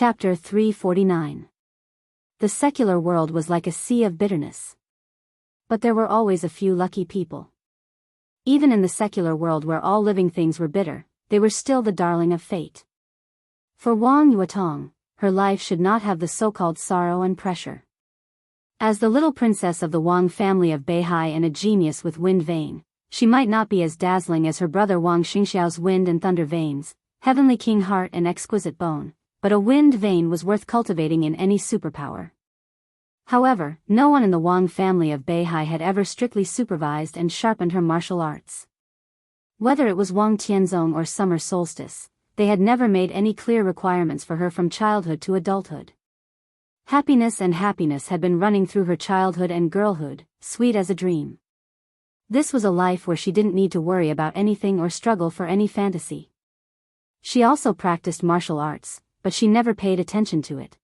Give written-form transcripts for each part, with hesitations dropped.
Chapter 349. The secular world was like a sea of bitterness. But there were always a few lucky people. Even in the secular world where all living things were bitter, they were still the darling of fate. For Wang Yuetong, her life should not have the so-called sorrow and pressure. As the little princess of the Wang family of Beihai and a genius with wind vein, she might not be as dazzling as her brother Wang Xingxiao's wind and thunder veins, heavenly king heart and exquisite bone, but a wind vein was worth cultivating in any superpower. However, no one in the Wang family of Beihai had ever strictly supervised and sharpened her martial arts. Whether it was Wang Tianzong or summer solstice, they had never made any clear requirements for her from childhood to adulthood. Happiness had been running through her childhood and girlhood, sweet as a dream. This was a life where she didn't need to worry about anything or struggle for any fantasy. She also practiced martial arts, but she never paid attention to it.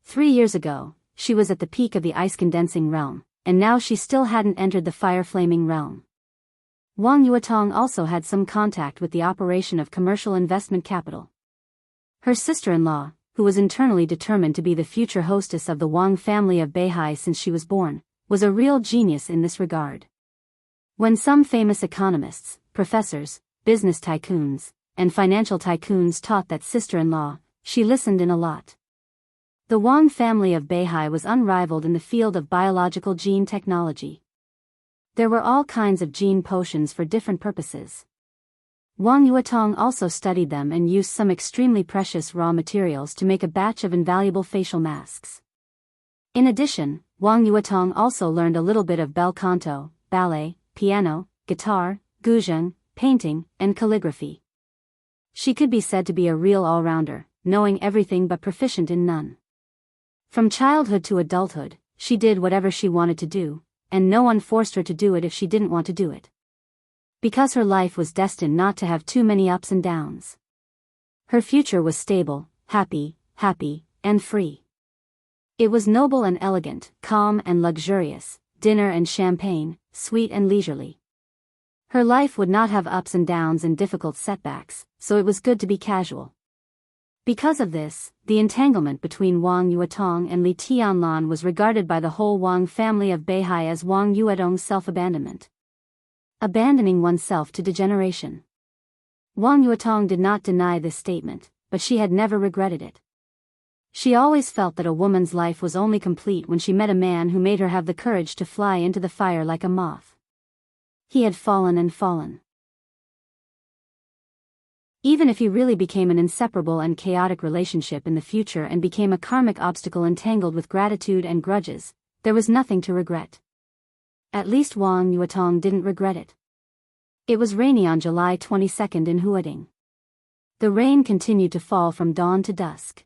3 years ago, she was at the peak of the ice-condensing realm, and now she still hadn't entered the fire-flaming realm. Wang Yuetong also had some contact with the operation of commercial investment capital. Her sister-in-law, who was internally determined to be the future hostess of the Wang family of Beihai since she was born, was a real genius in this regard. When some famous economists, professors, business tycoons, and financial tycoons taught that sister-in-law, she listened in a lot. The Wang family of Beihai was unrivaled in the field of biological gene technology. There were all kinds of gene potions for different purposes. Wang Yuetong also studied them and used some extremely precious raw materials to make a batch of invaluable facial masks. In addition, Wang Yuetong also learned a little bit of bel canto, ballet, piano, guitar, guzheng, painting, and calligraphy. She could be said to be a real all-rounder, knowing everything but proficient in none. From childhood to adulthood, she did whatever she wanted to do, and no one forced her to do it if she didn't want to do it. Because her life was destined not to have too many ups and downs. Her future was stable, happy, and free. It was noble and elegant, calm and luxurious, dinner and champagne, sweet and leisurely. Her life would not have ups and downs and difficult setbacks, so it was good to be casual. Because of this, the entanglement between Wang Yuetong and Li Tianlan was regarded by the whole Wang family of Beihai as Wang Yuetong's self-abandonment. Abandoning oneself to degeneration. Wang Yuetong did not deny this statement, but she had never regretted it. She always felt that a woman's life was only complete when she met a man who made her have the courage to fly into the fire like a moth. He had fallen and fallen. Even if he really became an inseparable and chaotic relationship in the future and became a karmic obstacle entangled with gratitude and grudges, there was nothing to regret. At least Wang Yuetong didn't regret it. It was rainy on July 22nd in Huading. The rain continued to fall from dawn to dusk.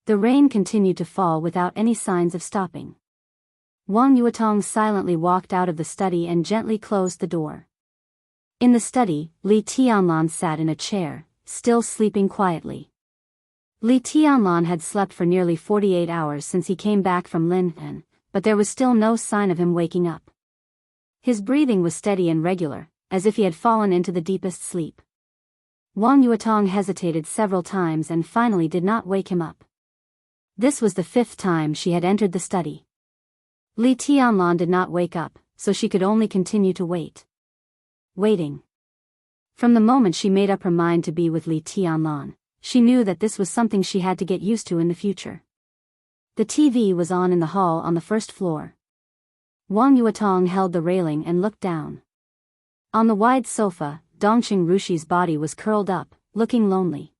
The rain continued to fall without any signs of stopping. Wang Yuetong silently walked out of the study and gently closed the door. In the study, Li Tianlan sat in a chair, still sleeping quietly. Li Tianlan had slept for nearly 48 hours since he came back from Linhan, but there was still no sign of him waking up. His breathing was steady and regular, as if he had fallen into the deepest sleep. Wang Yuetong hesitated several times and finally did not wake him up. This was the 5th time she had entered the study. Li Tianlan did not wake up, so she could only continue to wait. Waiting. From the moment she made up her mind to be with Li Tianlan, she knew that this was something she had to get used to in the future. The TV was on in the hall on the 1st floor. Wang Yuetong held the railing and looked down. On the wide sofa, Dongqing Rushi's body was curled up, looking lonely.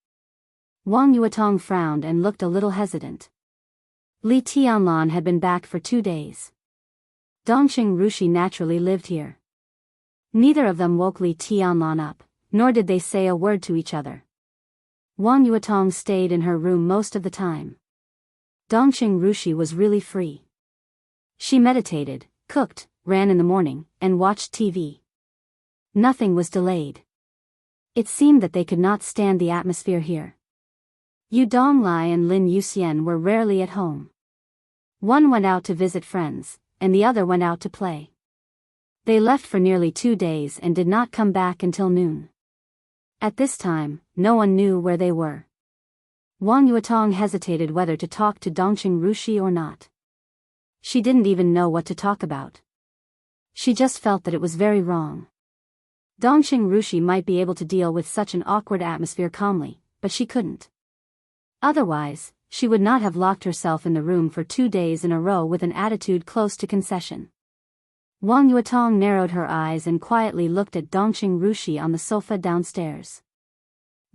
Wang Yuetong frowned and looked a little hesitant. Li Tianlan had been back for 2 days. Dongqing Rushi naturally lived here. Neither of them woke Li Tianlan up, nor did they say a word to each other. Wang Yuetong stayed in her room most of the time. Dongqing Rushi was really free. She meditated, cooked, ran in the morning, and watched TV. Nothing was delayed. It seemed that they could not stand the atmosphere here. Yu Donglai and Lin Yuxian were rarely at home. One went out to visit friends, and the other went out to play. They left for nearly 2 days and did not come back until noon. At this time, no one knew where they were. Wang Yuetong hesitated whether to talk to Dongqing Rushi or not. She didn't even know what to talk about. She just felt that it was very wrong. Dongqing Rushi might be able to deal with such an awkward atmosphere calmly, but she couldn't. Otherwise, she would not have locked herself in the room for 2 days in a row with an attitude close to concession. Wang Yuetong narrowed her eyes and quietly looked at Dongqing Rushi on the sofa downstairs.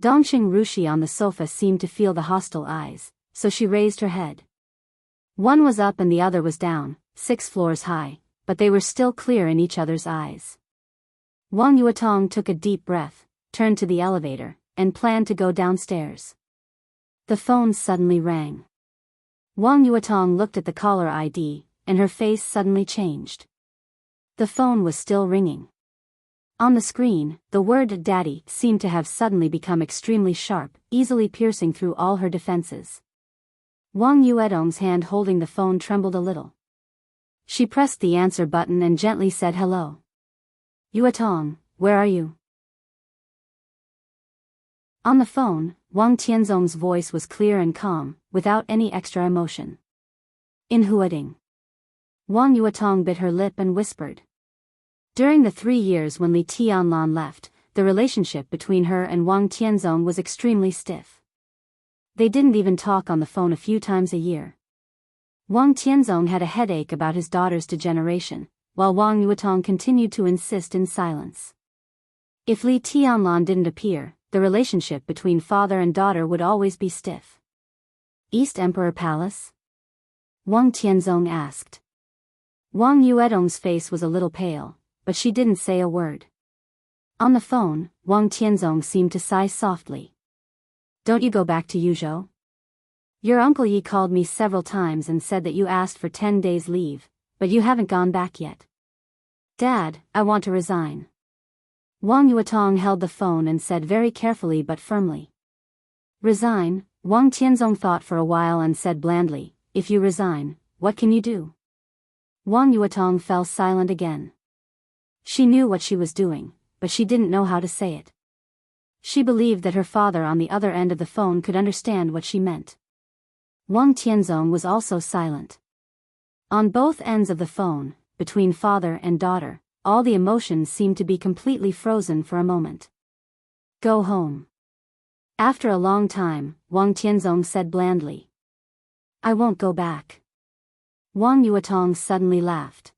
Dongqing Rushi on the sofa seemed to feel the hostile eyes, so she raised her head. One was up and the other was down, 6 floors high, but they were still clear in each other's eyes. Wang Yuetong took a deep breath, turned to the elevator, and planned to go downstairs. The phone suddenly rang. Wang Yuetong looked at the caller ID, and her face suddenly changed. The phone was still ringing. On the screen, the word "daddy" seemed to have suddenly become extremely sharp, easily piercing through all her defenses. Wang Yuetong's hand holding the phone trembled a little. She pressed the answer button and gently said hello. "Yuetong, where are you?" On the phone, Wang Tianzong's voice was clear and calm, without any extra emotion. "In Huading." Wang Yuetong bit her lip and whispered. During the 3 years when Li Tianlan left, the relationship between her and Wang Tianzong was extremely stiff. They didn't even talk on the phone a few times a year. Wang Tianzong had a headache about his daughter's degeneration, while Wang Yuetong continued to insist in silence. If Li Tianlan didn't appear, the relationship between father and daughter would always be stiff. "East Emperor Palace?" Wang Tianzong asked. Wang Yuetong's face was a little pale, but she didn't say a word. On the phone, Wang Tianzong seemed to sigh softly. "Don't you go back to Yuzhou? Your uncle Yi called me several times and said that you asked for 10 days leave, but you haven't gone back yet." "Dad, I want to resign." Wang Yuetong held the phone and said very carefully but firmly. "Resign?" Wang Tianzong thought for a while and said blandly, "If you resign, what can you do?" Wang Yuetong fell silent again. She knew what she was doing, but she didn't know how to say it. She believed that her father on the other end of the phone could understand what she meant. Wang Tianzong was also silent. On both ends of the phone, between father and daughter, all the emotions seemed to be completely frozen for a moment. "Go home." After a long time, Wang Tianzong said blandly, "I won't go back." Wang Yuetong suddenly laughed.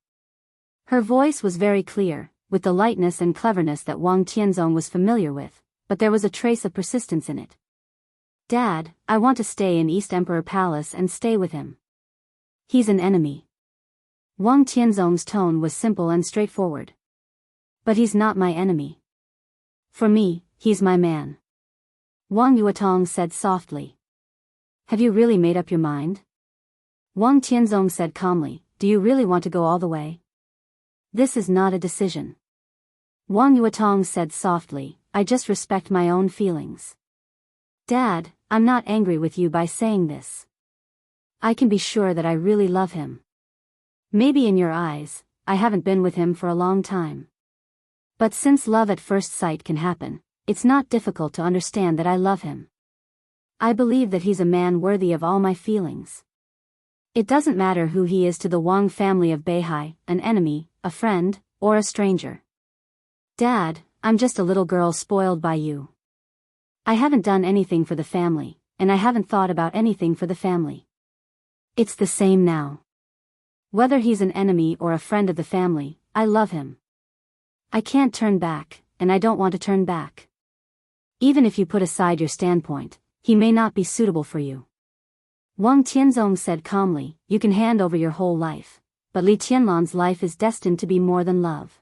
Her voice was very clear, with the lightness and cleverness that Wang Tianzong was familiar with, but there was a trace of persistence in it. "Dad, I want to stay in East Emperor Palace and stay with him. He's an enemy." Wang Tianzong's tone was simple and straightforward. "But he's not my enemy. For me, he's my man." Wang Yuetong said softly. "Have you really made up your mind?" Wang Tianzong said calmly, "Do you really want to go all the way?" "This is not a decision." Wang Yuetong said softly, "I just respect my own feelings." "Dad, I'm not angry with you by saying this. I can be sure that I really love him. Maybe in your eyes, I haven't been with him for a long time. But since love at first sight can happen, it's not difficult to understand that I love him. I believe that he's a man worthy of all my feelings. It doesn't matter who he is to the Wang family of Beihai, an enemy, a friend, or a stranger. Dad, I'm just a little girl spoiled by you. I haven't done anything for the family, and I haven't thought about anything for the family. It's the same now. Whether he's an enemy or a friend of the family, I love him. I can't turn back, and I don't want to turn back. Even if you put aside your standpoint, he may not be suitable for you." Wang Tianzong said calmly, "You can hand over your whole life, but Li Tianlan's life is destined to be more than love.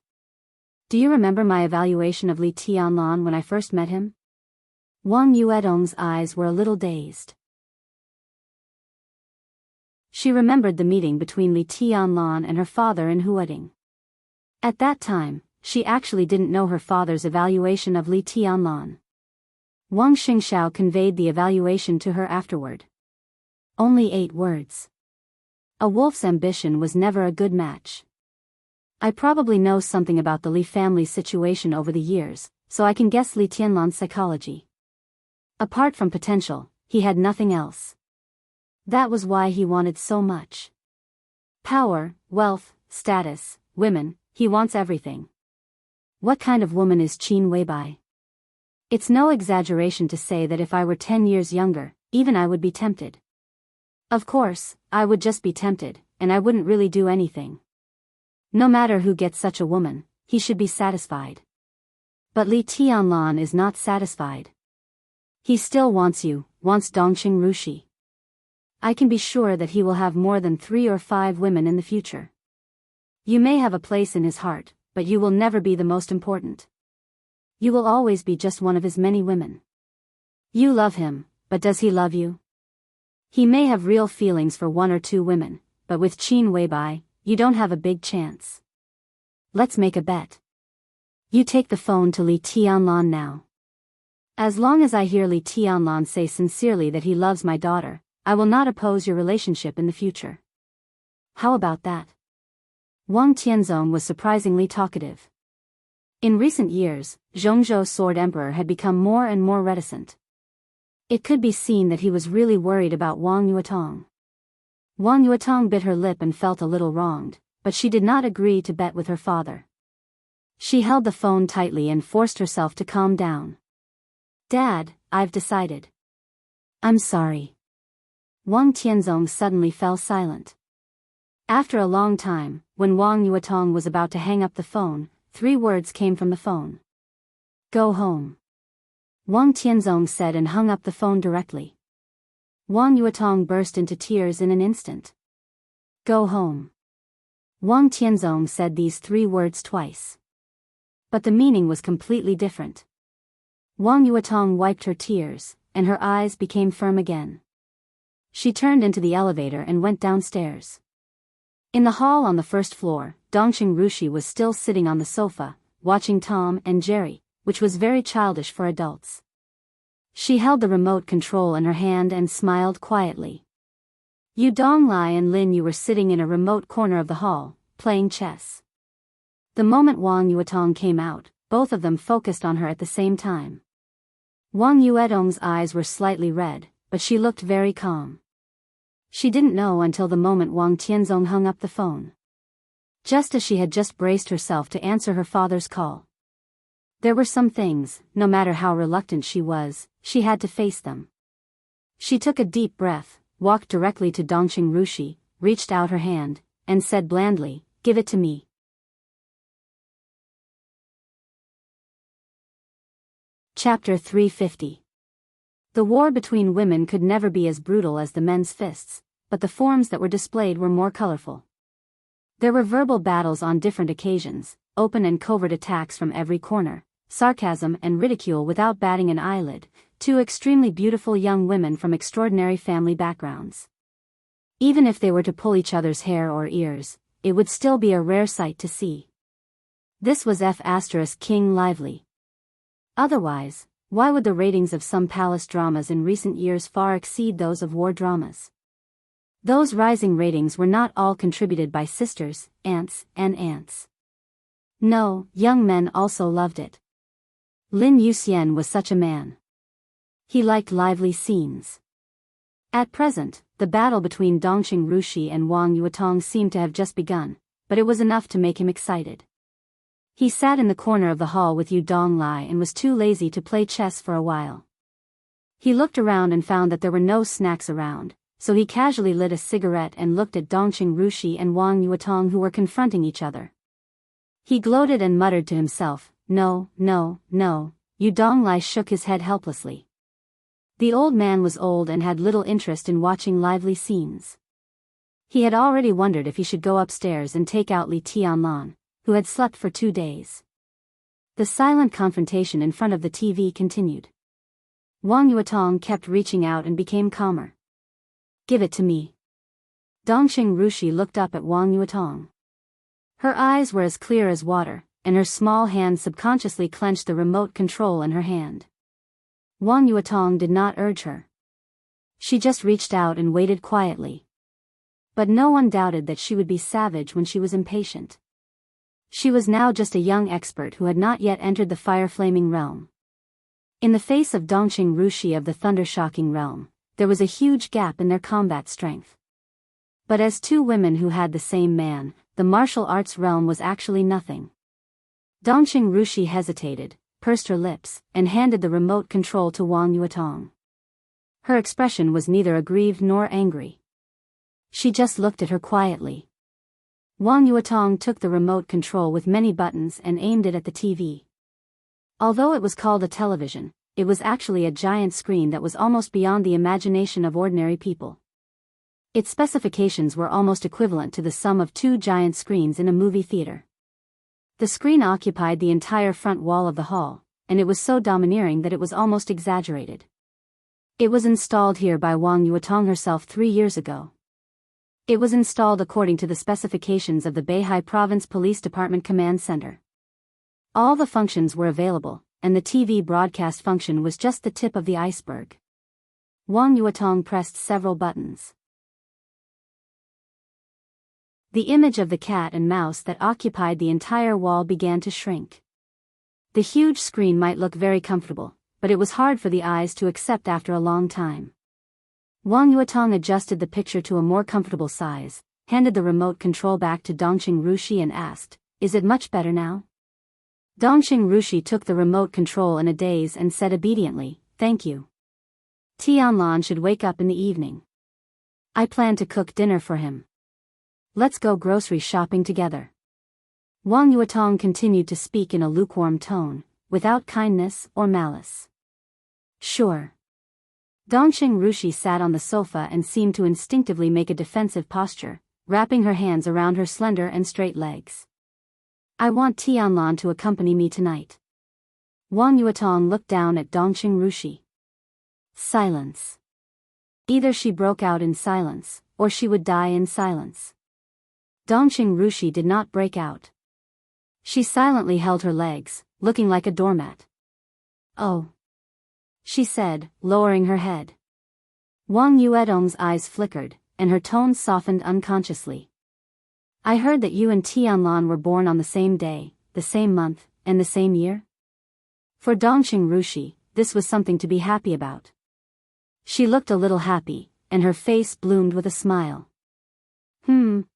Do you remember my evaluation of Li Tianlan when I first met him?" Wang Yuetong's eyes were a little dazed. She remembered the meeting between Li Tianlan and her father in Huading. At that time, she actually didn't know her father's evaluation of Li Tianlan. Wang Xingxiao conveyed the evaluation to her afterward. Only 8 words. "A wolf's ambition was never a good match." I probably know something about the Li family's situation over the years, so I can guess Li Tianlan's psychology. Apart from potential, he had nothing else. That was why he wanted so much. Power, wealth, status, women, he wants everything. What kind of woman is Qin Weibai? It's no exaggeration to say that if I were 10 years younger, even I would be tempted. Of course, I would just be tempted, and I wouldn't really do anything. No matter who gets such a woman, he should be satisfied. But Li Tianlan is not satisfied. He still wants you, wants Dongqing Rushi. I can be sure that he will have more than 3 or 5 women in the future. You may have a place in his heart, but you will never be the most important. You will always be just one of his many women. You love him, but does he love you? He may have real feelings for 1 or 2 women, but with Qin Weibai, you don't have a big chance. Let's make a bet. You take the phone to Li Tianlan now. As long as I hear Li Tianlan say sincerely that he loves my daughter, I will not oppose your relationship in the future. How about that? Wang Tianzong was surprisingly talkative. In recent years, Zhongzhou Sword Emperor had become more and more reticent. It could be seen that he was really worried about Wang Yuetong. Wang Yuetong bit her lip and felt a little wronged, but she did not agree to bet with her father. She held the phone tightly and forced herself to calm down. Dad, I've decided. I'm sorry. Wang Tianzong suddenly fell silent. After a long time, when Wang Yuetong was about to hang up the phone, 3 words came from the phone. Go home. Wang Tianzong said and hung up the phone directly. Wang Yuetong burst into tears in an instant. Go home. Wang Tianzong said these 3 words twice. But the meaning was completely different. Wang Yuetong wiped her tears, and her eyes became firm again. She turned into the elevator and went downstairs. In the hall on the first floor, Dongqing Rushi was still sitting on the sofa, watching Tom and Jerry, which was very childish for adults. She held the remote control in her hand and smiled quietly. Yu Donglai and Lin Yu were sitting in a remote corner of the hall, playing chess. The moment Wang Yuetong came out, both of them focused on her at the same time. Wang Yuetong's eyes were slightly red, but she looked very calm. She didn't know until the moment Wang Tianzong hung up the phone. Just as she had just braced herself to answer her father's call. There were some things, no matter how reluctant she was, she had to face them. She took a deep breath, walked directly to Dongqing Rushi, reached out her hand, and said blandly, "Give it to me." Chapter 350. The war between women could never be as brutal as the men's fists, but the forms that were displayed were more colorful. There were verbal battles on different occasions, open and covert attacks from every corner, sarcasm and ridicule without batting an eyelid, 2 extremely beautiful young women from extraordinary family backgrounds. Even if they were to pull each other's hair or ears, it would still be a rare sight to see. This was King lively. Otherwise, why would the ratings of some palace dramas in recent years far exceed those of war dramas? Those rising ratings were not all contributed by sisters, aunts, and aunts. No, young men also loved it. Lin Yuxian was such a man. He liked lively scenes. At present, the battle between Dongqing Rushi and Wang Yuetong seemed to have just begun, but it was enough to make him excited. He sat in the corner of the hall with Yu Donglai and was too lazy to play chess for a while. He looked around and found that there were no snacks around, so he casually lit a cigarette and looked at Dongqing Rushi and Wang Yuetong who were confronting each other. He gloated and muttered to himself, "No, no, no." Yu Donglai shook his head helplessly. The old man was old and had little interest in watching lively scenes. He had already wondered if he should go upstairs and take out Li Tianlan, who had slept for 2 days. The silent confrontation in front of the TV continued. Wang Yuetong kept reaching out and became calmer. "Give it to me." Dongqing Rushi looked up at Wang Yuetong. Her eyes were as clear as water, and her small hand subconsciously clenched the remote control in her hand. Wang Yuetong did not urge her. She just reached out and waited quietly. But no one doubted that she would be savage when she was impatient. She was now just a young expert who had not yet entered the fire-flaming realm. In the face of Dongqing Rushi of the thunder-shocking realm, there was a huge gap in their combat strength. But as two women who had the same man, the martial arts realm was actually nothing. Dongqing Rushi hesitated, pursed her lips, and handed the remote control to Wang Yuetong. Her expression was neither aggrieved nor angry. She just looked at her quietly. Wang Yuetong took the remote control with many buttons and aimed it at the TV. Although it was called a television, it was actually a giant screen that was almost beyond the imagination of ordinary people. Its specifications were almost equivalent to the sum of two giant screens in a movie theater. The screen occupied the entire front wall of the hall, and it was so domineering that it was almost exaggerated. It was installed here by Wang Yuetong herself 3 years ago. It was installed according to the specifications of the Beihai Province Police Department Command Center. All the functions were available, and the TV broadcast function was just the tip of the iceberg. Wang Yuetong pressed several buttons. The image of the cat and mouse that occupied the entire wall began to shrink. The huge screen might look very comfortable, but it was hard for the eyes to accept after a long time. Wang Yuetong adjusted the picture to a more comfortable size, handed the remote control back to Dongqing Rushi and asked, "Is it much better now?" Dongqing Rushi took the remote control in a daze and said obediently, "Thank you. Tianlan should wake up in the evening. I plan to cook dinner for him. Let's go grocery shopping together." Wang Yuetong continued to speak in a lukewarm tone, without kindness or malice. "Sure." Dongqing Rushi sat on the sofa and seemed to instinctively make a defensive posture, wrapping her hands around her slender and straight legs. "I want Tianlan to accompany me tonight." Wang Yuetong looked down at Dongqing Rushi. Silence. Either she broke out in silence, or she would die in silence. Dongqing Rushi did not break out. She silently held her legs, looking like a doormat. "Oh," she said, lowering her head. Wang Yuetong's eyes flickered, and her tone softened unconsciously. "I heard that you and Tianlan were born on the same day, the same month, and the same year?" For Dongqing Rushi, this was something to be happy about. She looked a little happy, and her face bloomed with a smile.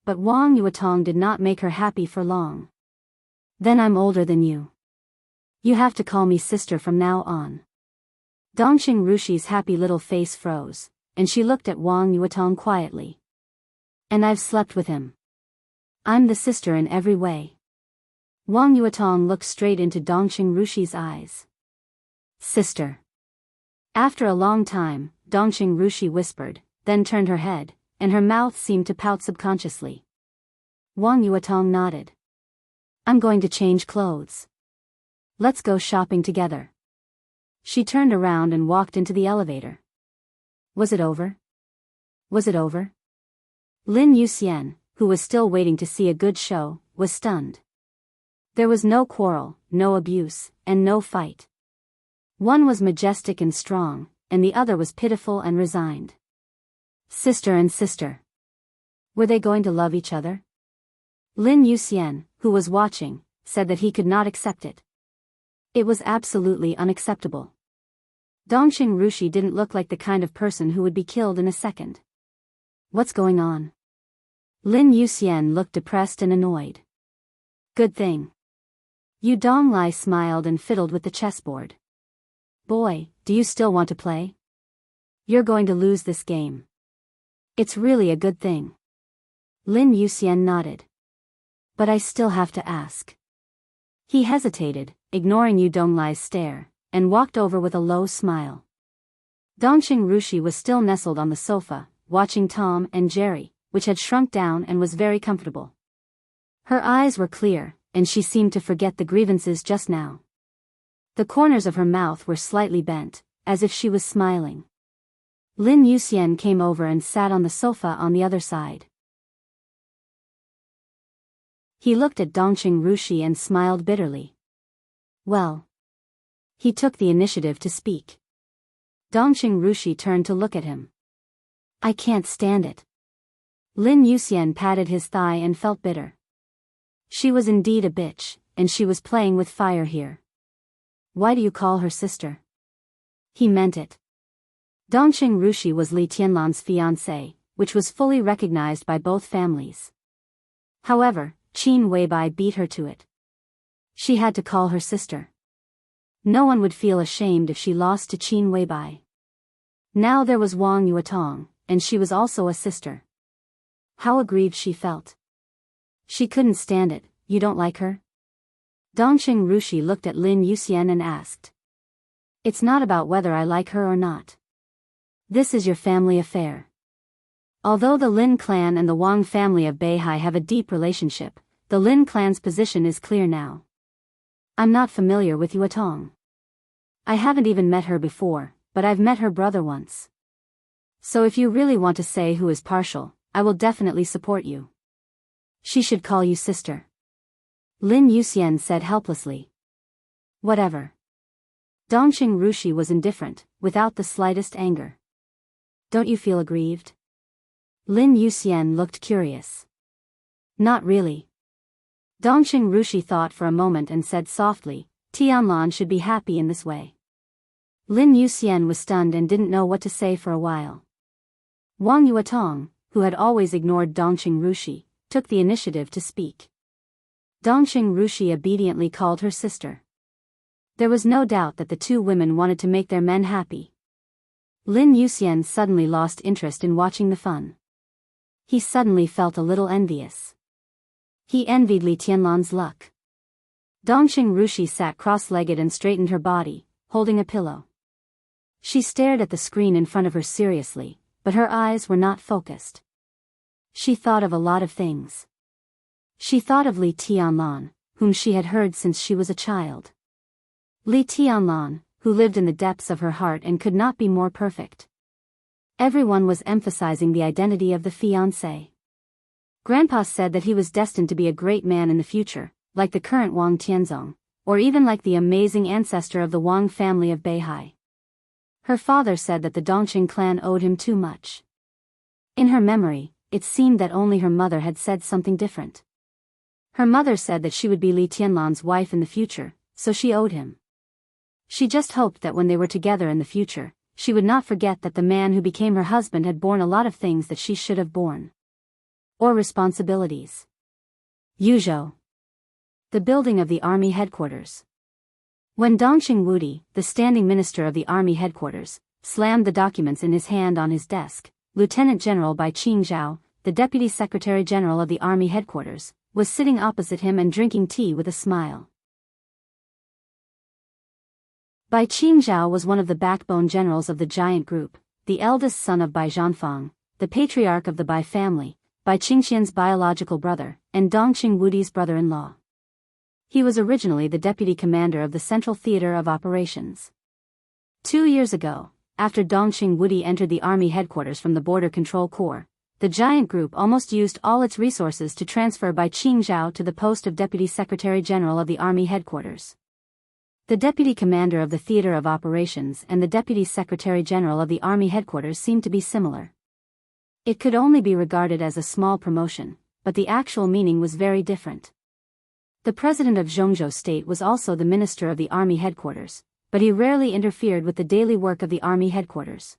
But Wang Yuetong did not make her happy for long. "Then I'm older than you. You have to call me sister from now on." Dongqing Rushi's happy little face froze, and she looked at Wang Yuetong quietly. "And I've slept with him. I'm the sister in every way." Wang Yuetong looked straight into Dongqing Rushi's eyes. "Sister." After a long time, Dongqing Rushi whispered, then turned her head, and her mouth seemed to pout subconsciously. Wang Yuetong nodded. "I'm going to change clothes. Let's go shopping together." She turned around and walked into the elevator. Was it over? Was it over? Lin Yuxian, who was still waiting to see a good show, was stunned. There was no quarrel, no abuse, and no fight. One was majestic and strong, and the other was pitiful and resigned. Sister and sister. Were they going to love each other? Lin Yuxian, who was watching, said that he could not accept it. It was absolutely unacceptable. Dongqing Rushi didn't look like the kind of person who would be killed in a second. What's going on? Lin Yuxian looked depressed and annoyed. Good thing. Yu Donglai smiled and fiddled with the chessboard. Boy, do you still want to play? You're going to lose this game. It's really a good thing. Lin Yuxian nodded. But I still have to ask. He hesitated, ignoring Yu Donglai's stare, and walked over with a low smile. Dongqing Rushi was still nestled on the sofa, watching Tom and Jerry, which had shrunk down and was very comfortable. Her eyes were clear, and she seemed to forget the grievances just now. The corners of her mouth were slightly bent, as if she was smiling. Lin Yuxian came over and sat on the sofa on the other side. He looked at Dongqing Rushi and smiled bitterly. Well. He took the initiative to speak. Dongqing Rushi turned to look at him. I can't stand it. Lin Yuxian patted his thigh and felt bitter. She was indeed a bitch, and she was playing with fire here. Why do you call her sister? He meant it. Dongqing Rushi was Li Tianlan's fiancé, which was fully recognized by both families. However, Qin Weibai beat her to it. She had to call her sister. No one would feel ashamed if she lost to Qin Weibai. Now there was Wang Yuetong, and she was also a sister. How aggrieved she felt. She couldn't stand it. You don't like her? Dongqing Rushi looked at Lin Yuxian and asked. It's not about whether I like her or not. This is your family affair. Although the Lin clan and the Wang family of Beihai have a deep relationship, the Lin clan's position is clear now. I'm not familiar with Yuetong. I haven't even met her before, but I've met her brother once. So if you really want to say who is partial, I will definitely support you. She should call you sister. Lin Yuxian said helplessly. Whatever. Dongqing Rushi was indifferent, without the slightest anger. Don't you feel aggrieved? Lin Yuxian looked curious. Not really. Dongqing Rushi thought for a moment and said softly, Tianlan should be happy in this way. Lin Yuxian was stunned and didn't know what to say for a while. Wang Yuetong, who had always ignored Dongqing Rushi, took the initiative to speak. Dongqing Rushi obediently called her sister. There was no doubt that the two women wanted to make their men happy. Lin Yuxian suddenly lost interest in watching the fun. He suddenly felt a little envious. He envied Li Tianlan's luck. Dongqing Rushi sat cross-legged and straightened her body, holding a pillow. She stared at the screen in front of her seriously, but her eyes were not focused. She thought of a lot of things. She thought of Li Tianlan, whom she had heard since she was a child. Li Tianlan, who lived in the depths of her heart and could not be more perfect. Everyone was emphasizing the identity of the fiancé. Grandpa said that he was destined to be a great man in the future, like the current Wang Tianzong, or even like the amazing ancestor of the Wang family of Beihai. Her father said that the Dongqing clan owed him too much. In her memory, it seemed that only her mother had said something different. Her mother said that she would be Li Tianlan's wife in the future, so she owed him. She just hoped that when they were together in the future, she would not forget that the man who became her husband had borne a lot of things that she should have borne. Or responsibilities. Yuzhou. The building of the army headquarters. When Dongqing Wudi, the standing minister of the army headquarters, slammed the documents in his hand on his desk, Lieutenant General Bai Qingzhao, the Deputy Secretary General of the army headquarters, was sitting opposite him and drinking tea with a smile. Bai Qingzhao was one of the backbone generals of the giant group, the eldest son of Bai Zhanfang, the patriarch of the Bai family, Bai Qingxian's biological brother, and Dongqing Wudi's brother-in-law. He was originally the deputy commander of the Central Theater of Operations. 2 years ago, after Dongqing Wudi entered the army headquarters from the Border Control Corps, the giant group almost used all its resources to transfer Bai Qingzhao to the post of Deputy Secretary General of the army headquarters. The deputy commander of the Theater of Operations and the deputy secretary general of the army headquarters seemed to be similar. It could only be regarded as a small promotion, but the actual meaning was very different. The president of Zhongzhou State was also the minister of the army headquarters, but he rarely interfered with the daily work of the army headquarters.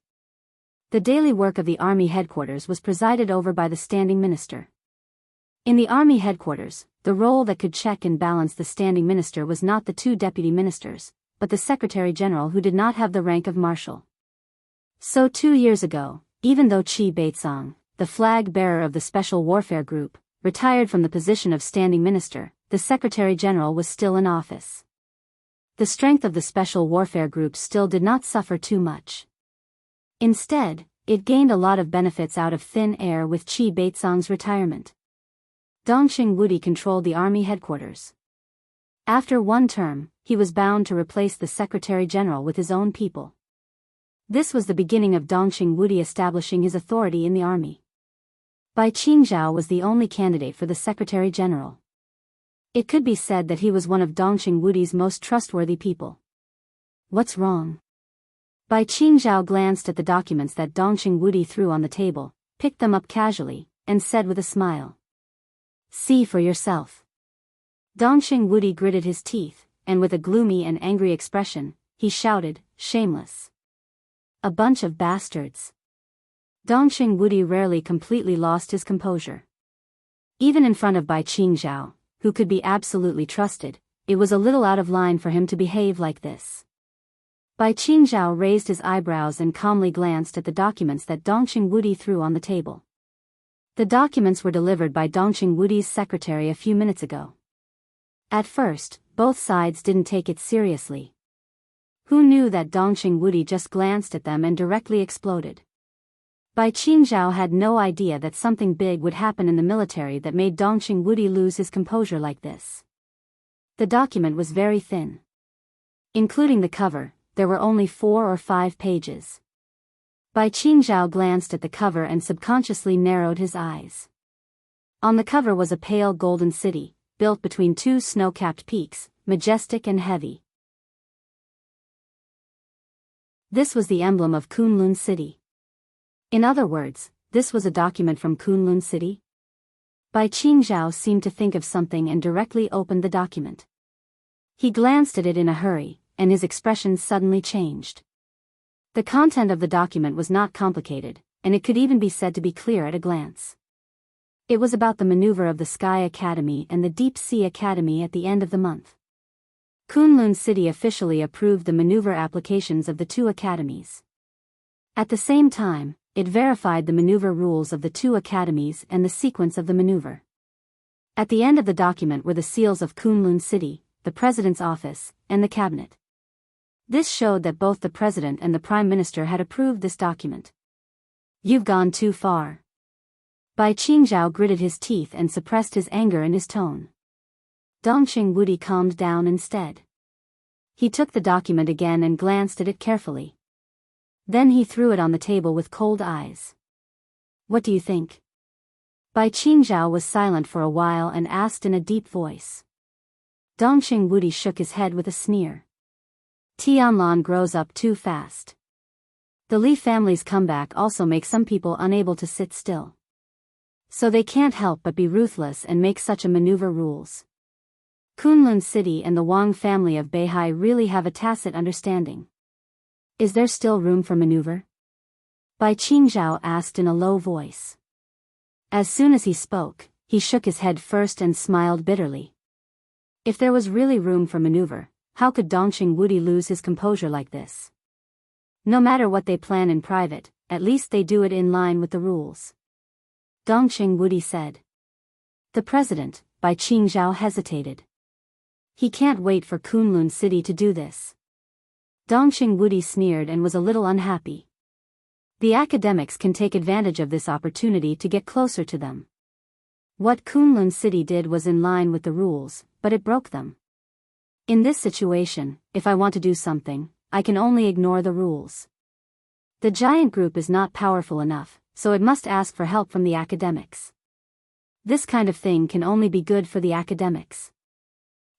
The daily work of the army headquarters was presided over by the standing minister. In the army headquarters, the role that could check and balance the standing minister was not the 2 deputy ministers, but the secretary general who did not have the rank of marshal. So 2 years ago, even though Qi Beizong, the flag bearer of the Special Warfare Group, retired from the position of standing minister, the secretary general was still in office. The strength of the Special Warfare Group still did not suffer too much. Instead, it gained a lot of benefits out of thin air with Qi Beizong's retirement. Dongqing Wudi controlled the army headquarters. After 1 term, he was bound to replace the Secretary General with his own people. This was the beginning of Dongqing Wudi establishing his authority in the army. Bai Qingzhao was the only candidate for the Secretary General. It could be said that he was one of Dongqing Wudi's most trustworthy people. What's wrong? Bai Qingzhao glanced at the documents that Dongqing Wudi threw on the table, picked them up casually, and said with a smile. See for yourself. Dongqing Wudi gritted his teeth, and with a gloomy and angry expression, he shouted, shameless. A bunch of bastards. Dongqing Wudi rarely completely lost his composure. Even in front of Bai Qingzhao, who could be absolutely trusted, it was a little out of line for him to behave like this. Bai Qingzhao raised his eyebrows and calmly glanced at the documents that Dongqing Wudi threw on the table. The documents were delivered by Dongqing Wudi's secretary a few minutes ago. At first, both sides didn't take it seriously. Who knew that Dongqing Wudi just glanced at them and directly exploded? Bai Qingzhao had no idea that something big would happen in the military that made Dongqing Wudi lose his composure like this. The document was very thin. Including the cover, there were only 4 or 5 pages. Bai Qingzhao glanced at the cover and subconsciously narrowed his eyes. On the cover was a pale golden city, built between 2 snow-capped peaks, majestic and heavy. This was the emblem of Kunlun City. In other words, this was a document from Kunlun City? Bai Qingzhao seemed to think of something and directly opened the document. He glanced at it in a hurry, and his expression suddenly changed. The content of the document was not complicated, and it could even be said to be clear at a glance. It was about the maneuver of the Sky Academy and the Deep Sea Academy at the end of the month. Kunlun City officially approved the maneuver applications of the 2 academies. At the same time, it verified the maneuver rules of the 2 academies and the sequence of the maneuver. At the end of the document were the seals of Kunlun City, the President's office, and the cabinet. This showed that both the President and the Prime Minister had approved this document. "You've gone too far." Bai Qingzhao gritted his teeth and suppressed his anger in his tone. Dongqing Wudi calmed down instead. He took the document again and glanced at it carefully. Then he threw it on the table with cold eyes. "What do you think?" Bai Qingzhao was silent for a while and asked in a deep voice. Dongqing Wudi shook his head with a sneer. Tianlan grows up too fast. The Li family's comeback also makes some people unable to sit still. So they can't help but be ruthless and make such a maneuver rules. Kunlun City and the Wang family of Beihai really have a tacit understanding. Is there still room for maneuver? Bai Qingzhao asked in a low voice. As soon as he spoke, he shook his head first and smiled bitterly. If there was really room for maneuver, how could Dongqing Wudi lose his composure like this? No matter what they plan in private, at least they do it in line with the rules. Dongqing Wudi said. The President, Bai Qingzhao hesitated. He can't wait for Kunlun City to do this. Dongqing Wudi sneered and was a little unhappy. The academics can take advantage of this opportunity to get closer to them. What Kunlun City did was in line with the rules, but it broke them. In this situation, if I want to do something, I can only ignore the rules. The giant group is not powerful enough, so it must ask for help from the academics. This kind of thing can only be good for the academics.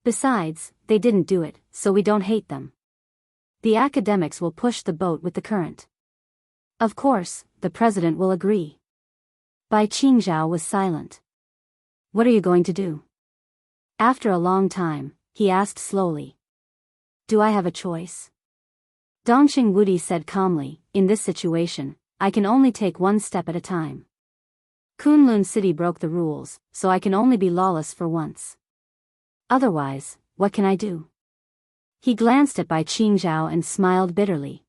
Besides, they didn't do it, so we don't hate them. The academics will push the boat with the current. Of course, the President will agree. Bai Qingzhao was silent. What are you going to do? After a long time, he asked slowly. Do I have a choice? Dongqing Wudi said calmly, in this situation, I can only take one step at a time. Kunlun City broke the rules, so I can only be lawless for once. Otherwise, what can I do? He glanced at Bai Qingzhao and smiled bitterly.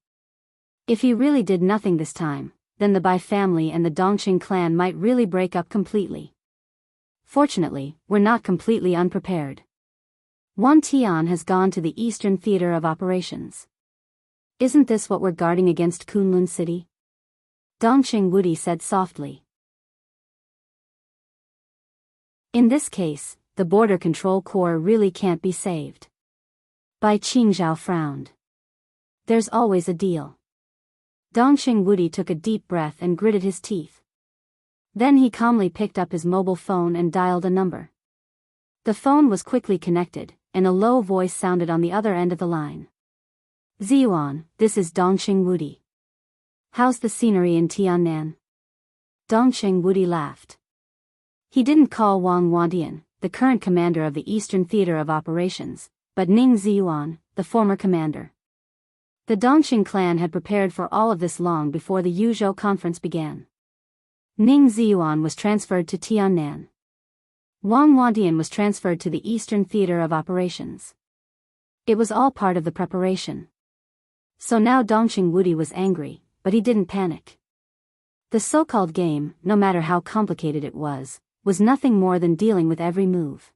If he really did nothing this time, then the Bai family and the Dongqing clan might really break up completely. Fortunately, we're not completely unprepared. Wan Tian has gone to the Eastern Theater of Operations. Isn't this what we're guarding against Kunlun City? Dongqing Wudi said softly. In this case, the Border Control Corps really can't be saved. Bai Qingzhao frowned. There's always a deal. Dongqing Wudi took a deep breath and gritted his teeth. Then he calmly picked up his mobile phone and dialed a number. The phone was quickly connected, and a low voice sounded on the other end of the line. Ziyuan, this is Dongqing Wudi. How's the scenery in Tiannan? Dongqing Wudi laughed. He didn't call Wang Wandian, the current commander of the Eastern Theater of Operations, but Ning Ziyuan, the former commander. The Dongxing clan had prepared for all of this long before the Yuzhou conference began. Ning Ziyuan was transferred to Tiannan. Wang Wandian was transferred to the Eastern Theater of Operations. It was all part of the preparation. So now Dongxing Wudi was angry, but he didn't panic. The so-called game, no matter how complicated it was nothing more than dealing with every move.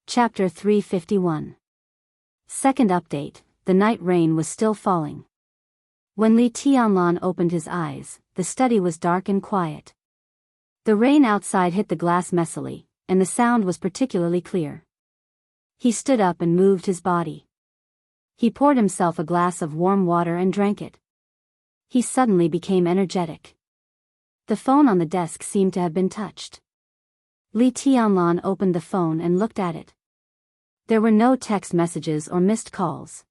Chapter 351. Second update, the night rain was still falling. When Li Tianlan opened his eyes, the study was dark and quiet. The rain outside hit the glass messily, and the sound was particularly clear. He stood up and moved his body. He poured himself a glass of warm water and drank it. He suddenly became energetic. The phone on the desk seemed to have been touched. Li Tianlan opened the phone and looked at it. There were no text messages or missed calls.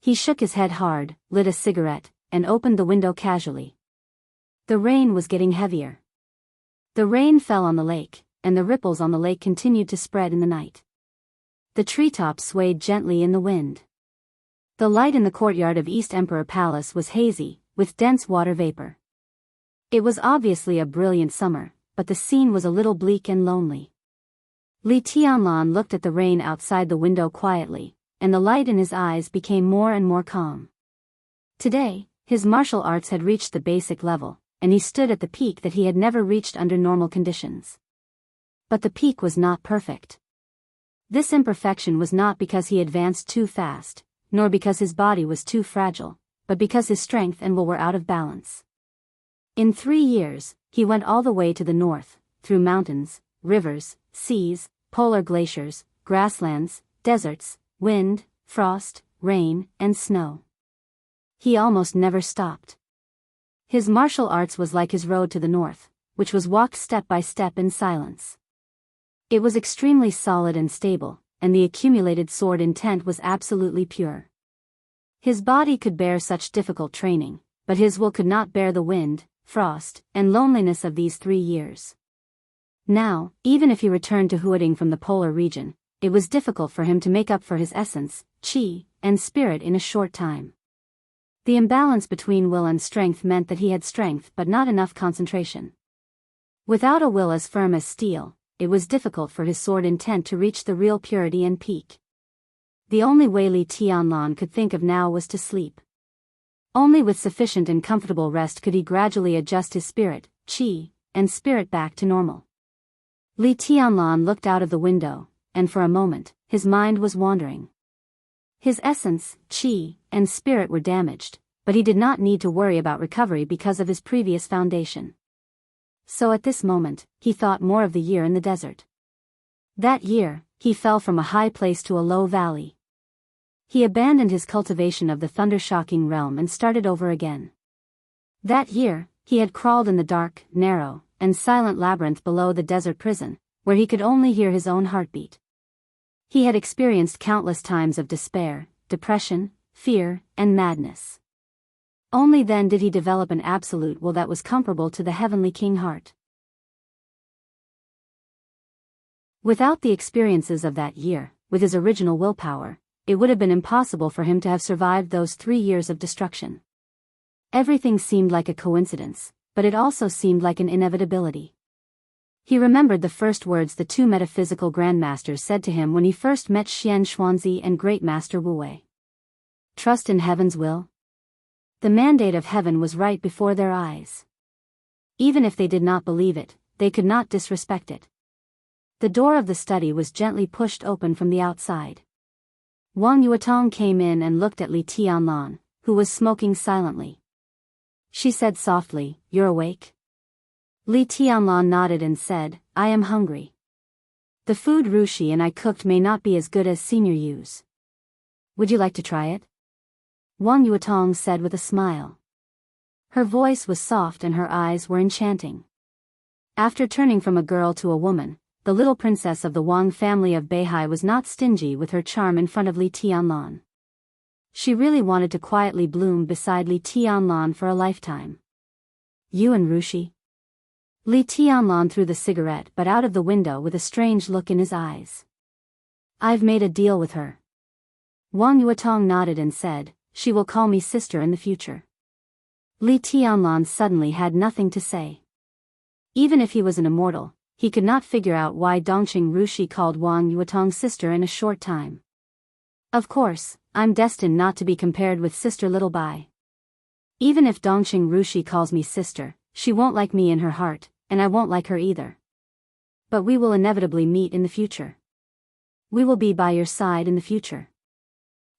He shook his head hard, lit a cigarette, and opened the window casually. The rain was getting heavier. The rain fell on the lake, and the ripples on the lake continued to spread in the night. The treetops swayed gently in the wind. The light in the courtyard of East Emperor Palace was hazy, with dense water vapor. It was obviously a brilliant summer, but the scene was a little bleak and lonely. Li Tianlan looked at the rain outside the window quietly, and the light in his eyes became more and more calm. Today, his martial arts had reached the basic level, and he stood at the peak that he had never reached under normal conditions. But the peak was not perfect. This imperfection was not because he advanced too fast, nor because his body was too fragile, but because his strength and will were out of balance. In 3 years, he went all the way to the north, through mountains, rivers, seas, polar glaciers, grasslands, deserts, wind, frost, rain, and snow. He almost never stopped. His martial arts was like his road to the north, which was walked step by step in silence. It was extremely solid and stable, and the accumulated sword intent was absolutely pure. His body could bear such difficult training, but his will could not bear the wind, frost, and loneliness of these 3 years. Now, even if he returned to Huading from the polar region, it was difficult for him to make up for his essence, qi, and spirit in a short time. The imbalance between will and strength meant that he had strength but not enough concentration. Without a will as firm as steel, it was difficult for his sword intent to reach the real purity and peak. The only way Li Tianlan could think of now was to sleep. Only with sufficient and comfortable rest could he gradually adjust his spirit, qi, and spirit back to normal. Li Tianlan looked out of the window, and for a moment, his mind was wandering. His essence, qi, and spirit were damaged, but he did not need to worry about recovery because of his previous foundation. So at this moment, he thought more of the year in the desert. That year, he fell from a high place to a low valley. He abandoned his cultivation of the thunder-shocking realm and started over again. That year, he had crawled in the dark, narrow, and silent labyrinth below the desert prison, where he could only hear his own heartbeat. He had experienced countless times of despair, depression, fear, and madness. Only then did he develop an absolute will that was comparable to the heavenly king heart. Without the experiences of that year, with his original willpower, it would have been impossible for him to have survived those 3 years of destruction. Everything seemed like a coincidence, but it also seemed like an inevitability. He remembered the first words the 2 metaphysical grandmasters said to him when he first met Xian Xuanzi and Great Master Wu Wei. Trust in heaven's will. The mandate of heaven was right before their eyes. Even if they did not believe it, they could not disrespect it. The door of the study was gently pushed open from the outside. Wang Yuetong came in and looked at Li Tianlan, who was smoking silently. She said softly, "You're awake?" Li Tianlan nodded and said, "I am hungry. The food Rushi and I cooked may not be as good as Senior Yu's. Would you like to try it?" Wang Yuetong said with a smile. Her voice was soft and her eyes were enchanting. After turning from a girl to a woman, the little princess of the Wang family of Beihai was not stingy with her charm in front of Li Tianlan. She really wanted to quietly bloom beside Li Tianlan for a lifetime. "You and Rushi?" Li Tianlan threw the cigarette but out of the window with a strange look in his eyes. I've made a deal with her. Wang Yuetong nodded and said, she will call me sister in the future. Li Tianlan suddenly had nothing to say. Even if he was an immortal, he could not figure out why Dongqing Rushi called Wang Yuetong sister in a short time. Of course, I'm destined not to be compared with Sister Little Bai. Even if Dongqing Rushi calls me sister, she won't like me in her heart, and I won't like her either. But we will inevitably meet in the future. We will be by your side in the future.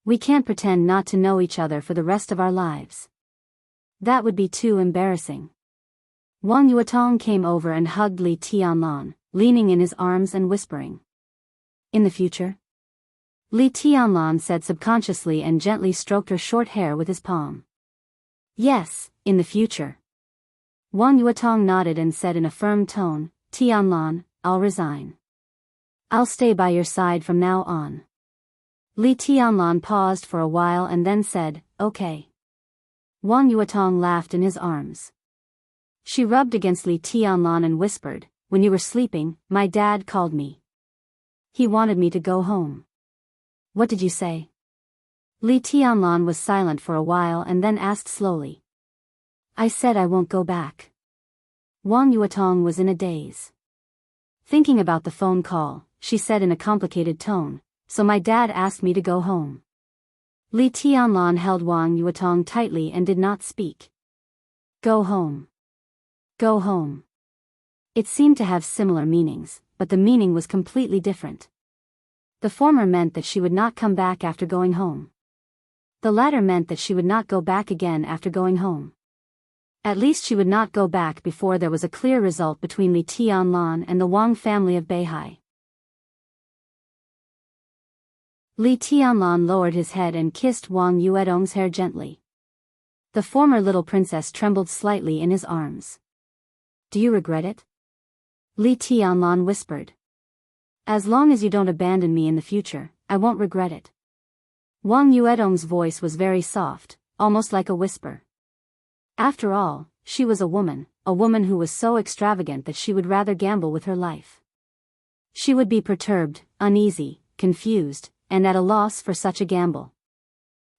We can't pretend not to know each other for the rest of our lives. That would be too embarrassing. Wang Yuetong came over and hugged Li Tianlan, leaning in his arms and whispering. In the future? Li Tianlan said subconsciously and gently stroked her short hair with his palm. Yes, in the future. Wang Yuetong nodded and said in a firm tone, Tianlan, I'll resign. I'll stay by your side from now on. Li Tianlan paused for a while and then said, okay. Wang Yuetong laughed in his arms. She rubbed against Li Tianlan and whispered, when you were sleeping, my dad called me. He wanted me to go home. What did you say? Li Tianlan was silent for a while and then asked slowly. I said I won't go back. Wang Yuetong was in a daze. Thinking about the phone call, she said in a complicated tone, so my dad asked me to go home. Li Tianlan held Wang Yuetong tightly and did not speak. Go home. Go home. It seemed to have similar meanings, but the meaning was completely different. The former meant that she would not come back after going home. The latter meant that she would not go back again after going home. At least she would not go back before there was a clear result between Li Tianlan and the Wang family of Beihai. Li Tianlan lowered his head and kissed Wang Yuetong's hair gently. The former little princess trembled slightly in his arms. Do you regret it? Li Tianlan whispered. As long as you don't abandon me in the future, I won't regret it. Wang Yuetong's voice was very soft, almost like a whisper. After all, she was a woman who was so extravagant that she would rather gamble with her life. She would be perturbed, uneasy, confused, and at a loss for such a gamble.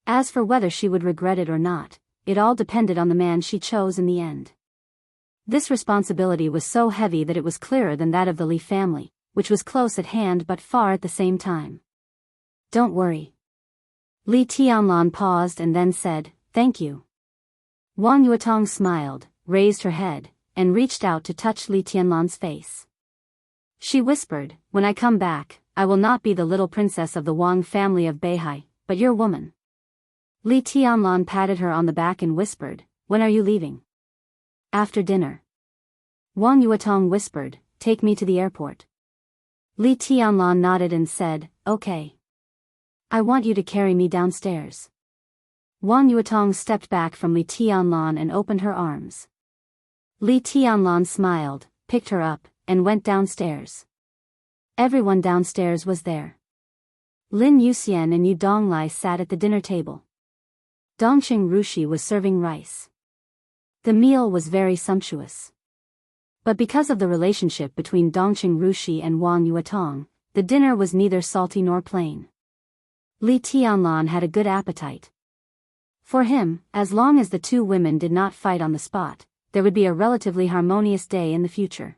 As for whether she would regret it or not, it all depended on the man she chose in the end. This responsibility was so heavy that it was clearer than that of the Li family, which was close at hand but far at the same time. Don't worry. Li Tianlan paused and then said, thank you. Wang Yuetong smiled, raised her head, and reached out to touch Li Tianlan's face. She whispered, when I come back, I will not be the little princess of the Wang family of Beihai, but your woman. Li Tianlan patted her on the back and whispered, when are you leaving? After dinner. Wang Yuetong whispered, take me to the airport. Li Tianlan nodded and said, okay. I want you to carry me downstairs. Wang Yuetong stepped back from Li Tianlan and opened her arms. Li Tianlan smiled, picked her up, and went downstairs. Everyone downstairs was there. Lin Yuxian and Yu Donglai sat at the dinner table. Dongqing Rushi was serving rice. The meal was very sumptuous. But because of the relationship between Dongqing Rushi and Wang Yuetong, the dinner was neither salty nor plain. Li Tianlan had a good appetite. For him, as long as the two women did not fight on the spot, there would be a relatively harmonious day in the future.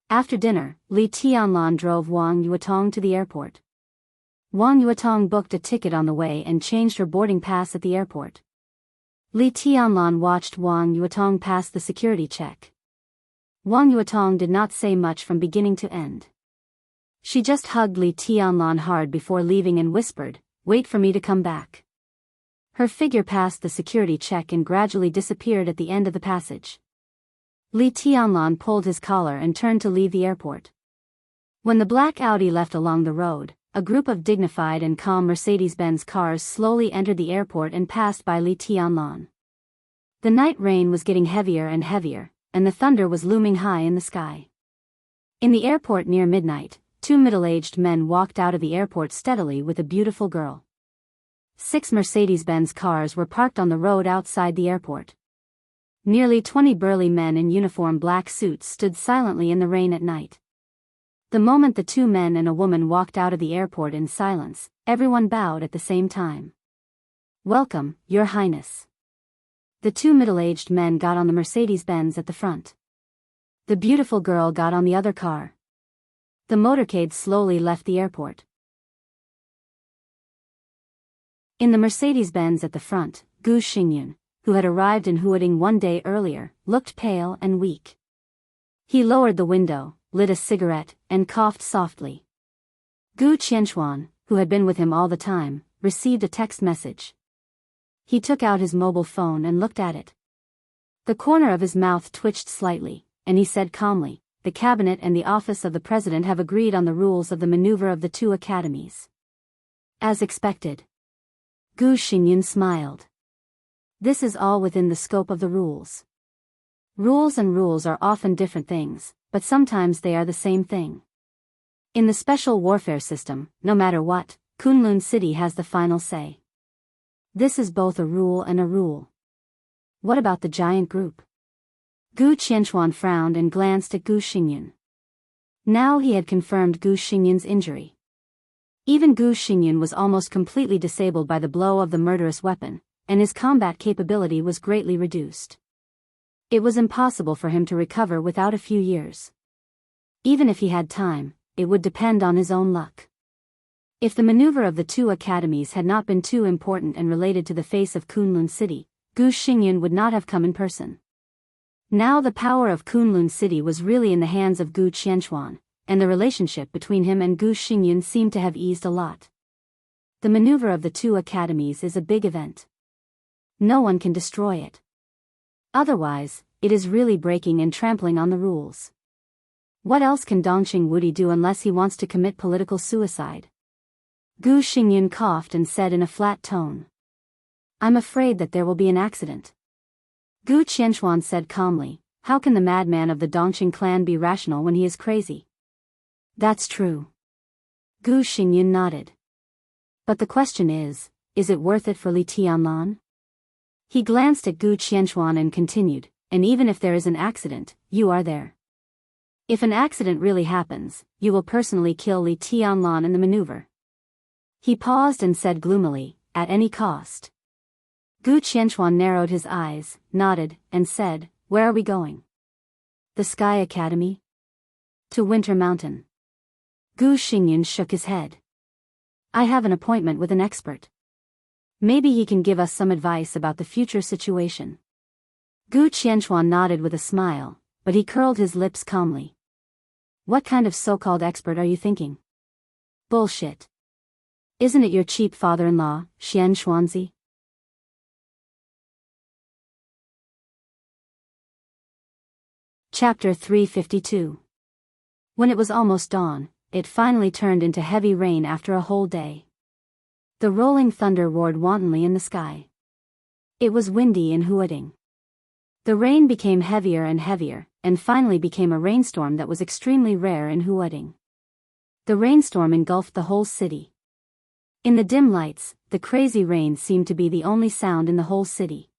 After dinner, Li Tianlan drove Wang Yuetong to the airport. Wang Yuetong booked a ticket on the way and changed her boarding pass at the airport. Li Tianlan watched Wang Yuetong pass the security check. Wang Yuetong did not say much from beginning to end. She just hugged Li Tianlan hard before leaving and whispered, wait for me to come back. Her figure passed the security check and gradually disappeared at the end of the passage. Li Tianlan pulled his collar and turned to leave the airport. When the black Audi left along the road, a group of dignified and calm Mercedes-Benz cars slowly entered the airport and passed by Li Tianlan. The night rain was getting heavier and heavier, and the thunder was looming high in the sky. In the airport near midnight, two middle-aged men walked out of the airport steadily with a beautiful girl. 6 Mercedes-Benz cars were parked on the road outside the airport. Nearly 20 burly men in uniform black suits stood silently in the rain at night. The moment the two men and a woman walked out of the airport in silence, everyone bowed at the same time. "Welcome, Your Highness." The two middle-aged men got on the Mercedes-Benz at the front. The beautiful girl got on the other car. The motorcade slowly left the airport. In the Mercedes-Benz at the front, Gu Xingyun, who had arrived in Huading one day earlier, looked pale and weak. He lowered the window, lit a cigarette, and coughed softly. Gu Qianchuan, who had been with him all the time, received a text message. He took out his mobile phone and looked at it. The corner of his mouth twitched slightly, and he said calmly, "The cabinet and the office of the president have agreed on the rules of the maneuver of the two academies." As expected. Gu Xingyun smiled. This is all within the scope of the rules. Rules and rules are often different things, but sometimes they are the same thing. In the special warfare system, no matter what, Kunlun City has the final say. This is both a rule and a rule. What about the giant group? Gu Qianchuan frowned and glanced at Gu Xingyun. Now he had confirmed Gu Xingyun's injury. Even Gu Xingyun was almost completely disabled by the blow of the murderous weapon, and his combat capability was greatly reduced. It was impossible for him to recover without a few years. Even if he had time, it would depend on his own luck. If the maneuver of the two academies had not been too important and related to the face of Kunlun City, Gu Xingyun would not have come in person. Now the power of Kunlun City was really in the hands of Gu Qianchuan, and the relationship between him and Gu Xingyun seemed to have eased a lot. The maneuver of the two academies is a big event. No one can destroy it. Otherwise, it is really breaking and trampling on the rules. What else can Dongqing Wudi do unless he wants to commit political suicide? Gu Xingyun coughed and said in a flat tone. "I'm afraid that there will be an accident." Gu Qianchuan said calmly, "How can the madman of the Dongqing clan be rational when he is crazy?" "That's true." Gu Xingyun nodded. "But the question is it worth it for Li Tianlan?" He glanced at Gu Qianchuan and continued, "And even if there is an accident, you are there. If an accident really happens, you will personally kill Li Tianlan in the maneuver." He paused and said gloomily, "At any cost." Gu Qianchuan narrowed his eyes, nodded, and said, "Where are we going?" "The Sky Academy." "To Winter Mountain." Gu Xingyun shook his head. "I have an appointment with an expert. Maybe he can give us some advice about the future situation." Gu Qianchuan nodded with a smile, but he curled his lips calmly. "What kind of so-called expert are you thinking?" "Bullshit. Isn't it your cheap father-in-law, Xian Xuanzi?" Chapter 352. When it was almost dawn, it finally turned into heavy rain after a whole day. The rolling thunder roared wantonly in the sky. It was windy in Huading. The rain became heavier and heavier, and finally became a rainstorm that was extremely rare in Huading. The rainstorm engulfed the whole city. In the dim lights, the crazy rain seemed to be the only sound in the whole city.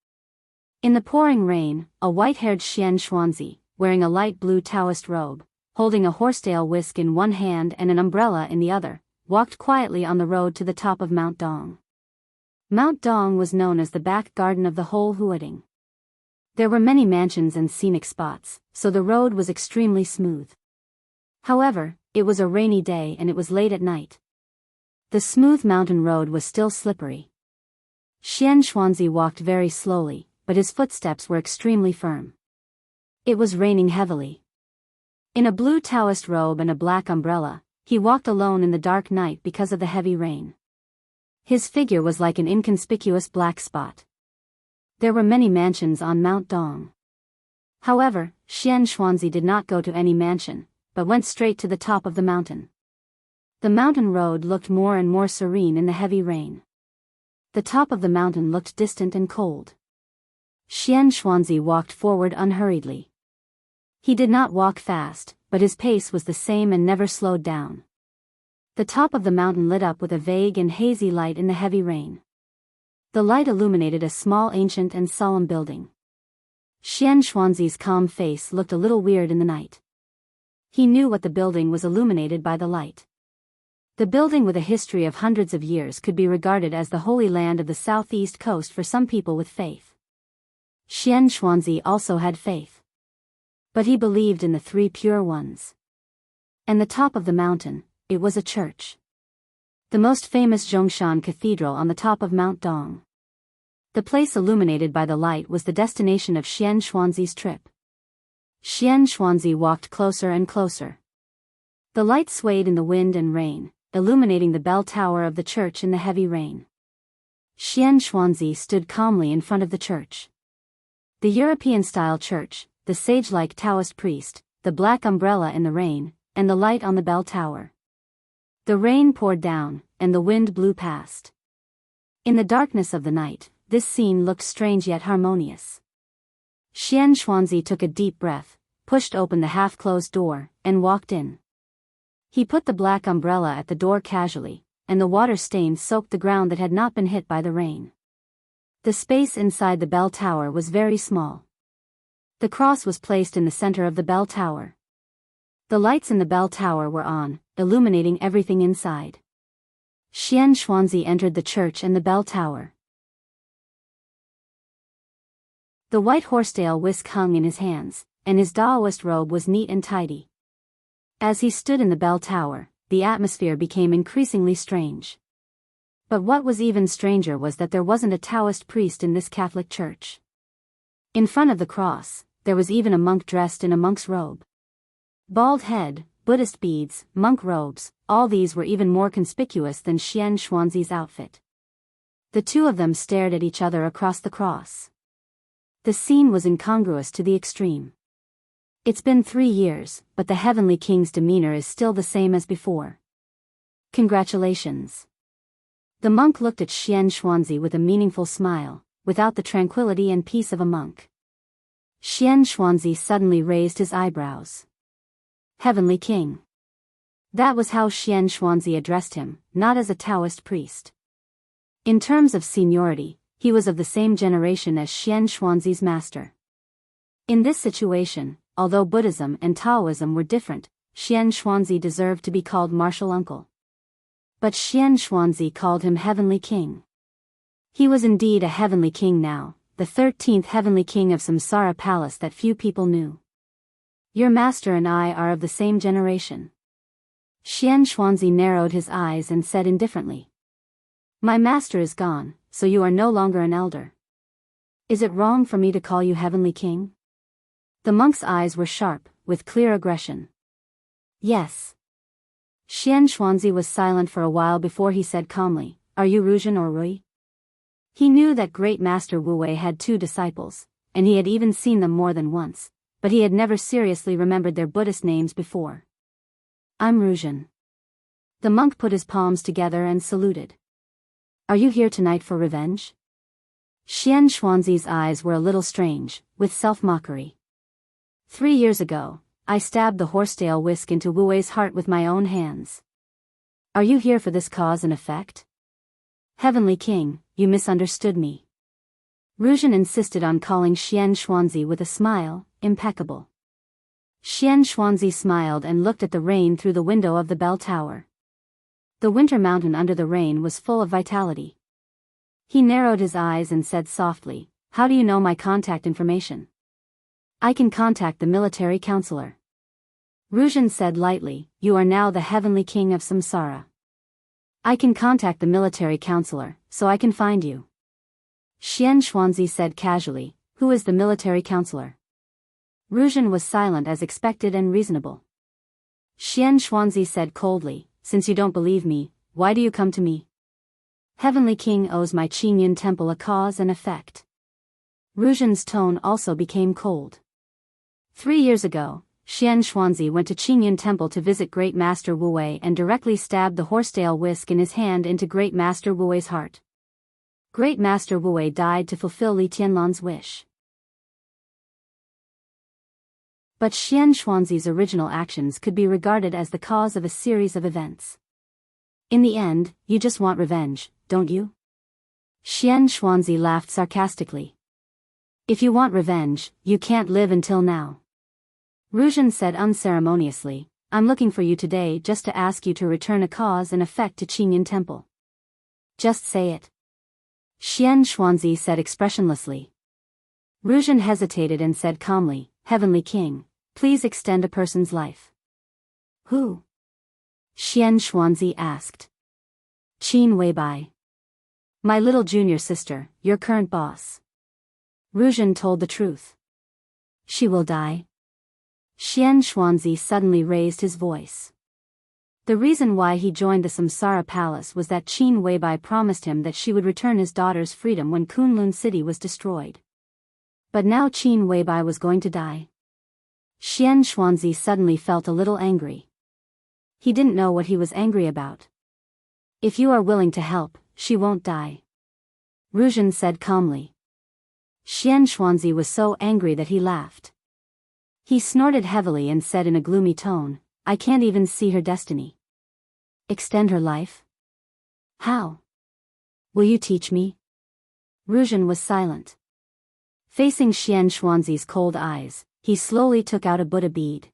In the pouring rain, a white-haired Xian Xuanzi, wearing a light blue Taoist robe, holding a horsetail whisk in one hand and an umbrella in the other, walked quietly on the road to the top of Mount Dong. Mount Dong was known as the back garden of the whole Huading. There were many mansions and scenic spots, so the road was extremely smooth. However, it was a rainy day and it was late at night. The smooth mountain road was still slippery. Xian Xuanzi walked very slowly, but his footsteps were extremely firm. It was raining heavily. In a blue Taoist robe and a black umbrella, he walked alone in the dark night because of the heavy rain. His figure was like an inconspicuous black spot. There were many mansions on Mount Dong. However, Xian Xuanzi did not go to any mansion, but went straight to the top of the mountain. The mountain road looked more and more serene in the heavy rain. The top of the mountain looked distant and cold. Xian Xuanzi walked forward unhurriedly. He did not walk fast, but his pace was the same and never slowed down. The top of the mountain lit up with a vague and hazy light in the heavy rain. The light illuminated a small ancient and solemn building. Xian Xuanzi's calm face looked a little weird in the night. He knew what the building was illuminated by the light. The building, with a history of hundreds of years, could be regarded as the holy land of the southeast coast for some people with faith. Xian Xuanzi also had faith. But he believed in the three pure ones. And the top of the mountain, it was a church. The most famous Zhongshan Cathedral on the top of Mount Dong. The place illuminated by the light was the destination of Xian Xuanzi's trip. Xian Xuanzi walked closer and closer. The light swayed in the wind and rain, illuminating the bell tower of the church in the heavy rain. Xian Xuanzi stood calmly in front of the church. The European-style church, the sage-like Taoist priest, the black umbrella in the rain, and the light on the bell tower. The rain poured down, and the wind blew past. In the darkness of the night, this scene looked strange yet harmonious. Xian Xuanzi took a deep breath, pushed open the half-closed door, and walked in. He put the black umbrella at the door casually, and the water stains soaked the ground that had not been hit by the rain. The space inside the bell tower was very small. The cross was placed in the center of the bell tower. The lights in the bell tower were on, illuminating everything inside. Xian Xuanzi entered the church and the bell tower. The white horsetail whisk hung in his hands, and his Daoist robe was neat and tidy. As he stood in the bell tower, the atmosphere became increasingly strange. But what was even stranger was that there wasn't a Taoist priest in this Catholic church. In front of the cross, there was even a monk dressed in a monk's robe. Bald head, Buddhist beads, monk robes, all these were even more conspicuous than Xian Xuanzi's outfit. The two of them stared at each other across the cross. The scene was incongruous to the extreme. It's been 3 years, but the Heavenly King's demeanor is still the same as before. Congratulations. The monk looked at Xian Xuanzi with a meaningful smile, without the tranquility and peace of a monk. Xian Xuanzi suddenly raised his eyebrows. Heavenly King. That was how Xian Xuanzi addressed him, not as a Taoist priest. In terms of seniority, he was of the same generation as Xian Xuanzi's master. In this situation, although Buddhism and Taoism were different, Xian Xuanzi deserved to be called martial uncle. But Xian Xuanzi called him Heavenly King. He was indeed a Heavenly King now, the 13th Heavenly King of Samsara Palace that few people knew. Your master and I are of the same generation. Xian Xuanzi narrowed his eyes and said indifferently. My master is gone, so you are no longer an elder. Is it wrong for me to call you Heavenly King? The monk's eyes were sharp, with clear aggression. Yes. Xian Xuanzi was silent for a while before he said calmly, Are you Ruzhen or Rui? He knew that great master Wu Wei had 2 disciples, and he had even seen them more than once, but he had never seriously remembered their Buddhist names before. I'm Ruzhen. The monk put his palms together and saluted. Are you here tonight for revenge? Xian Xuanzi's eyes were a little strange, with self-mockery. 3 years ago, I stabbed the horsetail whisk into Wu Wei's heart with my own hands. Are you here for this cause and effect? Heavenly King, you misunderstood me. Ruzhen insisted on calling Xian Xuanzi with a smile, impeccable. Xian Xuanzi smiled and looked at the rain through the window of the bell tower. The winter mountain under the rain was full of vitality. He narrowed his eyes and said softly, How do you know my contact information? I can contact the military counselor. Ruzhen said lightly, You are now the Heavenly King of Samsara. I can contact the military counselor, so I can find you. Xian Xuanzi said casually, Who is the military counselor? Ruzhen was silent as expected and reasonable. Xian Xuanzi said coldly, Since you don't believe me, why do you come to me? Heavenly King owes my Qingyun temple a cause and effect. Ruzhen's tone also became cold. 3 years ago, Xian Xuanzi went to Qingyun Temple to visit Great Master Wu Wei and directly stabbed the horsetail whisk in his hand into Great Master Wu Wei's heart. Great Master Wu Wei died to fulfill Li Tianlan's wish. But Xian Xuanzi's original actions could be regarded as the cause of a series of events. In the end, you just want revenge, don't you? Xian Xuanzi laughed sarcastically. If you want revenge, you can't live until now. Ruzhen said unceremoniously, I'm looking for you today just to ask you to return a cause and effect to Qingyan Temple. Just say it. Xian Xuanzi said expressionlessly. Ruzhen hesitated and said calmly, Heavenly King, please extend a person's life. Who? Xian Xuanzi asked. Qin Weibai. My little junior sister, your current boss. Ruzhen told the truth. She will die. Xian Xuanzi suddenly raised his voice. The reason why he joined the Samsara Palace was that Qin Weibai promised him that she would return his daughter's freedom when Kunlun City was destroyed. But now Qin Weibai was going to die. Xian Xuanzi suddenly felt a little angry. He didn't know what he was angry about. If you are willing to help, she won't die. Ruzhen said calmly. Xian Xuanzi was so angry that he laughed. He snorted heavily and said in a gloomy tone, I can't even see her destiny. Extend her life? How? Will you teach me? Ruzhen was silent. Facing Xian Xuanzi's cold eyes, he slowly took out a Buddha bead.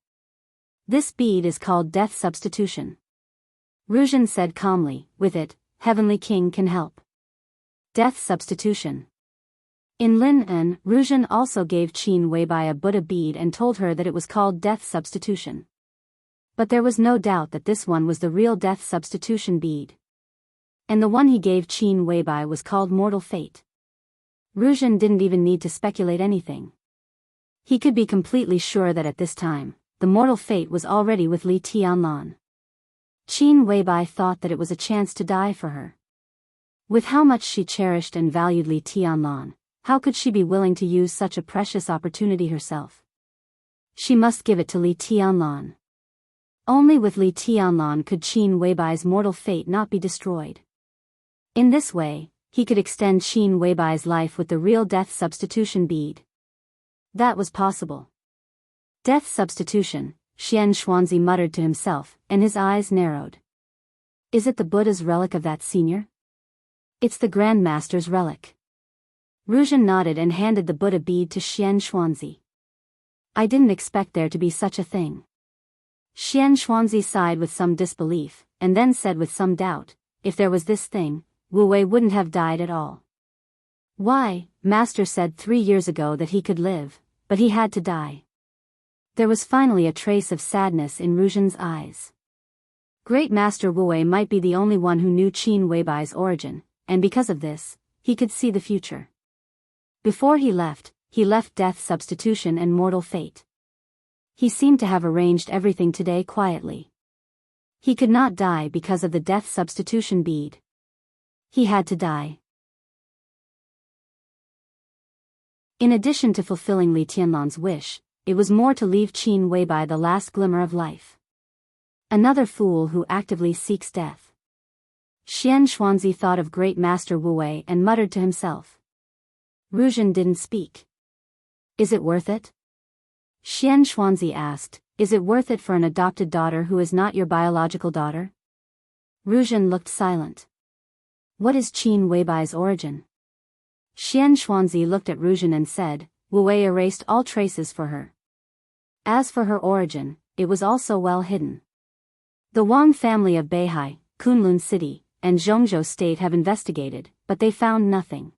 This bead is called Death Substitution. Ruzhen said calmly, with it, Heavenly King can help. Death Substitution. In Lin-En, Ruzhen also gave Qin Weibai a Buddha bead and told her that it was called Death Substitution. But there was no doubt that this one was the real Death Substitution bead. And the one he gave Qin Weibai was called Mortal Fate. Ruzhen didn't even need to speculate anything. He could be completely sure that at this time, the mortal fate was already with Li Tianlan. Qin Weibai thought that it was a chance to die for her. With how much she cherished and valued Li Tianlan, how could she be willing to use such a precious opportunity herself? She must give it to Li Tianlan. Only with Li Tianlan could Qin Weibai's mortal fate not be destroyed. In this way, he could extend Qin Weibai's life with the real death substitution bead. That was possible. Death substitution, Xian Xuanzi muttered to himself, and his eyes narrowed. Is it the Buddha's relic of that senior? It's the Grand Master's relic. Ruzhen nodded and handed the Buddha bead to Xian Xuanzi. I didn't expect there to be such a thing. Xian Xuanzi sighed with some disbelief, and then said with some doubt, if there was this thing, Wu Wei wouldn't have died at all. Why, Master said 3 years ago that he could live, but he had to die. There was finally a trace of sadness in Ruzhen's eyes. Great Master Wu Wei might be the only one who knew Qin Weibai's origin, and because of this, he could see the future. Before he left death substitution and mortal fate. He seemed to have arranged everything today quietly. He could not die because of the death substitution bead. He had to die. In addition to fulfilling Li Tianlan's wish, it was more to leave Qin Weibai the last glimmer of life. Another fool who actively seeks death. Xian Xuanzi thought of Great Master Wu Wei and muttered to himself. Ruzhen didn't speak. Is it worth it? Xian Xuanzi asked, is it worth it for an adopted daughter who is not your biological daughter? Ruzhen looked silent. What is Qin Weibai's origin? Xian Xuanzi looked at Ruzhen and said, Wu Wei erased all traces for her. As for her origin, it was also well hidden. The Wang family of Beihai, Kunlun City, and Zhongzhou State have investigated, but they found nothing.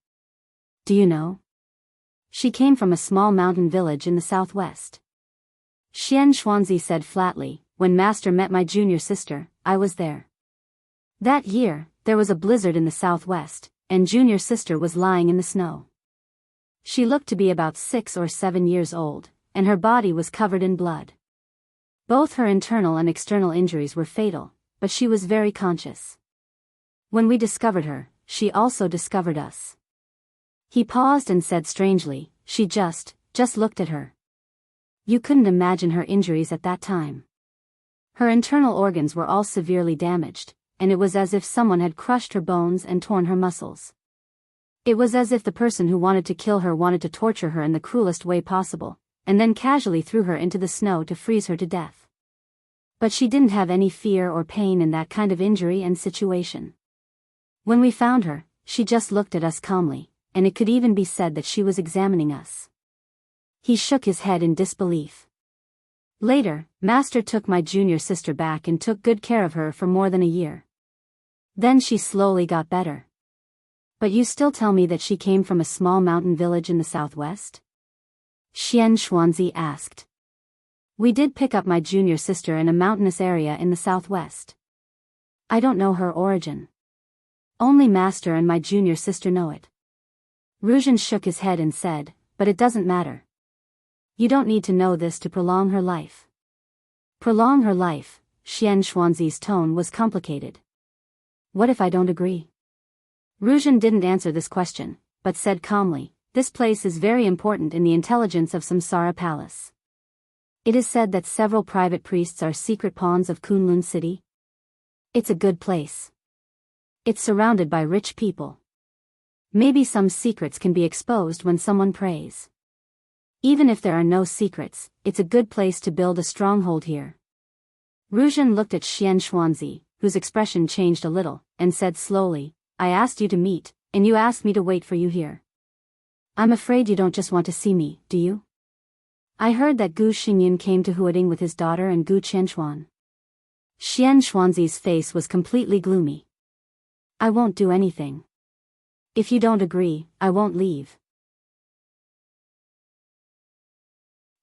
Do you know? She came from a small mountain village in the southwest. Xian Xuanzi said flatly, when Master met my junior sister, I was there. That year, there was a blizzard in the southwest, and junior sister was lying in the snow. She looked to be about 6 or 7 years old, and her body was covered in blood. Both her internal and external injuries were fatal, but she was very conscious. When we discovered her, she also discovered us. He paused and said strangely, she just looked at her. You couldn't imagine her injuries at that time. Her internal organs were all severely damaged, and it was as if someone had crushed her bones and torn her muscles. It was as if the person who wanted to kill her wanted to torture her in the cruelest way possible, and then casually threw her into the snow to freeze her to death. But she didn't have any fear or pain in that kind of injury and situation. When we found her, she just looked at us calmly, and it could even be said that she was examining us. He shook his head in disbelief. Later, Master took my junior sister back and took good care of her for more than a year. Then she slowly got better. But you still tell me that she came from a small mountain village in the southwest? Xian Xuanzi asked. We did pick up my junior sister in a mountainous area in the southwest. I don't know her origin. Only Master and my junior sister know it. Ruzhen shook his head and said, but it doesn't matter. You don't need to know this to prolong her life. Prolong her life, Xian Xuanzi's tone was complicated. What if I don't agree? Ruzhen didn't answer this question, but said calmly, this place is very important in the intelligence of Samsara Palace. It is said that several private priests are secret pawns of Kunlun City. It's a good place. It's surrounded by rich people. Maybe some secrets can be exposed when someone prays. Even if there are no secrets, it's a good place to build a stronghold here. Ruzhen looked at Xian Xuanzi, whose expression changed a little, and said slowly, I asked you to meet, and you asked me to wait for you here. I'm afraid you don't just want to see me, do you? I heard that Gu Xingyan came to Huading with his daughter and Gu Qianchuan. Xian Xuanzi's face was completely gloomy. I won't do anything. If you don't agree, I won't leave.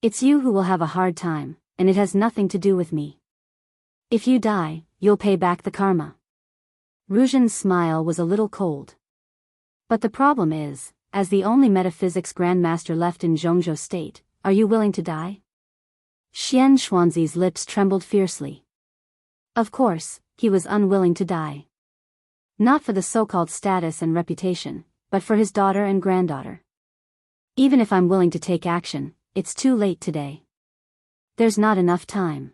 It's you who will have a hard time, and it has nothing to do with me. If you die, you'll pay back the karma. Ruzhen's smile was a little cold. But the problem is, as the only metaphysics grandmaster left in Zhongzhou state, are you willing to die? Xian Xuanzi's lips trembled fiercely. Of course, he was unwilling to die. Not for the so-called status and reputation, but for his daughter and granddaughter. Even if I'm willing to take action, it's too late today. There's not enough time.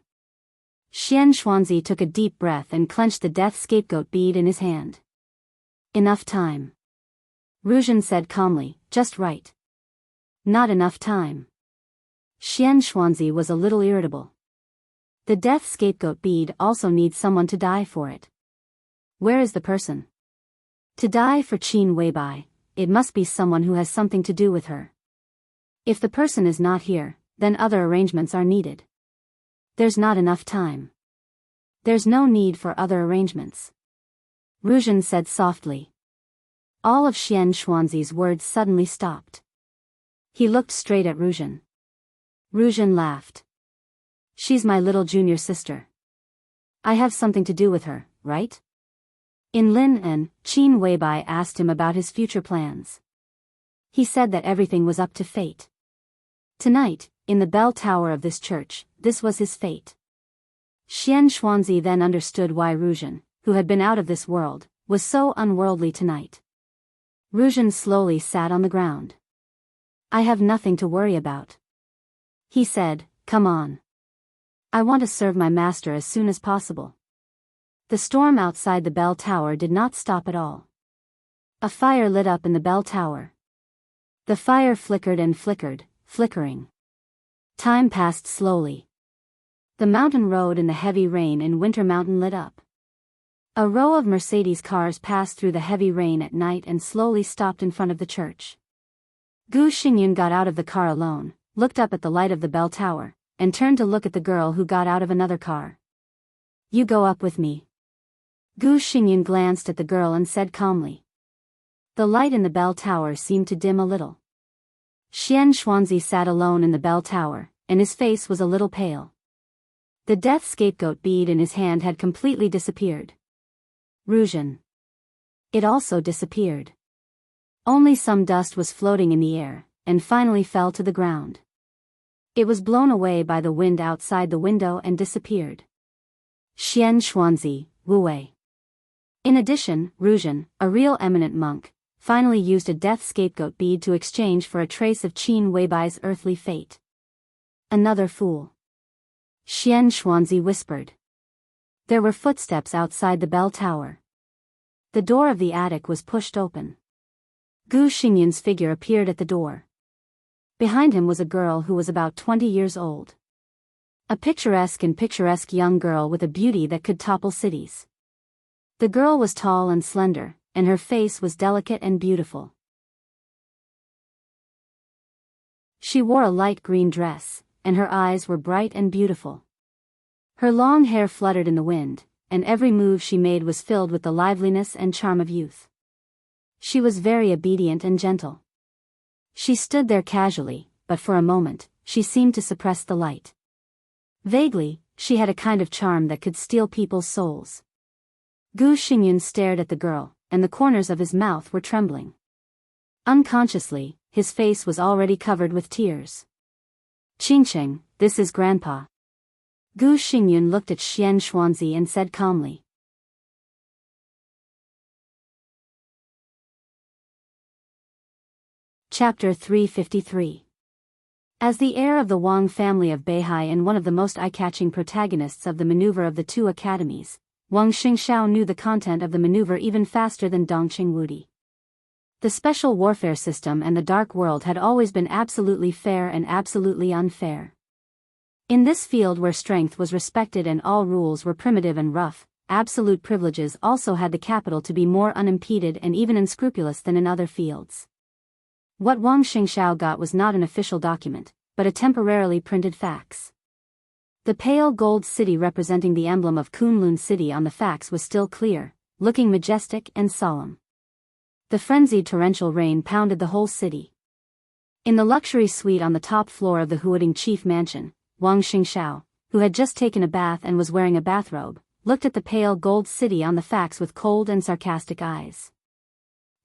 Xian Xuanzi took a deep breath and clenched the death scapegoat bead in his hand. Enough time. Ruzhen said calmly, just right. Not enough time. Xian Xuanzi was a little irritable. The death scapegoat bead also needs someone to die for it. Where is the person? To die for Qin Weibai, it must be someone who has something to do with her. If the person is not here, then other arrangements are needed. There's not enough time. There's no need for other arrangements. Ruzhen said softly. All of Xian Xuanzi's words suddenly stopped. He looked straight at Ruzhen. Ruzhen laughed. She's my little junior sister. I have something to do with her, right? In Lin'an, Qin Weibai asked him about his future plans. He said that everything was up to fate. Tonight, in the bell tower of this church, this was his fate. Xian Xuanzi then understood why Ruzhen, who had been out of this world, was so unworldly tonight. Ruzhen slowly sat on the ground. I have nothing to worry about. He said, come on. I want to serve my master as soon as possible. The storm outside the bell tower did not stop at all. A fire lit up in the bell tower. The fire flickered and flickered, flickering. Time passed slowly. The mountain road in the heavy rain in Winter Mountain lit up. A row of Mercedes cars passed through the heavy rain at night and slowly stopped in front of the church. Gu Xingyan got out of the car alone, looked up at the light of the bell tower, and turned to look at the girl who got out of another car. You go up with me. Gu Xingyan glanced at the girl and said calmly. The light in the bell tower seemed to dim a little. Xian Xuanzi sat alone in the bell tower, and his face was a little pale. The death scapegoat bead in his hand had completely disappeared. Ruzhen. It also disappeared. Only some dust was floating in the air, and finally fell to the ground. It was blown away by the wind outside the window and disappeared. Xian Xuanzi, Wu Wei. In addition, Ruzhen, a real eminent monk, finally used a death scapegoat bead to exchange for a trace of Qin Weibai's earthly fate. Another fool. Xian Xuanzi whispered. There were footsteps outside the bell tower. The door of the attic was pushed open. Gu Xingyan's figure appeared at the door. Behind him was a girl who was about 20 years old. A picturesque young girl with a beauty that could topple cities. The girl was tall and slender, and her face was delicate and beautiful. She wore a light green dress, and her eyes were bright and beautiful. Her long hair fluttered in the wind, and every move she made was filled with the liveliness and charm of youth. She was very obedient and gentle. She stood there casually, but for a moment, she seemed to suppress the light. Vaguely, she had a kind of charm that could steal people's souls. Gu Xingyun stared at the girl, and the corners of his mouth were trembling. Unconsciously, his face was already covered with tears. "Qingcheng, this is Grandpa." Gu Xingyun looked at Xian Xuanzi and said calmly. Chapter 353. As the heir of the Wang family of Beihai and one of the most eye-catching protagonists of the maneuver of the two academies, Wang Xingxiao knew the content of the maneuver even faster than Dongqing Wudi. The special warfare system and the dark world had always been absolutely fair and absolutely unfair. In this field where strength was respected and all rules were primitive and rough, absolute privileges also had the capital to be more unimpeded and even unscrupulous than in other fields. What Wang Xingxiao got was not an official document, but a temporarily printed fax. The pale gold city representing the emblem of Kunlun City on the fax was still clear, looking majestic and solemn. The frenzied torrential rain pounded the whole city. In the luxury suite on the top floor of the Huading chief mansion, Wang Xingxiao, who had just taken a bath and was wearing a bathrobe, looked at the pale gold city on the fax with cold and sarcastic eyes.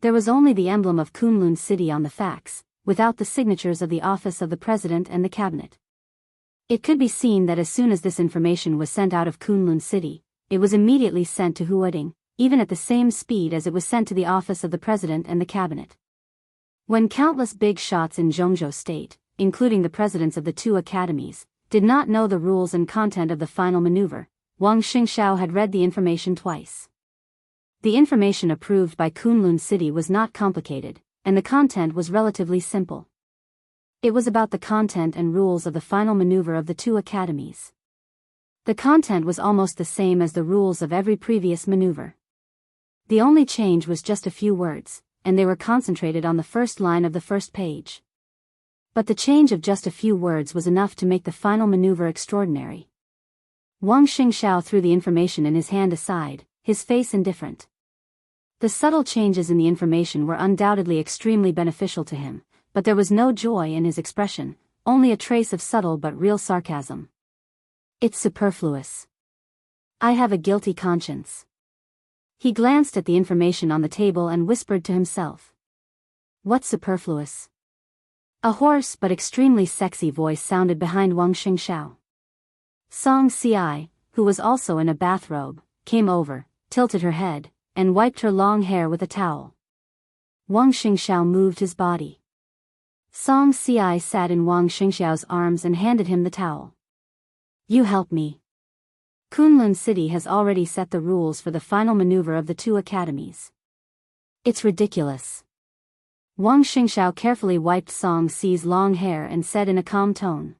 There was only the emblem of Kunlun City on the fax, without the signatures of the office of the president and the cabinet. It could be seen that as soon as this information was sent out of Kunlun City, it was immediately sent to Huading, even at the same speed as it was sent to the office of the president and the cabinet. When countless big shots in Zhongzhou State, including the presidents of the two academies, did not know the rules and content of the final maneuver, Wang Xingxiao had read the information twice. The information approved by Kunlun City was not complicated, and the content was relatively simple. It was about the content and rules of the final maneuver of the two academies. The content was almost the same as the rules of every previous maneuver. The only change was just a few words, and they were concentrated on the first line of the first page. But the change of just a few words was enough to make the final maneuver extraordinary. Wang Xingxiao threw the information in his hand aside, his face indifferent. The subtle changes in the information were undoubtedly extremely beneficial to him, but there was no joy in his expression, only a trace of subtle but real sarcasm. "It's superfluous. I have a guilty conscience." He glanced at the information on the table and whispered to himself. "What's superfluous?" A hoarse but extremely sexy voice sounded behind Wang Xingxiao. Song Ci, who was also in a bathrobe, came over, tilted her head, and wiped her long hair with a towel. Wang Xingxiao moved his body. Song Ci sat in Wang Xingxiao's arms and handed him the towel. "You help me. Kunlun City has already set the rules for the final maneuver of the two academies. It's ridiculous." Wang Xingxiao carefully wiped Song Ci's long hair and said in a calm tone.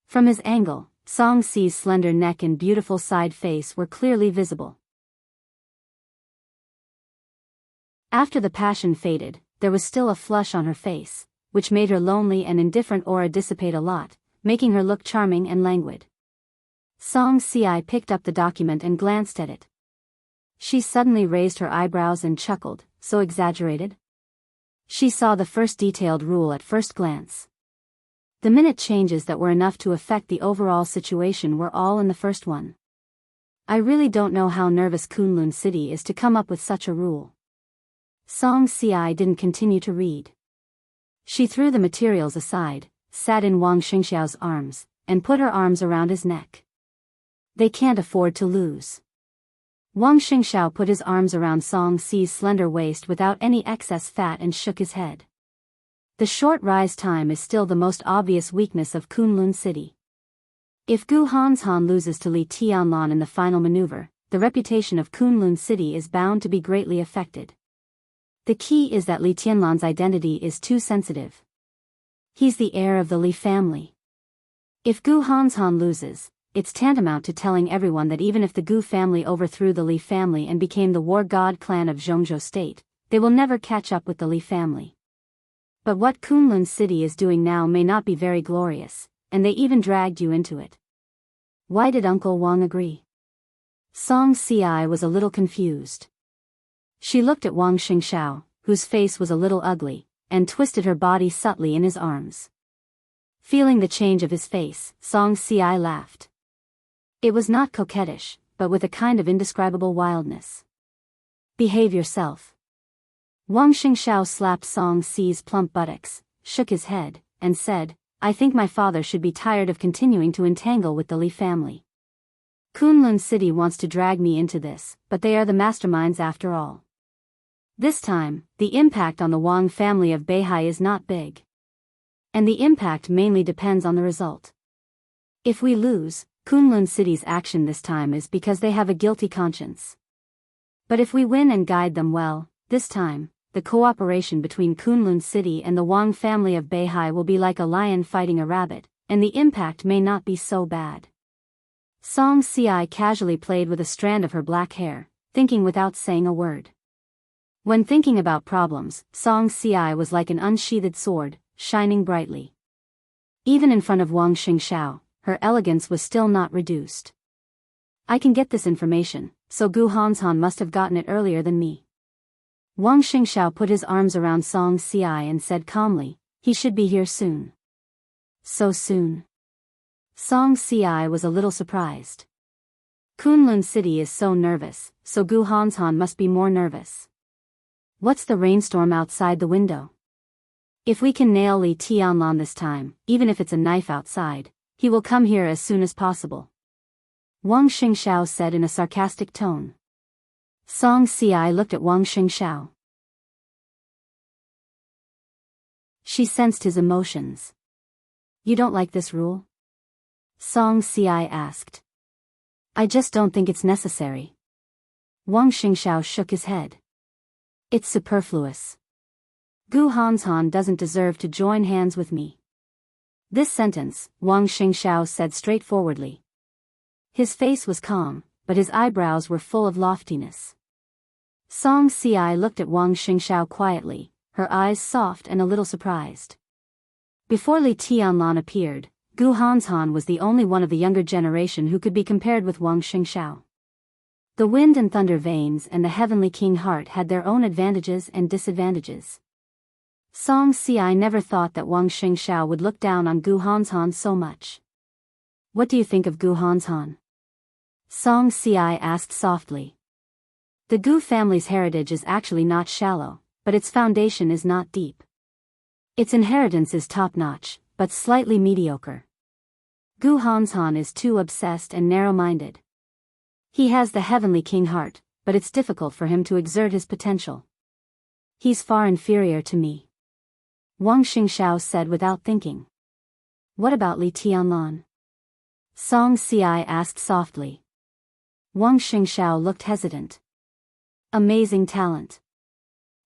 From his angle, Song Ci's slender neck and beautiful side face were clearly visible. After the passion faded, there was still a flush on her face, which made her lonely and indifferent aura dissipate a lot, making her look charming and languid. Song Ci picked up the document and glanced at it. She suddenly raised her eyebrows and chuckled, "So exaggerated?" She saw the first detailed rule at first glance. The minute changes that were enough to affect the overall situation were all in the first one. "I really don't know how nervous Kunlun City is to come up with such a rule." Song Ci didn't continue to read. She threw the materials aside, sat in Wang Xingxiao's arms, and put her arms around his neck. "They can't afford to lose." Wang Xingxiao put his arms around Song Ci's slender waist without any excess fat and shook his head. The short rise time is still the most obvious weakness of Kunlun City. If Gu Hanshan loses to Li Tianlan in the final maneuver, the reputation of Kunlun City is bound to be greatly affected. The key is that Li Tianlan's identity is too sensitive. He's the heir of the Li family. If Gu Hanshan loses, it's tantamount to telling everyone that even if the Gu family overthrew the Li family and became the war god clan of Zhongzhou State, they will never catch up with the Li family. But what Kunlun City is doing now may not be very glorious, and they even dragged you into it. Why did Uncle Wang agree? Song Si was a little confused. She looked at Wang Xingxiao, whose face was a little ugly, and twisted her body subtly in his arms. Feeling the change of his face, Song Si laughed. It was not coquettish, but with a kind of indescribable wildness. Behave yourself. Wang Xingxiao slapped Song Si's plump buttocks, shook his head, and said, I think my father should be tired of continuing to entangle with the Li family. Kunlun City wants to drag me into this, but they are the masterminds after all. This time, the impact on the Wang family of Beihai is not big. And the impact mainly depends on the result. If we lose, Kunlun City's action this time is because they have a guilty conscience. But if we win and guide them well, this time, the cooperation between Kunlun City and the Wang family of Beihai will be like a lion fighting a rabbit, and the impact may not be so bad. Song Si casually played with a strand of her black hair, thinking without saying a word. When thinking about problems, Song Si was like an unsheathed sword, shining brightly. Even in front of Wang Xingxiao, her elegance was still not reduced. I can get this information, so Gu Hanshan must have gotten it earlier than me. Wang Xingxiao put his arms around Song Si and said calmly, he should be here soon. So soon? Song Si was a little surprised. Kunlun City is so nervous, so Gu Hanshan must be more nervous. What's the rainstorm outside the window? If we can nail Li Tianlan this time, even if it's a knife outside, he will come here as soon as possible. Wang Xingxiao said in a sarcastic tone. Song Si looked at Wang Xingxiao. She sensed his emotions. You don't like this rule? Song Si asked. I just don't think it's necessary. Wang Xingxiao shook his head. It's superfluous. Gu Hanshan doesn't deserve to join hands with me. This sentence, Wang Xingxiao said straightforwardly. His face was calm, but his eyebrows were full of loftiness. Song Si looked at Wang Xingxiao quietly, her eyes soft and a little surprised. Before Li Tianlan appeared, Gu Hanshan was the only one of the younger generation who could be compared with Wang Xingxiao. The wind and thunder veins and the heavenly king heart had their own advantages and disadvantages. Song Si never thought that Wang Xingxiao would look down on Gu Hanshan so much. What do you think of Gu Hanshan? Song Si asked softly. The Gu family's heritage is actually not shallow, but its foundation is not deep. Its inheritance is top-notch, but slightly mediocre. Gu Hanshan is too obsessed and narrow-minded. He has the heavenly king heart, but it's difficult for him to exert his potential. He's far inferior to me. Wang Xingxiao said without thinking. What about Li Tianlan? Song Si asked softly. Wang Xingxiao looked hesitant. Amazing talent.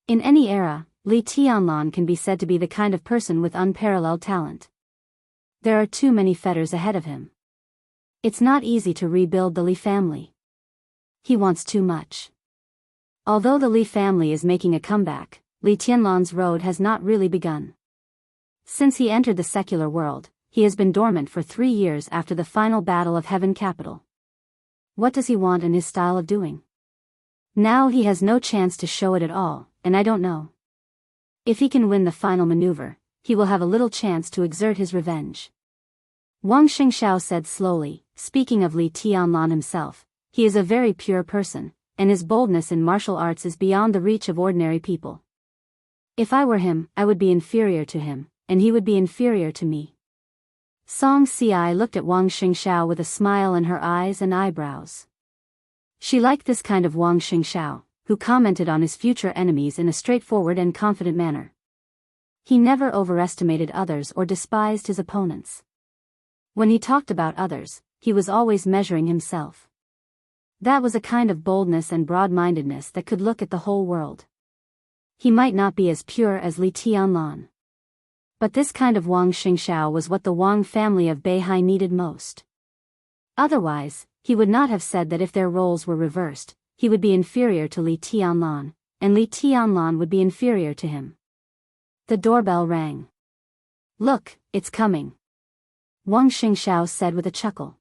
In any era, Li Tianlan can be said to be the kind of person with unparalleled talent. There are too many fetters ahead of him. It's not easy to rebuild the Li family. He wants too much. Although the Li family is making a comeback, Li Tianlan's road has not really begun. Since he entered the secular world, he has been dormant for 3 years after the final battle of Heaven Capital. What does he want in his style of doing? Now he has no chance to show it at all, and I don't know. If he can win the final maneuver, he will have a little chance to exert his revenge. Wang Xingxiao said slowly, speaking of Li Tianlan himself, he is a very pure person, and his boldness in martial arts is beyond the reach of ordinary people. If I were him, I would be inferior to him, and he would be inferior to me. Song Si looked at Wang Xingxiao with a smile in her eyes and eyebrows. She liked this kind of Wang Xingxiao, who commented on his future enemies in a straightforward and confident manner. He never overestimated others or despised his opponents. When he talked about others, he was always measuring himself. That was a kind of boldness and broad-mindedness that could look at the whole world. He might not be as pure as Li Tianlan. But this kind of Wang Xingxiao was what the Wang family of Beihai needed most. Otherwise, he would not have said that if their roles were reversed, he would be inferior to Li Tianlan, and Li Tianlan would be inferior to him. The doorbell rang. Look, it's coming. Wang Xingxiao said with a chuckle.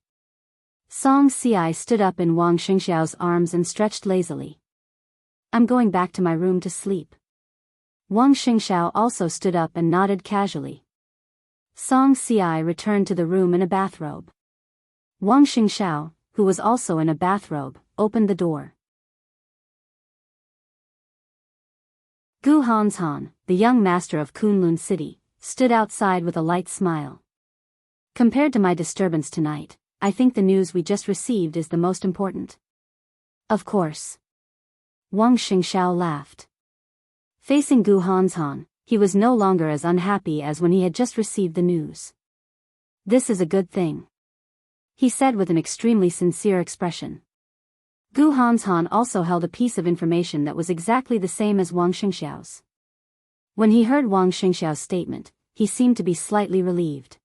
Song Si stood up in Wang Xingxiao's arms and stretched lazily. I'm going back to my room to sleep. Wang Xingxiao also stood up and nodded casually. Song Si returned to the room in a bathrobe. Wang Xingxiao, who was also in a bathrobe, opened the door. Gu Hanshan, the young master of Kunlun City, stood outside with a light smile. Compared to my disturbance tonight, I think the news we just received is the most important. Of course. Wang Xingxiao laughed. Facing Gu Hanshan, he was no longer as unhappy as when he had just received the news. This is a good thing, he said with an extremely sincere expression. Gu Hanshan also held a piece of information that was exactly the same as Wang Xingxiao's. When he heard Wang Xingxiao's statement, he seemed to be slightly relieved.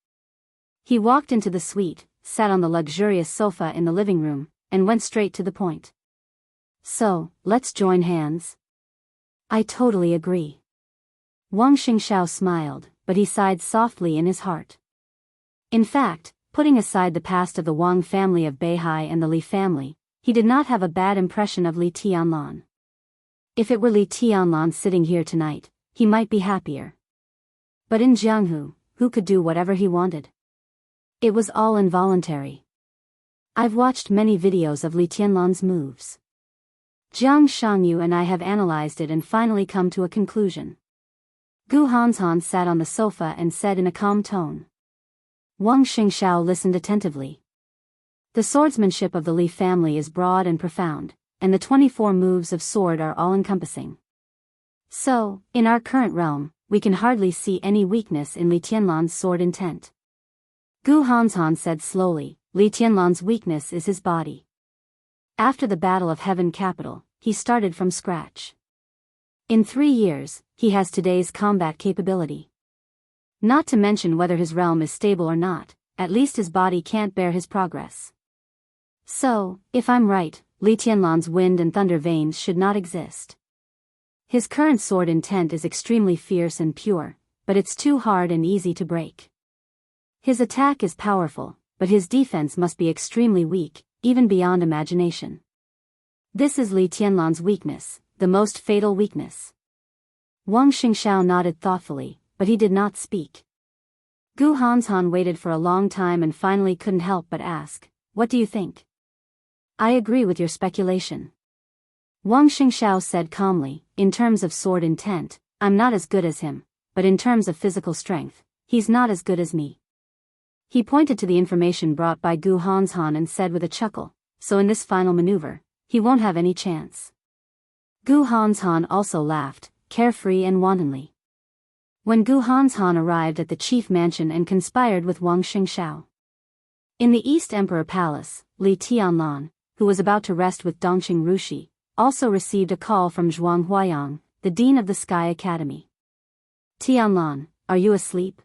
He walked into the suite, sat on the luxurious sofa in the living room, and went straight to the point. So, let's join hands? I totally agree. Wang Xingxiao smiled, but he sighed softly in his heart. In fact, putting aside the past of the Wang family of Beihai and the Li family, he did not have a bad impression of Li Tianlan. If it were Li Tianlan sitting here tonight, he might be happier. But in Jianghu, who could do whatever he wanted? It was all involuntary. I've watched many videos of Li Tianlan's moves. Jiang Shangyu and I have analyzed it and finally come to a conclusion. Gu Hanshan sat on the sofa and said in a calm tone. Wang Xingxiao listened attentively. The swordsmanship of the Li family is broad and profound, and the 24 moves of sword are all-encompassing. So, in our current realm, we can hardly see any weakness in Li Tianlan's sword intent. Gu Hanshan said slowly, Li Tianlan's weakness is his body. After the Battle of Heaven Capital, he started from scratch. In 3 years, he has today's combat capability. Not to mention whether his realm is stable or not, at least his body can't bear his progress. So, if I'm right, Li Tianlan's wind and thunder veins should not exist. His current sword intent is extremely fierce and pure, but it's too hard and easy to break. His attack is powerful, but his defense must be extremely weak, even beyond imagination. This is Li Tianlan's weakness, the most fatal weakness. Wang Xingxiao nodded thoughtfully, but he did not speak. Gu Hanshan waited for a long time and finally couldn't help but ask, what do you think? I agree with your speculation. Wang Xingxiao said calmly, in terms of sword intent, I'm not as good as him, but in terms of physical strength, he's not as good as me. He pointed to the information brought by Gu Hanshan and said with a chuckle, so in this final maneuver, he won't have any chance. Gu Hanshan also laughed, carefree and wantonly. When Gu Hanshan arrived at the chief mansion and conspired with Wang Xingxiao. In the East Emperor Palace, Li Tianlan, who was about to rest with Dongqing Rushi, also received a call from Zhuang Huayang, the dean of the Sky Academy. Tianlan, are you asleep?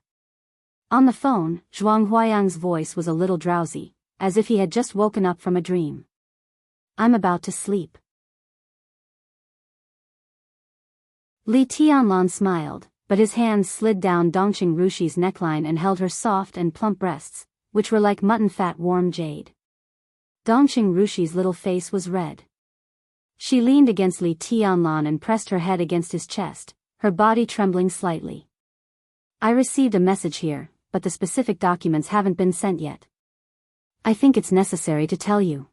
On the phone, Zhuang Huayang's voice was a little drowsy, as if he had just woken up from a dream. I'm about to sleep. Li Tianlan smiled, but his hands slid down Dongqing Rushi's neckline and held her soft and plump breasts, which were like mutton-fat warm jade. Dongqing Rushi's little face was red. She leaned against Li Tianlan and pressed her head against his chest, her body trembling slightly. I received a message here, but the specific documents haven't been sent yet. I think it's necessary to tell you.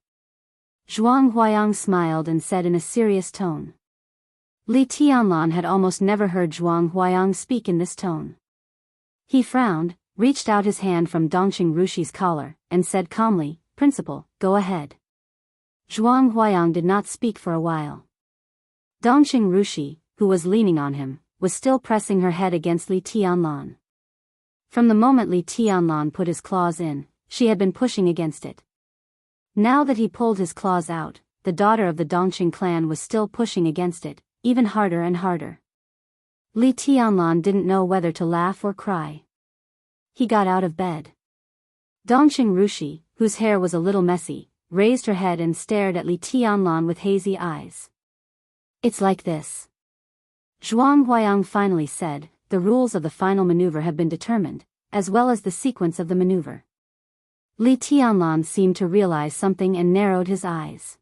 Zhuang Huayang smiled and said in a serious tone. Li Tianlan had almost never heard Zhuang Huayang speak in this tone. He frowned, reached out his hand from Dongqing Rushi's collar, and said calmly, Principal, go ahead. Zhuang Huayang did not speak for a while. Dongqing Rushi, who was leaning on him, was still pressing her head against Li Tianlan. From the moment Li Tianlan put his claws in, she had been pushing against it. Now that he pulled his claws out, the daughter of the Dongqing clan was still pushing against it, even harder and harder. Li Tianlan didn't know whether to laugh or cry. He got out of bed. Dongqing Rushi, whose hair was a little messy, raised her head and stared at Li Tianlan with hazy eyes. It's like this. Zhuang Huayang finally said, the rules of the final maneuver have been determined, as well as the sequence of the maneuver. Li Tianlan seemed to realize something and narrowed his eyes.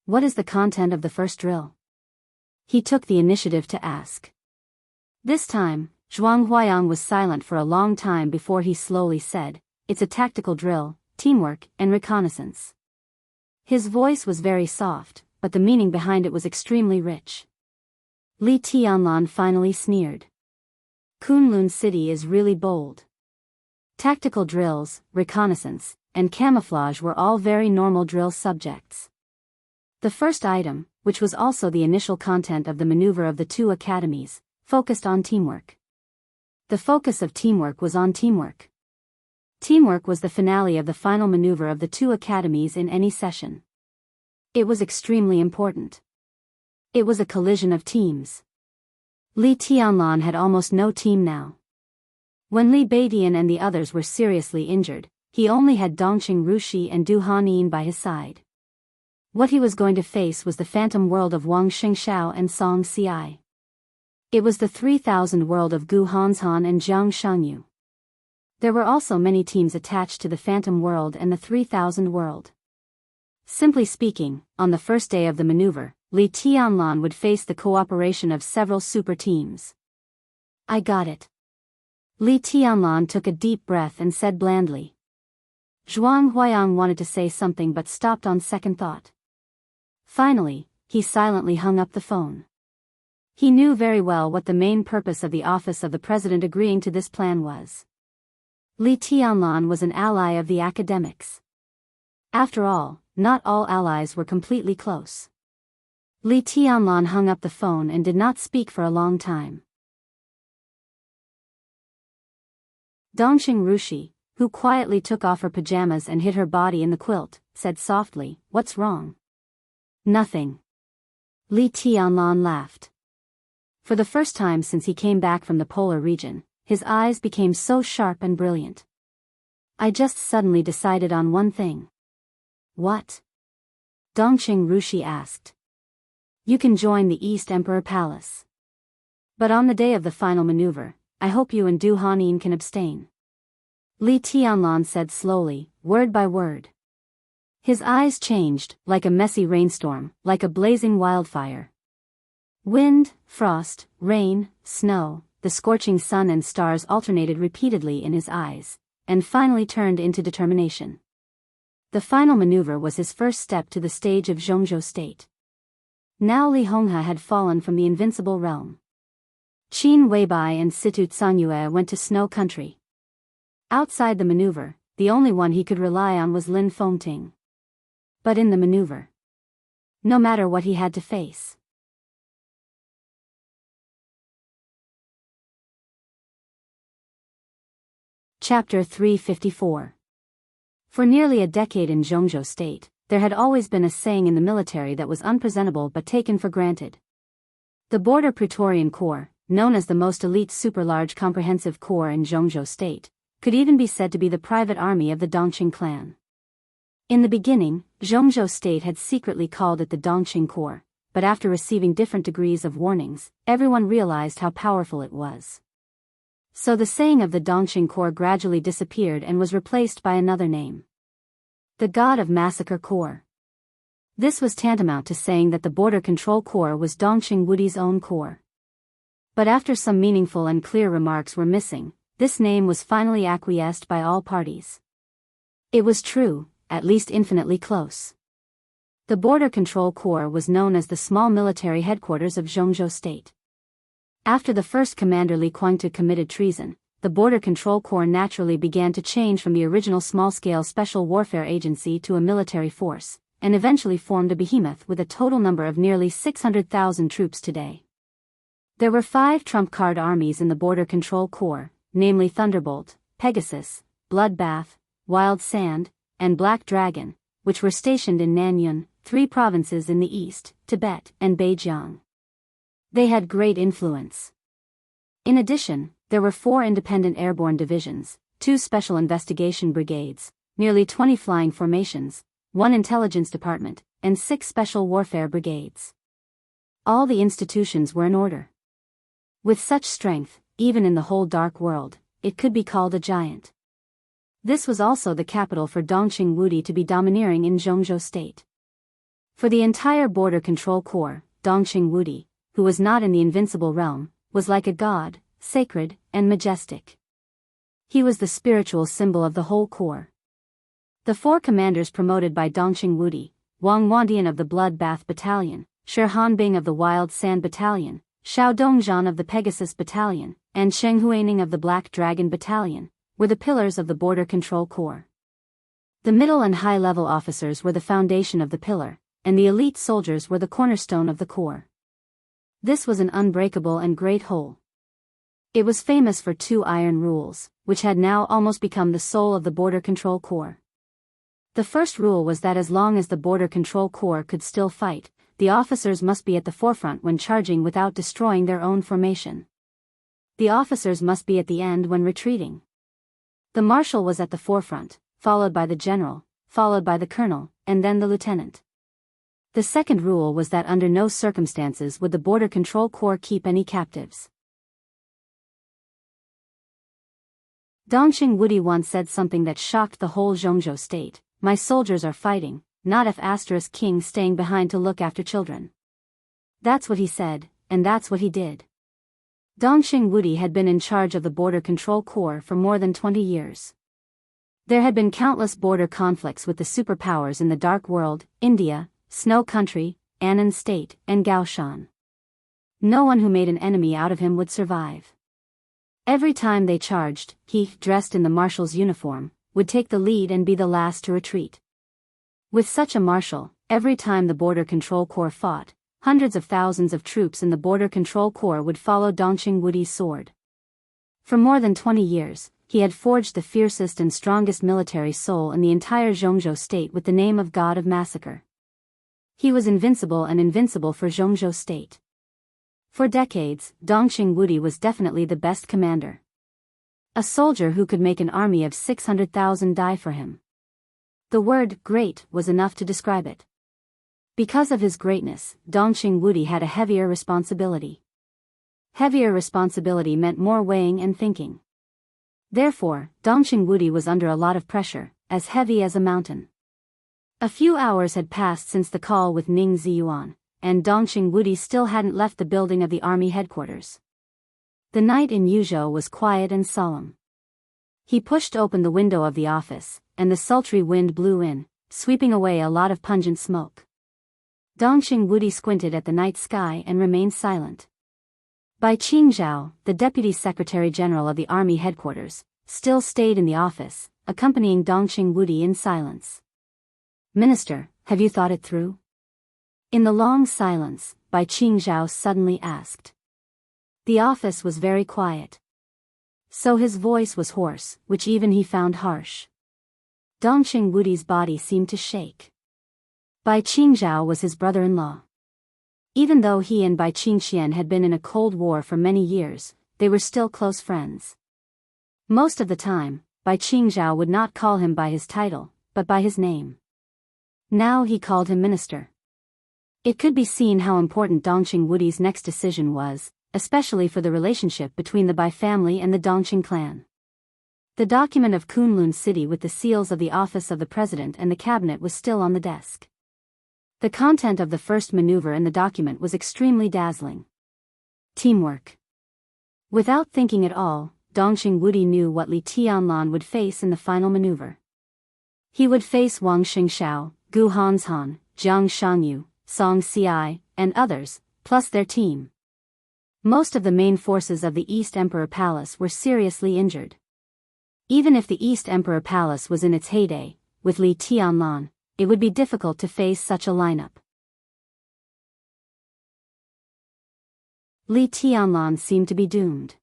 What is the content of the first drill? He took the initiative to ask. This time, Zhuang Huayang was silent for a long time before he slowly said, "It's a tactical drill, teamwork, and reconnaissance." His voice was very soft, but the meaning behind it was extremely rich. Li Tianlan finally sneered. Kunlun City is really bold. Tactical drills, reconnaissance, and camouflage were all very normal drill subjects. The first item, which was also the initial content of the maneuver of the two academies, focused on teamwork. The focus of teamwork was on teamwork. Teamwork was the finale of the final maneuver of the two academies in any session. It was extremely important. It was a collision of teams. Li Tianlan had almost no team now. When Li Beidian and the others were seriously injured, he only had Dongqing Rushi and Du Hanyin by his side. What he was going to face was the phantom world of Wang Xingxiao and Song Ci. It was the 3000 world of Gu Hanshan and Jiang Shangyu. There were also many teams attached to the phantom world and the 3000 world. Simply speaking, on the first day of the maneuver, Li Tianlan would face the cooperation of several super teams. I got it. Li Tianlan took a deep breath and said blandly. Zhuang Huayang wanted to say something but stopped on second thought. Finally, he silently hung up the phone. He knew very well what the main purpose of the office of the president agreeing to this plan was. Li Tianlan was an ally of the academics. After all, not all allies were completely close. Li Tianlan hung up the phone and did not speak for a long time. Dongqing Rushi, who quietly took off her pajamas and hid her body in the quilt, said softly, "What's wrong?" "Nothing." Li Tianlan laughed. For the first time since he came back from the polar region, his eyes became so sharp and brilliant. "I just suddenly decided on one thing." "What?" Dongqing Rushi asked. "You can join the East Emperor Palace. But on the day of the final maneuver, I hope you and Du Hanyin can abstain." Li Tianlan said slowly, word by word. His eyes changed, like a messy rainstorm, like a blazing wildfire. Wind, frost, rain, snow, the scorching sun and stars alternated repeatedly in his eyes, and finally turned into determination. The final maneuver was his first step to the stage of Zhongzhou state. Now Li Honghe had fallen from the invincible realm. Qin Weibai and Situ Cangyue went to snow country. Outside the maneuver, the only one he could rely on was Lin Fengting. But in the maneuver, no matter what he had to face. Chapter 354. For nearly a decade in Zhongzhou state, there had always been a saying in the military that was unpresentable but taken for granted. The Border Praetorian Corps, known as the most elite super-large comprehensive corps in Zhongzhou state, could even be said to be the private army of the Dongqing clan. In the beginning, Zhongzhou state had secretly called it the Dongqing Corps, but after receiving different degrees of warnings, everyone realized how powerful it was. So the saying of the Dongqing Corps gradually disappeared and was replaced by another name. The God of Massacre Corps. This was tantamount to saying that the Border Control Corps was Dongqing Wudi's own corps. But after some meaningful and clear remarks were missing, this name was finally acquiesced by all parties. It was true, at least infinitely close. The Border Control Corps was known as the small military headquarters of Zhongzhou state. After the first commander Li Guangtu committed treason, the Border Control Corps naturally began to change from the original small-scale special warfare agency to a military force, and eventually formed a behemoth with a total number of nearly 600,000 troops today. There were 5 trump card armies in the Border Control Corps, namely Thunderbolt, Pegasus, Bloodbath, Wild Sand, and Black Dragon, which were stationed in Nanyun, 3 provinces in the east, Tibet, and Beijiang. They had great influence. In addition, there were 4 independent airborne divisions, 2 special investigation brigades, nearly 20 flying formations, 1 intelligence department, and 6 special warfare brigades. All the institutions were in order. With such strength, even in the whole dark world, it could be called a giant. This was also the capital for Dongqing Wudi to be domineering in Zhongzhou state. For the entire border control corps, Dongqing Wudi, who was not in the invincible realm, was like a god, sacred and majestic. He was the spiritual symbol of the whole corps. The 4 commanders promoted by Dongqing Wudi, Wang Wandian of the Blood Bath Battalion, Shi Hanbing of the Wild Sand Battalion, Xiao Dongzhan of the Pegasus Battalion, and Sheng Huining of the Black Dragon Battalion, were the pillars of the Border Control Corps. The middle and high-level officers were the foundation of the pillar, and the elite soldiers were the cornerstone of the corps. This was an unbreakable and great whole. It was famous for 2 iron rules, which had now almost become the soul of the Border Control Corps. The first rule was that as long as the Border Control Corps could still fight, the officers must be at the forefront when charging without destroying their own formation. The officers must be at the end when retreating. The marshal was at the forefront, followed by the general, followed by the colonel, and then the lieutenant. The second rule was that under no circumstances would the Border Control Corps keep any captives. Dongqing Wudi once said something that shocked the whole Zhongzhou state: "My soldiers are fighting, not if king staying behind to look after children." That's what he said, and that's what he did. Dongqing Wudi had been in charge of the Border Control Corps for more than 20 years. There had been countless border conflicts with the superpowers in the Dark World, India, Snow Country, Annan State, and Gaoshan. No one who made an enemy out of him would survive. Every time they charged, he, dressed in the marshal's uniform, would take the lead and be the last to retreat. With such a marshal, every time the Border Control Corps fought, hundreds of thousands of troops in the Border Control Corps would follow Dongqing Wudi's sword. For more than 20 years, he had forged the fiercest and strongest military soul in the entire Zhongzhou state with the name of God of Massacre. He was invincible and invincible for Zhongzhou state. For decades, Dongqing Wudi was definitely the best commander. A soldier who could make an army of 600,000 die for him. The word great was enough to describe it. Because of his greatness, Dongqing Wudi had a heavier responsibility. Heavier responsibility meant more weighing and thinking. Therefore, Dongqing Wudi was under a lot of pressure, as heavy as a mountain. A few hours had passed since the call with Ning Ziyuan, and Dongqing Wudi still hadn't left the building of the army headquarters. The night in Yuzhou was quiet and solemn. He pushed open the window of the office, and the sultry wind blew in, sweeping away a lot of pungent smoke. Dongqing Wudi squinted at the night sky and remained silent. Bai Qingzhao, the Deputy Secretary General of the Army Headquarters, still stayed in the office, accompanying Dongqing Wudi in silence. "Minister, have you thought it through?" In the long silence, Bai Qingzhao suddenly asked. The office was very quiet. So his voice was hoarse, which even he found harsh. Dongqing Wudi's body seemed to shake. Bai Qingzhao was his brother-in-law. Even though he and Bai Qingxian had been in a cold war for many years, they were still close friends. Most of the time, Bai Qingzhao would not call him by his title, but by his name. Now he called him minister. It could be seen how important Dongqing Wudi's next decision was, especially for the relationship between the Bai family and the Dongqing clan. The document of Kunlun City with the seals of the office of the president and the cabinet was still on the desk. The content of the first maneuver in the document was extremely dazzling. Teamwork. Without thinking at all, Dongqing Wudi knew what Li Tianlan would face in the final maneuver. He would face Wang Xingxiao, Gu Hanshan, Jiang Shangyu, Song Ci, and others, plus their team. Most of the main forces of the East Emperor Palace were seriously injured. Even if the East Emperor Palace was in its heyday, with Li Tianlan, it would be difficult to face such a lineup. Li Tianlan seemed to be doomed.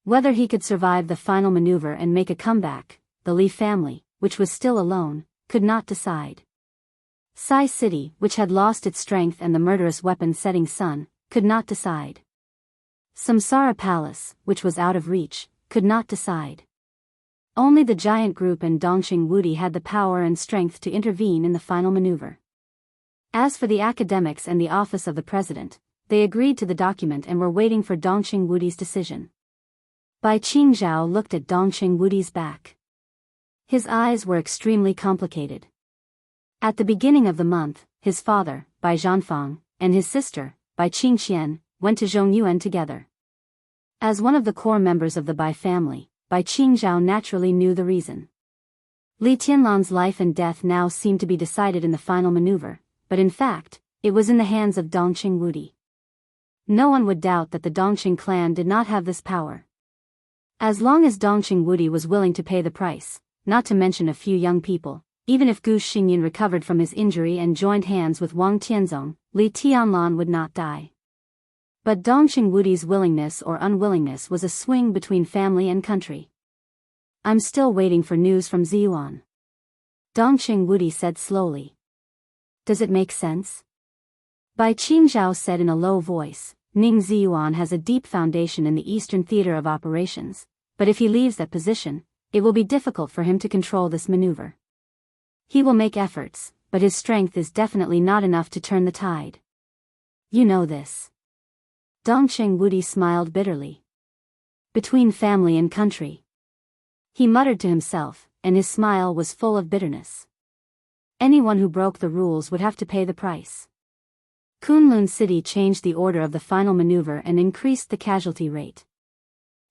Whether he could survive the final maneuver and make a comeback, the Li family, which was still alone, could not decide. Sai City, which had lost its strength and the murderous weapon Setting Sun, could not decide. Samsara Palace, which was out of reach, could not decide. Only the giant group and Dongqing Wudi had the power and strength to intervene in the final maneuver. As for the academics and the office of the president, they agreed to the document and were waiting for Dongqing Wudi's decision. Bai Qingzhao looked at Dongqing Wudi's back. His eyes were extremely complicated. At the beginning of the month, his father, Bai Zhanfang, and his sister, Bai Qingxian, went to Zhongyuan together. As one of the core members of the Bai family, Bai Qingzhao naturally knew the reason. Li Tianlan's life and death now seemed to be decided in the final maneuver, but in fact, it was in the hands of Dongqing Wudi. No one would doubt that the Dongqing clan did not have this power. As long as Dongqing Wudi was willing to pay the price, not to mention a few young people, even if Gu Xingyan recovered from his injury and joined hands with Wang Tianzong, Li Tianlan would not die. But Dongqing Wudi's willingness or unwillingness was a swing between family and country. I'm still waiting for news from Ziyuan. Dongqing Wudi said slowly. Does it make sense? Bai Qingzhao said in a low voice, Ning Ziyuan has a deep foundation in the Eastern Theater of Operations, but if he leaves that position, it will be difficult for him to control this maneuver. He will make efforts, but his strength is definitely not enough to turn the tide. You know this. Dongqing Wudi smiled bitterly. Between family and country. He muttered to himself, and his smile was full of bitterness. Anyone who broke the rules would have to pay the price. Kunlun City changed the order of the final maneuver and increased the casualty rate.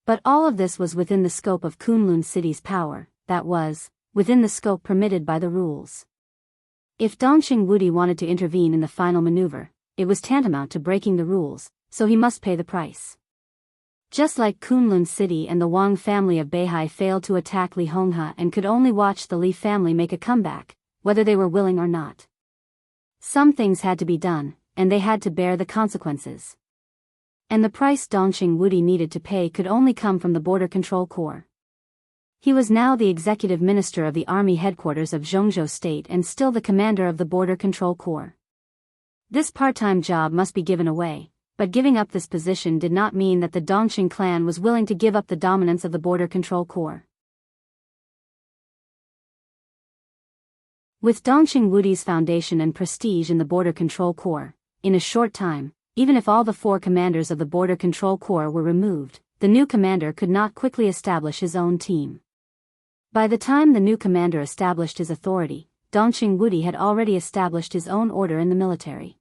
But all of this was within the scope of Kunlun City's power, that was, within the scope permitted by the rules. If Dongqing Wudi wanted to intervene in the final maneuver, it was tantamount to breaking the rules, so he must pay the price. Just like Kunlun City and the Wang family of Beihai failed to attack Li Honghe and could only watch the Li family make a comeback, whether they were willing or not. Some things had to be done, and they had to bear the consequences. And the price Dongqing Wudi needed to pay could only come from the Border Control Corps. He was now the executive minister of the army headquarters of Zhongzhou State and still the commander of the Border Control Corps. This part-time job must be given away, but giving up this position did not mean that the Dongqing clan was willing to give up the dominance of the Border Control Corps. With Dongqing Wudi's foundation and prestige in the Border Control Corps, in a short time, even if all the 4 commanders of the Border Control Corps were removed, the new commander could not quickly establish his own team. By the time the new commander established his authority, Dongqing Wudi had already established his own order in the military.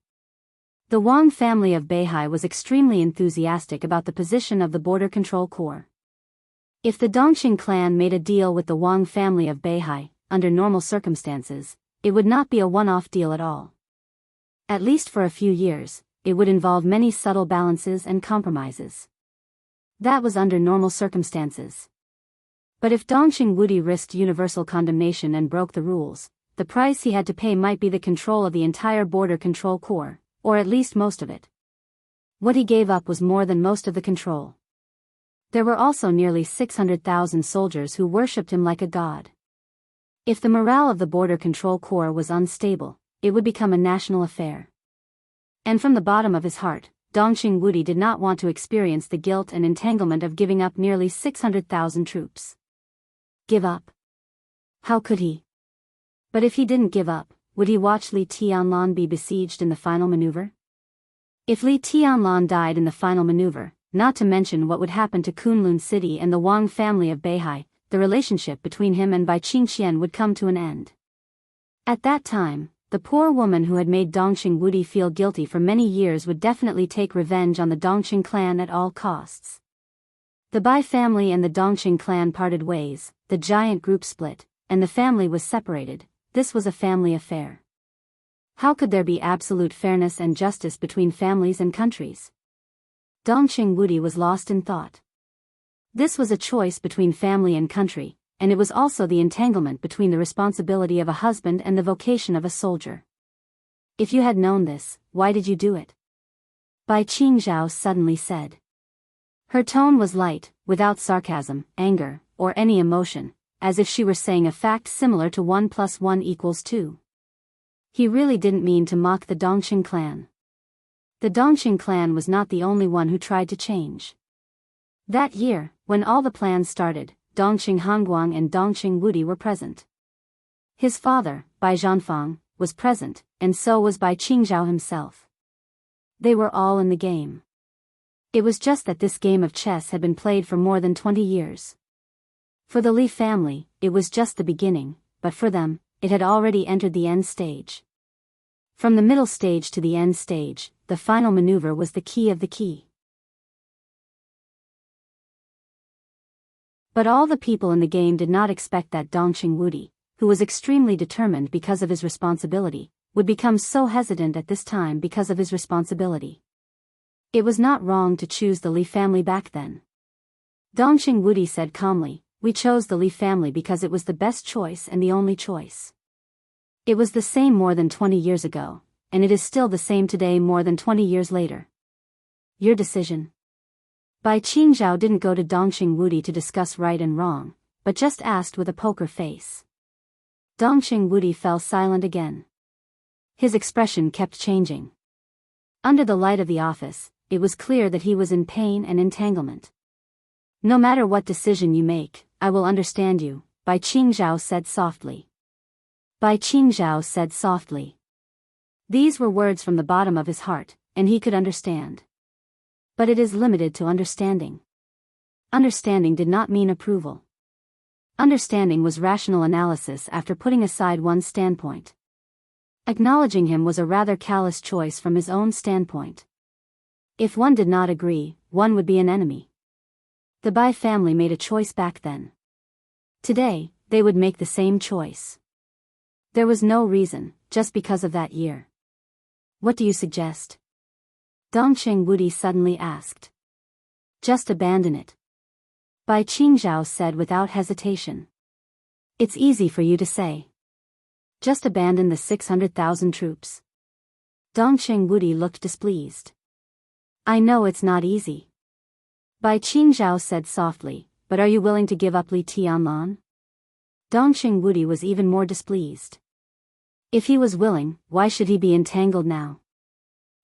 The Wang family of Beihai was extremely enthusiastic about the position of the Border Control Corps. If the Dongqing clan made a deal with the Wang family of Beihai, under normal circumstances, it would not be a one-off deal at all. At least for a few years, it would involve many subtle balances and compromises. That was under normal circumstances. But if Dongqing Wudi risked universal condemnation and broke the rules, the price he had to pay might be the control of the entire Border Control Corps, or at least most of it. What he gave up was more than most of the control. There were also nearly 600,000 soldiers who worshipped him like a god. If the morale of the Border Control Corps was unstable, it would become a national affair. And from the bottom of his heart, Dongqing Wudi did not want to experience the guilt and entanglement of giving up nearly 600,000 troops. Give up? How could he? But if he didn't give up, would he watch Li Tianlan be besieged in the final maneuver? If Li Tianlan died in the final maneuver, not to mention what would happen to Kunlun City and the Wang family of Beihai, the relationship between him and Bai Qingxian would come to an end. At that time, the poor woman who had made Dongqing Wudi feel guilty for many years would definitely take revenge on the Dongqing clan at all costs. The Bai family and the Dongqing clan parted ways, the giant group split, and the family was separated. This was a family affair. How could there be absolute fairness and justice between families and countries? Dongqing Wudi was lost in thought. This was a choice between family and country, and it was also the entanglement between the responsibility of a husband and the vocation of a soldier. If you had known this, why did you do it? Bai Qingzhao suddenly said. Her tone was light, without sarcasm, anger, or any emotion, as if she were saying a fact similar to 1 + 1 = 2. He really didn't mean to mock the Dongqing clan. The Dongqing clan was not the only one who tried to change. That year, when all the plans started, Dongqing Hanguang and Dongqing Wudi were present. His father, Bai Zhanfang, was present, and so was Bai Qingzhao himself. They were all in the game. It was just that this game of chess had been played for more than 20 years. For the Li family, it was just the beginning, but for them, it had already entered the end stage. From the middle stage to the end stage, the final maneuver was the key of the key. But all the people in the game did not expect that Dongqing Wudi, who was extremely determined because of his responsibility, would become so hesitant at this time because of his responsibility. It was not wrong to choose the Li family back then. Dongqing Wudi said calmly, "We chose the Li family because it was the best choice and the only choice. It was the same more than 20 years ago, and it is still the same today more than 20 years later. Your decision." Bai Qingzhao didn't go to Dongqing Wudi to discuss right and wrong, but just asked with a poker face. Dongqing Wudi fell silent again. His expression kept changing. Under the light of the office, it was clear that he was in pain and entanglement. "No matter what decision you make, I will understand you," Bai Qingzhao said softly. Bai Qingzhao said softly. These were words from the bottom of his heart, and he could understand. But it is limited to understanding. Understanding did not mean approval. Understanding was rational analysis after putting aside one's standpoint. Acknowledging him was a rather callous choice from his own standpoint. If one did not agree, one would be an enemy. The Bai family made a choice back then. Today, they would make the same choice. There was no reason, just because of that year. "What do you suggest?" Dongqing Wudi suddenly asked. "Just abandon it," Bai Qingzhao said without hesitation. "It's easy for you to say. Just abandon the 600,000 troops." Dongqing Wudi looked displeased. "I know it's not easy," Bai Qingzhao said softly, "but are you willing to give up Li Tianlan?" Dongqing Wudi was even more displeased. If he was willing, why should he be entangled now?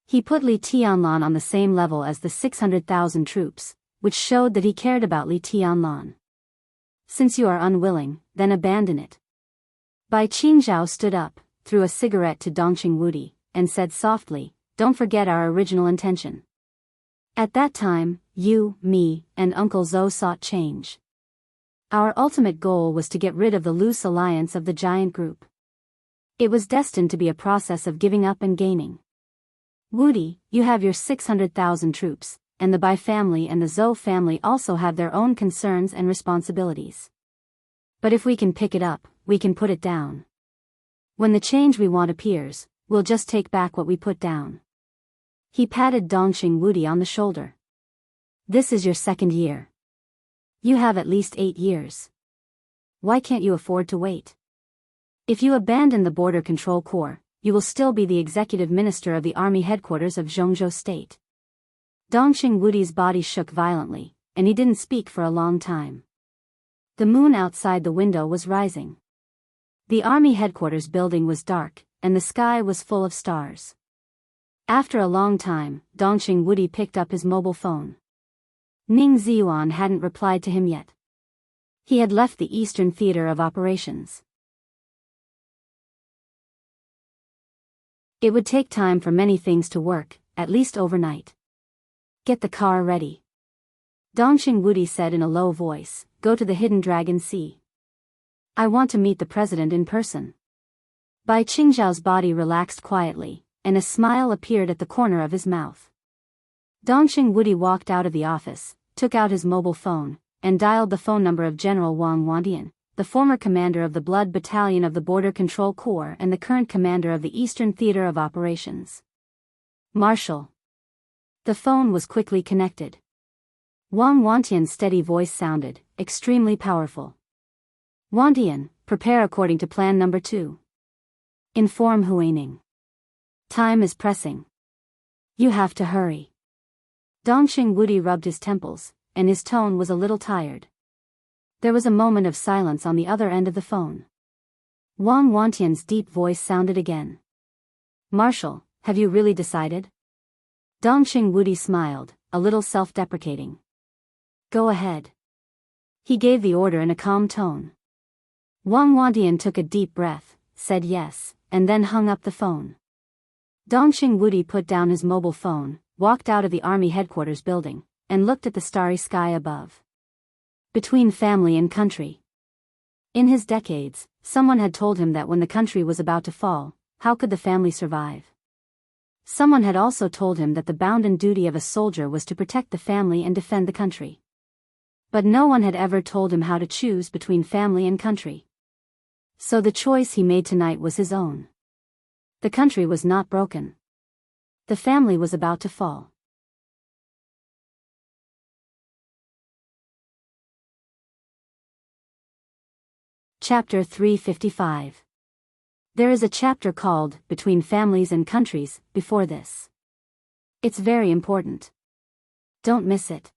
He put Li Tianlan on the same level as the 600,000 troops, which showed that he cared about Li Tianlan. "Since you are unwilling, then abandon it." Bai Qingzhao stood up, threw a cigarette to Dongqing Wudi, and said softly, "Don't forget our original intention. At that time, you, me, and Uncle Zhou sought change. Our ultimate goal was to get rid of the loose alliance of the giant group. It was destined to be a process of giving up and gaining. Wudi, you have your 600,000 troops, and the Bai family and the Zhou family also have their own concerns and responsibilities. But if we can pick it up, we can put it down. When the change we want appears, we'll just take back what we put down." He patted Dongqing Wudi on the shoulder. "This is your second year. You have at least 8 years. Why can't you afford to wait? If you abandon the Border Control Corps, you will still be the executive minister of the army headquarters of Zhongzhou State." Dongqing Wudi's body shook violently, and he didn't speak for a long time. The moon outside the window was rising. The army headquarters building was dark, and the sky was full of stars. After a long time, Dongqing Wudi picked up his mobile phone. Ning Ziyuan hadn't replied to him yet. He had left the Eastern Theater of Operations. It would take time for many things to work, at least overnight. "Get the car ready," Dongqing Wudi said in a low voice. "Go to the Hidden Dragon Sea. I want to meet the president in person." Bai Qingzhao's body relaxed quietly, and a smile appeared at the corner of his mouth. Dongqing Wudi walked out of the office, took out his mobile phone, and dialed the phone number of General Wang Wandian, the former commander of the Blood Battalion of the Border Control Corps and the current commander of the Eastern Theater of Operations. "Marshal." The phone was quickly connected. Wang Wantian's steady voice sounded, extremely powerful. "Wantian, prepare according to plan number 2. Inform Huaining. Time is pressing. You have to hurry." Dongqing Wudi rubbed his temples, and his tone was a little tired. There was a moment of silence on the other end of the phone. Wang Wantian's deep voice sounded again. "Marshal, have you really decided?" Dongqing Wudi smiled, a little self-deprecating. "Go ahead." He gave the order in a calm tone. Wang Wantian took a deep breath, said yes, and then hung up the phone. Dongqing Wudi put down his mobile phone, walked out of the army headquarters building, and looked at the starry sky above. Between family and country. In his decades, someone had told him that when the country was about to fall, how could the family survive? Someone had also told him that the bounden duty of a soldier was to protect the family and defend the country. But no one had ever told him how to choose between family and country. So the choice he made tonight was his own. The country was not broken. The family was about to fall. Chapter 355. There is a chapter called Between Families and Countries before this. It's very important. Don't miss it.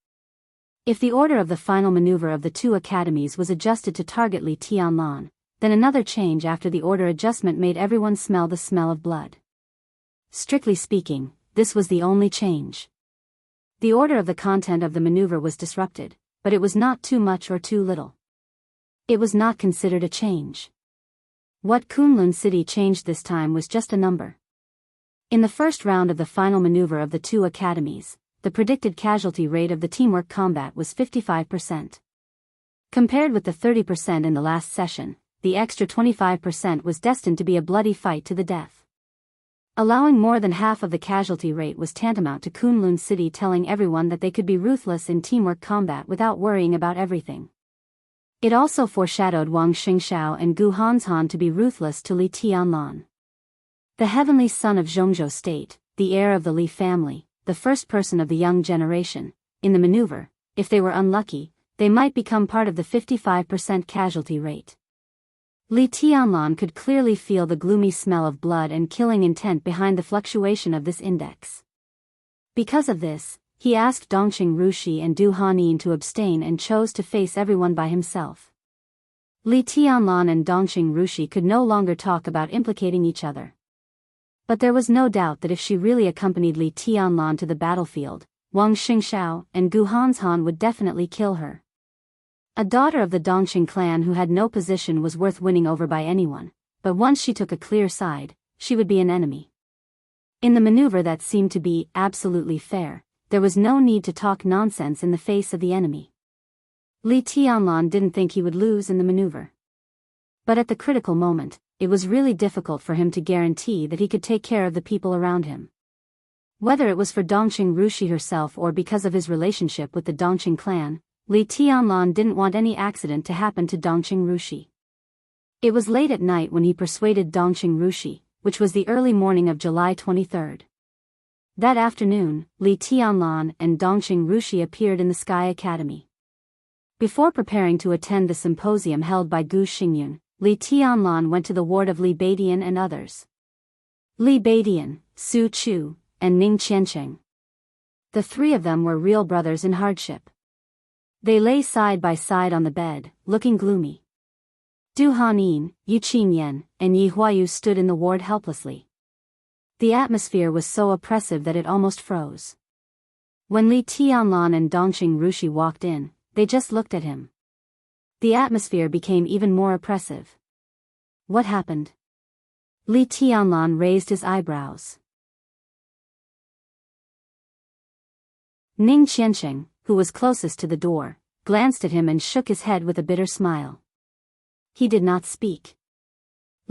If the order of the final maneuver of the two academies was adjusted to target Li Tianlan, then another change after the order adjustment made everyone smell the smell of blood. Strictly speaking, this was the only change. The order of the content of the maneuver was disrupted, but it was not too much or too little. It was not considered a change. What Kunlun City changed this time was just a number. In the first round of the final maneuver of the two academies, the predicted casualty rate of the teamwork combat was 55%. Compared with the 30% in the last session, the extra 25% was destined to be a bloody fight to the death. Allowing more than half of the casualty rate was tantamount to Kunlun City telling everyone that they could be ruthless in teamwork combat without worrying about everything. It also foreshadowed Wang Xingxiao and Gu Hanshan to be ruthless to Li Tianlan. The heavenly son of Zhongzhou State, the heir of the Li family, the first person of the young generation, in the maneuver, if they were unlucky, they might become part of the 55% casualty rate. Li Tianlan could clearly feel the gloomy smell of blood and killing intent behind the fluctuation of this index. Because of this, he asked Dongqing Rushi and Du Hanin to abstain and chose to face everyone by himself. Li Tianlan and Dongqing Rushi could no longer talk about implicating each other. But there was no doubt that if she really accompanied Li Tianlan to the battlefield, Wang Xingxiao and Gu Hanshan would definitely kill her. A daughter of the Dongqing clan who had no position was worth winning over by anyone, but once she took a clear side, she would be an enemy. In the maneuver that seemed to be absolutely fair, there was no need to talk nonsense in the face of the enemy. Li Tianlan didn't think he would lose in the maneuver. But at the critical moment, it was really difficult for him to guarantee that he could take care of the people around him. Whether it was for Dongqing Rushi herself or because of his relationship with the Dongqing clan, Li Tianlan didn't want any accident to happen to Dongqing Rushi. It was late at night when he persuaded Dongqing Rushi, which was the early morning of July 23rd. That afternoon, Li Tianlan and Dongqing Rushi appeared in the Sky Academy. Before preparing to attend the symposium held by Gu Xingyun, Li Tianlan went to the ward of Li Beidian and others. Li Beidian, Su Chu, and Ning Qiancheng. The three of them were real brothers in hardship. They lay side by side on the bed, looking gloomy. Du Hanin, Yu Qingyan, and Yi Huayu stood in the ward helplessly. The atmosphere was so oppressive that it almost froze. When Li Tianlan and Dongqing Rushi walked in, they just looked at him. The atmosphere became even more oppressive. What happened? Li Tianlan raised his eyebrows. Ning Qiancheng, who was closest to the door, glanced at him and shook his head with a bitter smile. He did not speak.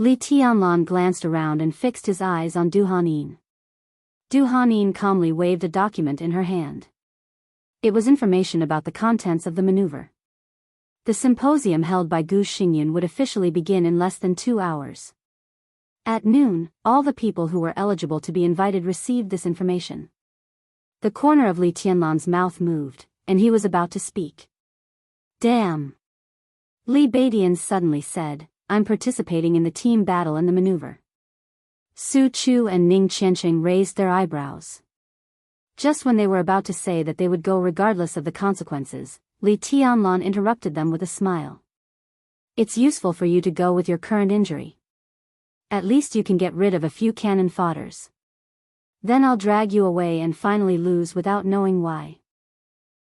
Li Tianlan glanced around and fixed his eyes on Du Hanin. Du Hanin calmly waved a document in her hand. It was information about the contents of the maneuver. The symposium held by Gu Xingyun would officially begin in less than 2 hours. At noon, all the people who were eligible to be invited received this information. The corner of Li Tianlan's mouth moved, and he was about to speak. Damn! Li Beidian suddenly said, I'm participating in the team battle and the maneuver. Su Chu and Ning Qiancheng raised their eyebrows. Just when they were about to say that they would go regardless of the consequences, Li Tianlan interrupted them with a smile. It's useful for you to go with your current injury. At least you can get rid of a few cannon fodders. Then I'll drag you away and finally lose without knowing why.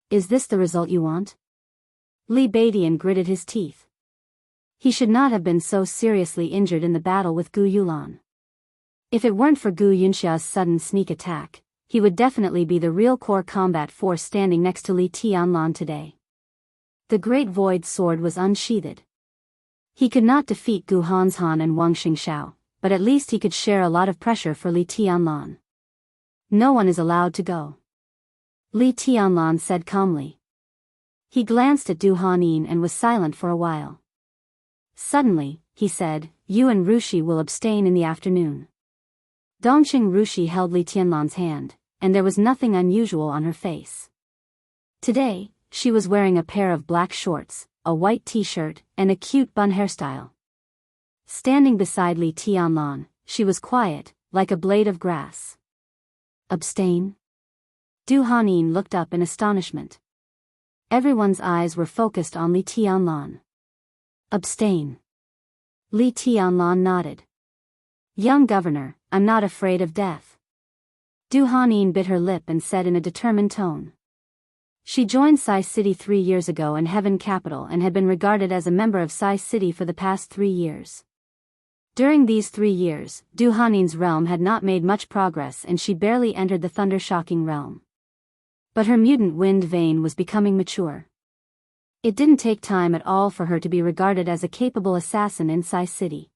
Is this the result you want? Li Beidian gritted his teeth. He should not have been so seriously injured in the battle with Gu Yulan. If it weren't for Gu Yunxia's sudden sneak attack, he would definitely be the real core combat force standing next to Li Tianlan today. The great void sword was unsheathed. He could not defeat Gu Hanshan and Wang Xingxiao, but at least he could share a lot of pressure for Li Tianlan. No one is allowed to go, Li Tianlan said calmly. He glanced at Du Hanin and was silent for a while. Suddenly, he said, "You and Rushi will abstain in the afternoon." Dongxing Rushi held Li Tianlan's hand, and there was nothing unusual on her face. Today, she was wearing a pair of black shorts, a white t-shirt, and a cute bun hairstyle. Standing beside Li Tianlan, she was quiet, like a blade of grass. Abstain? Du Hanin looked up in astonishment. Everyone's eyes were focused on Li Tianlan. Abstain. Li Tianlan nodded. Young governor, I'm not afraid of death. Du Hanin bit her lip and said in a determined tone. She joined Sai City 3 years ago in Heaven Capital and had been regarded as a member of Sai City for the past 3 years. During these 3 years, Du Hanin's realm had not made much progress and she barely entered the thunder-shocking realm. But her mutant wind vein was becoming mature. It didn't take time at all for her to be regarded as a capable assassin in Sai City.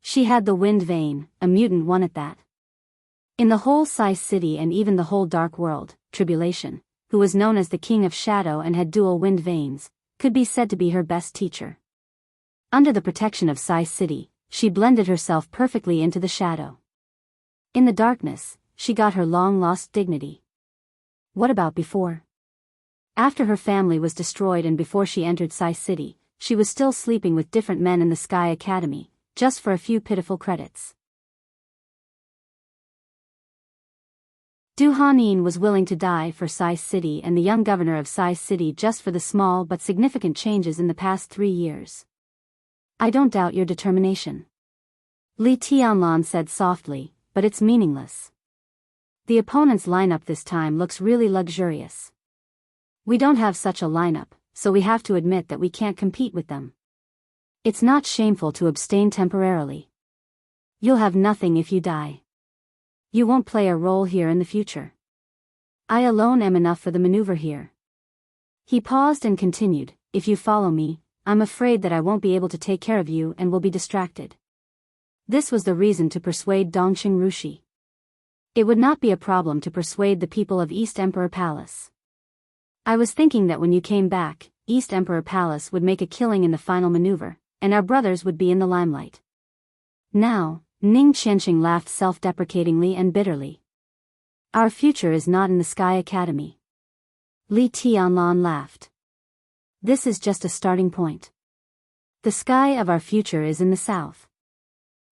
She had the wind vein, a mutant one at that. In the whole Sai City and even the whole dark world, Tribulation, who was known as the King of Shadow and had dual wind veins, could be said to be her best teacher. Under the protection of Sai City, she blended herself perfectly into the shadow. In the darkness, she got her long-lost dignity. What about before? After her family was destroyed and before she entered Sai City, she was still sleeping with different men in the Sky Academy, just for a few pitiful credits. Du Hanin was willing to die for Sai City and the young governor of Sai City just for the small but significant changes in the past 3 years. I don't doubt your determination, Li Tianlan said softly, but it's meaningless. The opponent's lineup this time looks really luxurious. We don't have such a lineup, so we have to admit that we can't compete with them. It's not shameful to abstain temporarily. You'll have nothing if you die. You won't play a role here in the future. I alone am enough for the maneuver here. He paused and continued, if you follow me, I'm afraid that I won't be able to take care of you and will be distracted. This was the reason to persuade Dongxing Rushi. It would not be a problem to persuade the people of East Emperor Palace. I was thinking that when you came back, East Emperor Palace would make a killing in the final maneuver, and our brothers would be in the limelight. Now, Ning Qianqing laughed self-deprecatingly and bitterly. Our future is not in the Sky Academy. Li Tianlan laughed. This is just a starting point. The sky of our future is in the south.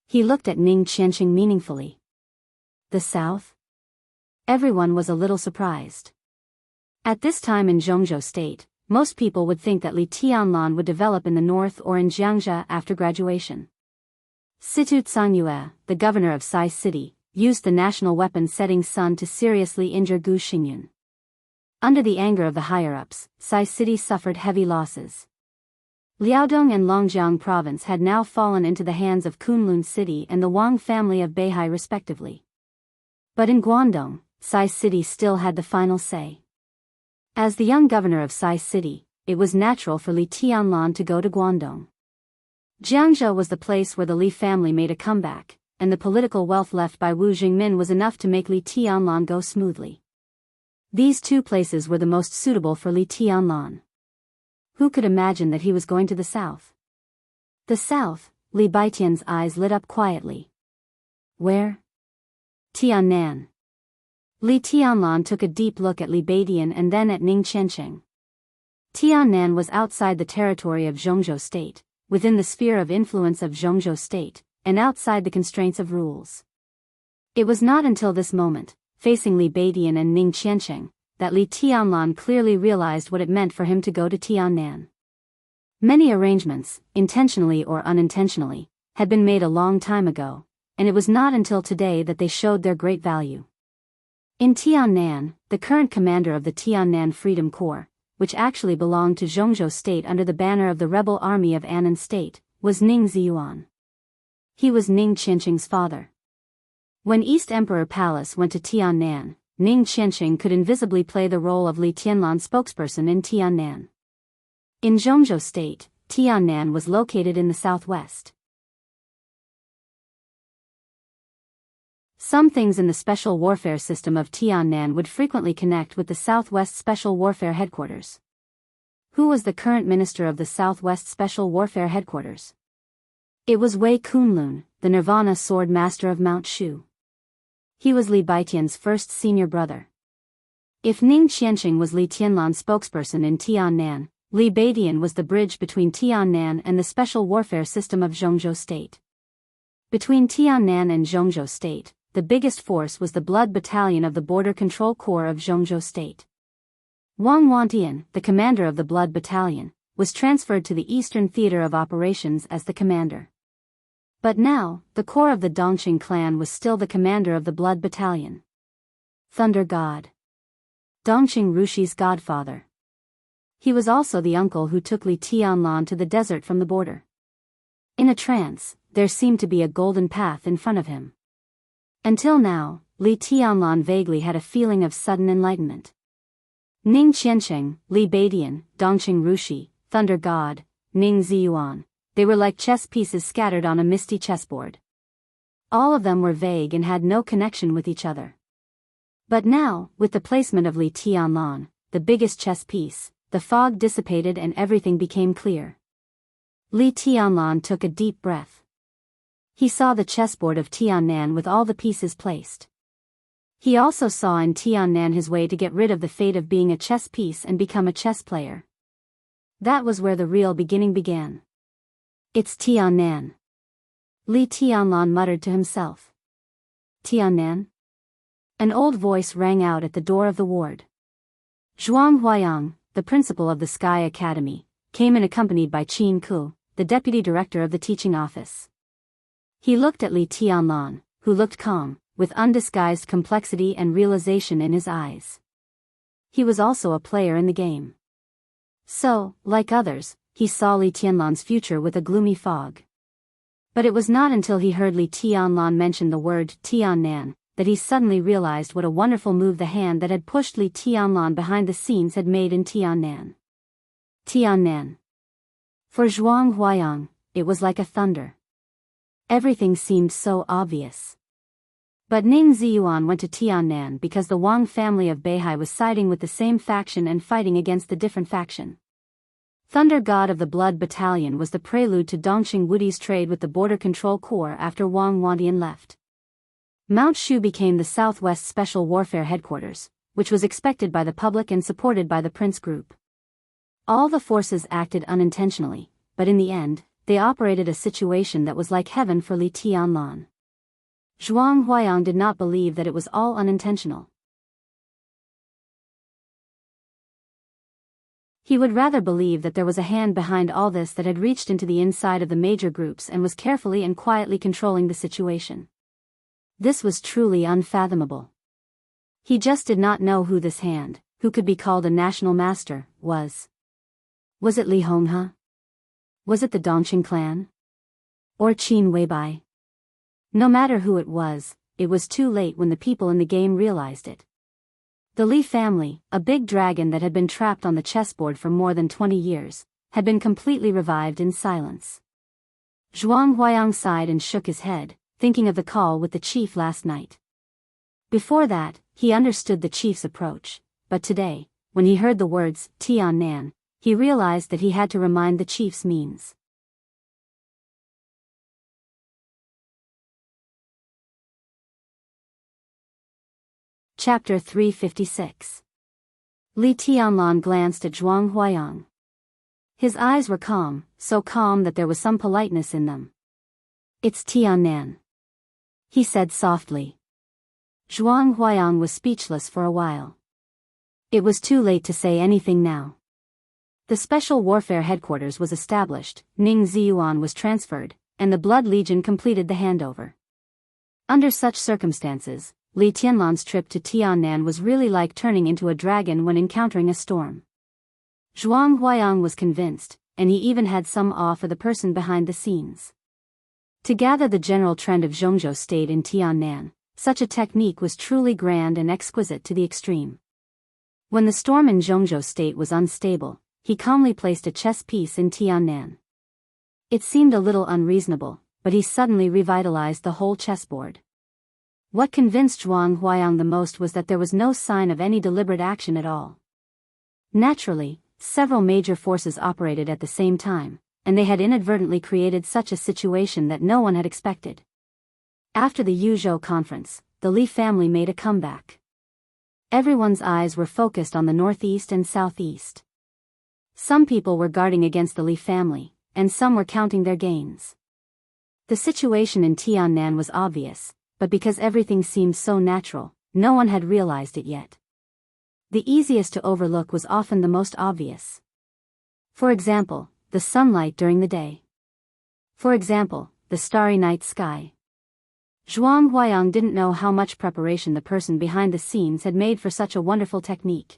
He looked at Ning Qianqing meaningfully. The south? Everyone was a little surprised. At this time in Zhongzhou State, most people would think that Li Tianlan would develop in the north or in Jiangxia after graduation. Situ Cangyue, the governor of Sai City, used the national weapon Setting Sun to seriously injure Gu Xingyun. Under the anger of the higher-ups, Sai City suffered heavy losses. Liaodong and Longjiang province had now fallen into the hands of Kunlun City and the Wang family of Beihai respectively. But in Guangdong, Sai City still had the final say. As the young governor of Sai City, it was natural for Li Tianlan to go to Guangdong. Jiangxia was the place where the Li family made a comeback, and the political wealth left by Wu Jingmin was enough to make Li Tianlan go smoothly. These two places were the most suitable for Li Tianlan. Who could imagine that he was going to the south? The south, Li Baitian's eyes lit up quietly. Where? Tiannan. Li Tianlan took a deep look at Li Baitian and then at Ning Qianqing. Tiannan was outside the territory of Zhongzhou State, within the sphere of influence of Zhongzhou State, and outside the constraints of rules. It was not until this moment, facing Li Baitian and Ning Qianqing, that Li Tianlan clearly realized what it meant for him to go to Tiannan. Many arrangements, intentionally or unintentionally, had been made a long time ago, and it was not until today that they showed their great value. In Tiannan, the current commander of the Tiannan Freedom Corps, which actually belonged to Zhongzhou State under the banner of the rebel army of Annan State, was Ning Ziyuan. He was Ning Qianqing's father. When East Emperor Palace went to Tiannan, Ning Qianqing could invisibly play the role of Li Tianlan's spokesperson in Tiannan. In Zhongzhou State, Tiannan was located in the southwest. Some things in the special warfare system of Tiannan would frequently connect with the Southwest Special Warfare Headquarters. Who was the current minister of the Southwest Special Warfare Headquarters? It was Wei Kunlun, the Nirvana sword master of Mount Shu. He was Li Baitian's first senior brother. If Ning Qianqing was Li Tianlan's spokesperson in Tiannan, Li Baitian was the bridge between Tiannan and the special warfare system of Zhongzhou State. Between Tiannan and Zhongzhou State, the biggest force was the Blood Battalion of the Border Control Corps of Zhongzhou State. Wang Wantian, the commander of the Blood Battalion, was transferred to the Eastern Theater of Operations as the commander. But now, the core of the Dongqing clan was still the commander of the Blood Battalion. Thunder God. Dongqing Rushi's godfather. He was also the uncle who took Li Tianlan to the desert from the border. In a trance, there seemed to be a golden path in front of him. Until now, Li Tianlan vaguely had a feeling of sudden enlightenment. Ning Qianqing, Li Baitian, Dongqing Rushi, Thunder God, Ning Ziyuan, they were like chess pieces scattered on a misty chessboard. All of them were vague and had no connection with each other. But now, with the placement of Li Tianlan, the biggest chess piece, the fog dissipated and everything became clear. Li Tianlan took a deep breath. He saw the chessboard of Tiannan with all the pieces placed. He also saw in Tiannan his way to get rid of the fate of being a chess piece and become a chess player. That was where the real beginning began. It's Tiannan. Li Tianlan muttered to himself. Tiannan? An old voice rang out at the door of the ward. Zhuang Huayang, the principal of the Sky Academy, came in accompanied by Qin Ku, the deputy director of the teaching office. He looked at Li Tianlan, who looked calm, with undisguised complexity and realization in his eyes. He was also a player in the game. So, like others, he saw Li Tianlan's future with a gloomy fog. But it was not until he heard Li Tianlan mention the word Tiannan that he suddenly realized what a wonderful move the hand that had pushed Li Tianlan behind the scenes had made in Tiannan. Tiannan. For Zhuang Huayang, it was like a thunder. Everything seemed so obvious. But Ning Ziyuan went to Tiannan because the Wang family of Beihai was siding with the same faction and fighting against the different faction. Thunder God of the Blood Battalion was the prelude to Dongqing Wudi's trade with the Border Control Corps after Wang Wandian left. Mount Shu became the Southwest Special Warfare Headquarters, which was expected by the public and supported by the Prince Group. All the forces acted unintentionally, but in the end, they operated a situation that was like heaven for Li Tianlan. Zhuang Huayang did not believe that it was all unintentional. He would rather believe that there was a hand behind all this that had reached into the inside of the major groups and was carefully and quietly controlling the situation. This was truly unfathomable. He just did not know who this hand, who could be called a national master, was. Was it Li Honghe? Was it the Dongqing clan? Or Qin Weibai? No matter who it was too late when the people in the game realized it. The Li family, a big dragon that had been trapped on the chessboard for more than 20 years, had been completely revived in silence. Zhuang Huayang sighed and shook his head, thinking of the call with the chief last night. Before that, he understood the chief's approach, but today, when he heard the words, Tiannan, he realized that he had to remind the chief's means. Chapter 356. Li Tianlan glanced at Zhuang Huayang. His eyes were calm, so calm that there was some politeness in them. It's Tiannan, he said softly. Zhuang Huayang was speechless for a while. It was too late to say anything now. The Special Warfare Headquarters was established, Ning Ziyuan was transferred, and the Blood Legion completed the handover. Under such circumstances, Li Tianlan's trip to Tiannan was really like turning into a dragon when encountering a storm. Zhuang Huayang was convinced, and he even had some awe for the person behind the scenes. To gather the general trend of Zhongzhou State in Tiannan, such a technique was truly grand and exquisite to the extreme. When the storm in Zhongzhou State was unstable, he calmly placed a chess piece in Tiannan. It seemed a little unreasonable, but he suddenly revitalized the whole chessboard. What convinced Zhuang Huayang the most was that there was no sign of any deliberate action at all. Naturally, several major forces operated at the same time, and they had inadvertently created such a situation that no one had expected. After the Yuzhou conference, the Li family made a comeback. Everyone's eyes were focused on the northeast and southeast. Some people were guarding against the Li family, and some were counting their gains. The situation in Tiannan was obvious, but because everything seemed so natural, no one had realized it yet. The easiest to overlook was often the most obvious. For example, the sunlight during the day. For example, the starry night sky. Zhuang Huayang didn't know how much preparation the person behind the scenes had made for such a wonderful technique.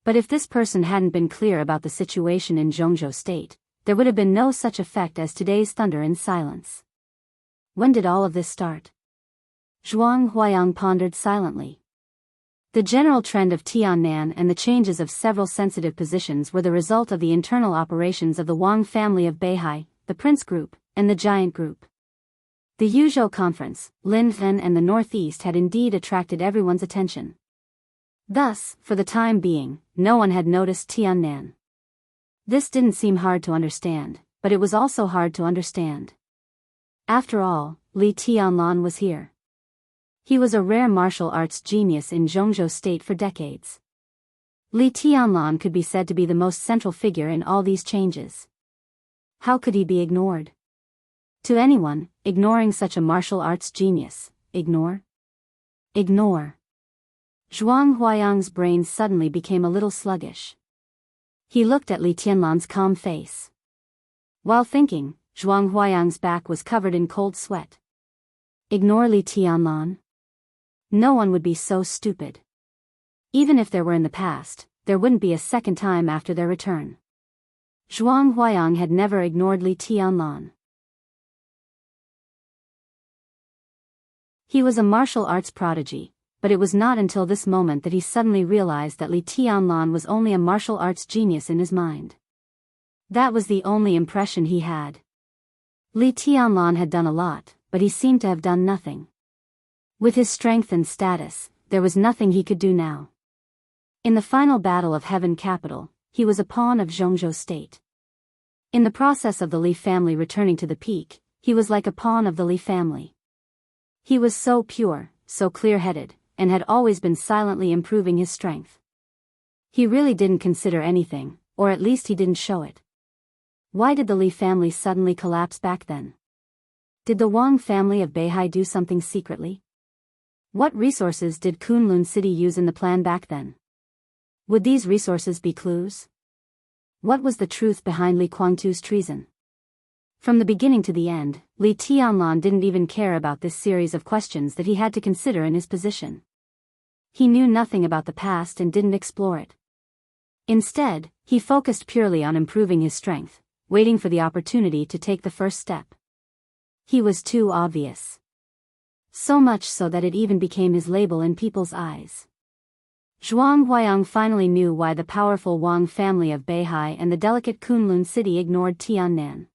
But if this person hadn't been clear about the situation in Zhongzhou State, there would have been no such effect as today's thunder and silence. When did all of this start? Zhuang Huayang pondered silently. The general trend of Tiannan and the changes of several sensitive positions were the result of the internal operations of the Wang family of Beihai, the Prince Group, and the Giant Group. The Yuzhou Conference, Linfen and the Northeast had indeed attracted everyone's attention. Thus, for the time being, no one had noticed Tiannan. This didn't seem hard to understand, but it was also hard to understand. After all, Li Tianlan was here. He was a rare martial arts genius in Zhongzhou State for decades. Li Tianlan could be said to be the most central figure in all these changes. How could he be ignored? To anyone, ignoring such a martial arts genius, ignore? Zhuang Huayang's brain suddenly became a little sluggish. He looked at Li Tianlan's calm face. While thinking, Zhuang Huayang's back was covered in cold sweat. Ignore Li Tianlan? No one would be so stupid. Even if there were in the past, there wouldn't be a second time after their return. Zhuang Huayang had never ignored Li Tianlan. He was a martial arts prodigy, but it was not until this moment that he suddenly realized that Li Tianlan was only a martial arts genius in his mind. That was the only impression he had. Li Tianlan had done a lot, but he seemed to have done nothing. With his strength and status, there was nothing he could do now. In the final battle of Heaven Capital, he was a pawn of Zhongzhou State. In the process of the Li family returning to the peak, he was like a pawn of the Li family. He was so pure, so clear-headed, and had always been silently improving his strength. He really didn't consider anything, or at least he didn't show it. Why did the Li family suddenly collapse back then? Did the Wang family of Beihai do something secretly? What resources did Kunlun City use in the plan back then? Would these resources be clues? What was the truth behind Li Guangtu's treason? From the beginning to the end, Li Tianlan didn't even care about this series of questions that he had to consider in his position. He knew nothing about the past and didn't explore it. Instead, he focused purely on improving his strength, waiting for the opportunity to take the first step. He was too obvious. So much so that it even became his label in people's eyes. Zhuang Huayang finally knew why the powerful Wang family of Beihai and the delicate Kunlun City ignored Tiannan.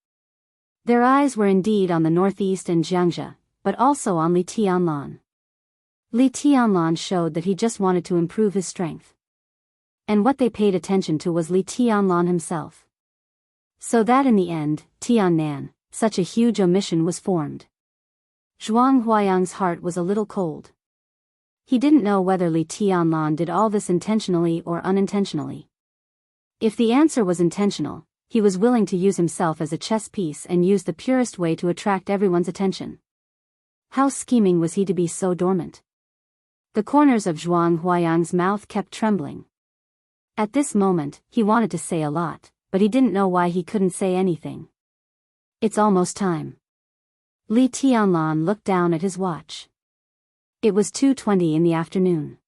Their eyes were indeed on the northeast and Jiangxia, but also on Li Tianlan. Li Tianlan showed that he just wanted to improve his strength. And what they paid attention to was Li Tianlan himself. So that in the end, Tiannan, such a huge omission was formed. Zhuang Huayang's heart was a little cold. He didn't know whether Li Tianlan did all this intentionally or unintentionally. If the answer was intentional, he was willing to use himself as a chess piece and use the purest way to attract everyone's attention. How scheming was he to be so dormant? The corners of Zhuang Huayang's mouth kept trembling. At this moment, he wanted to say a lot, but he didn't know why he couldn't say anything. It's almost time. Li Tianlan looked down at his watch. It was 2:20 in the afternoon.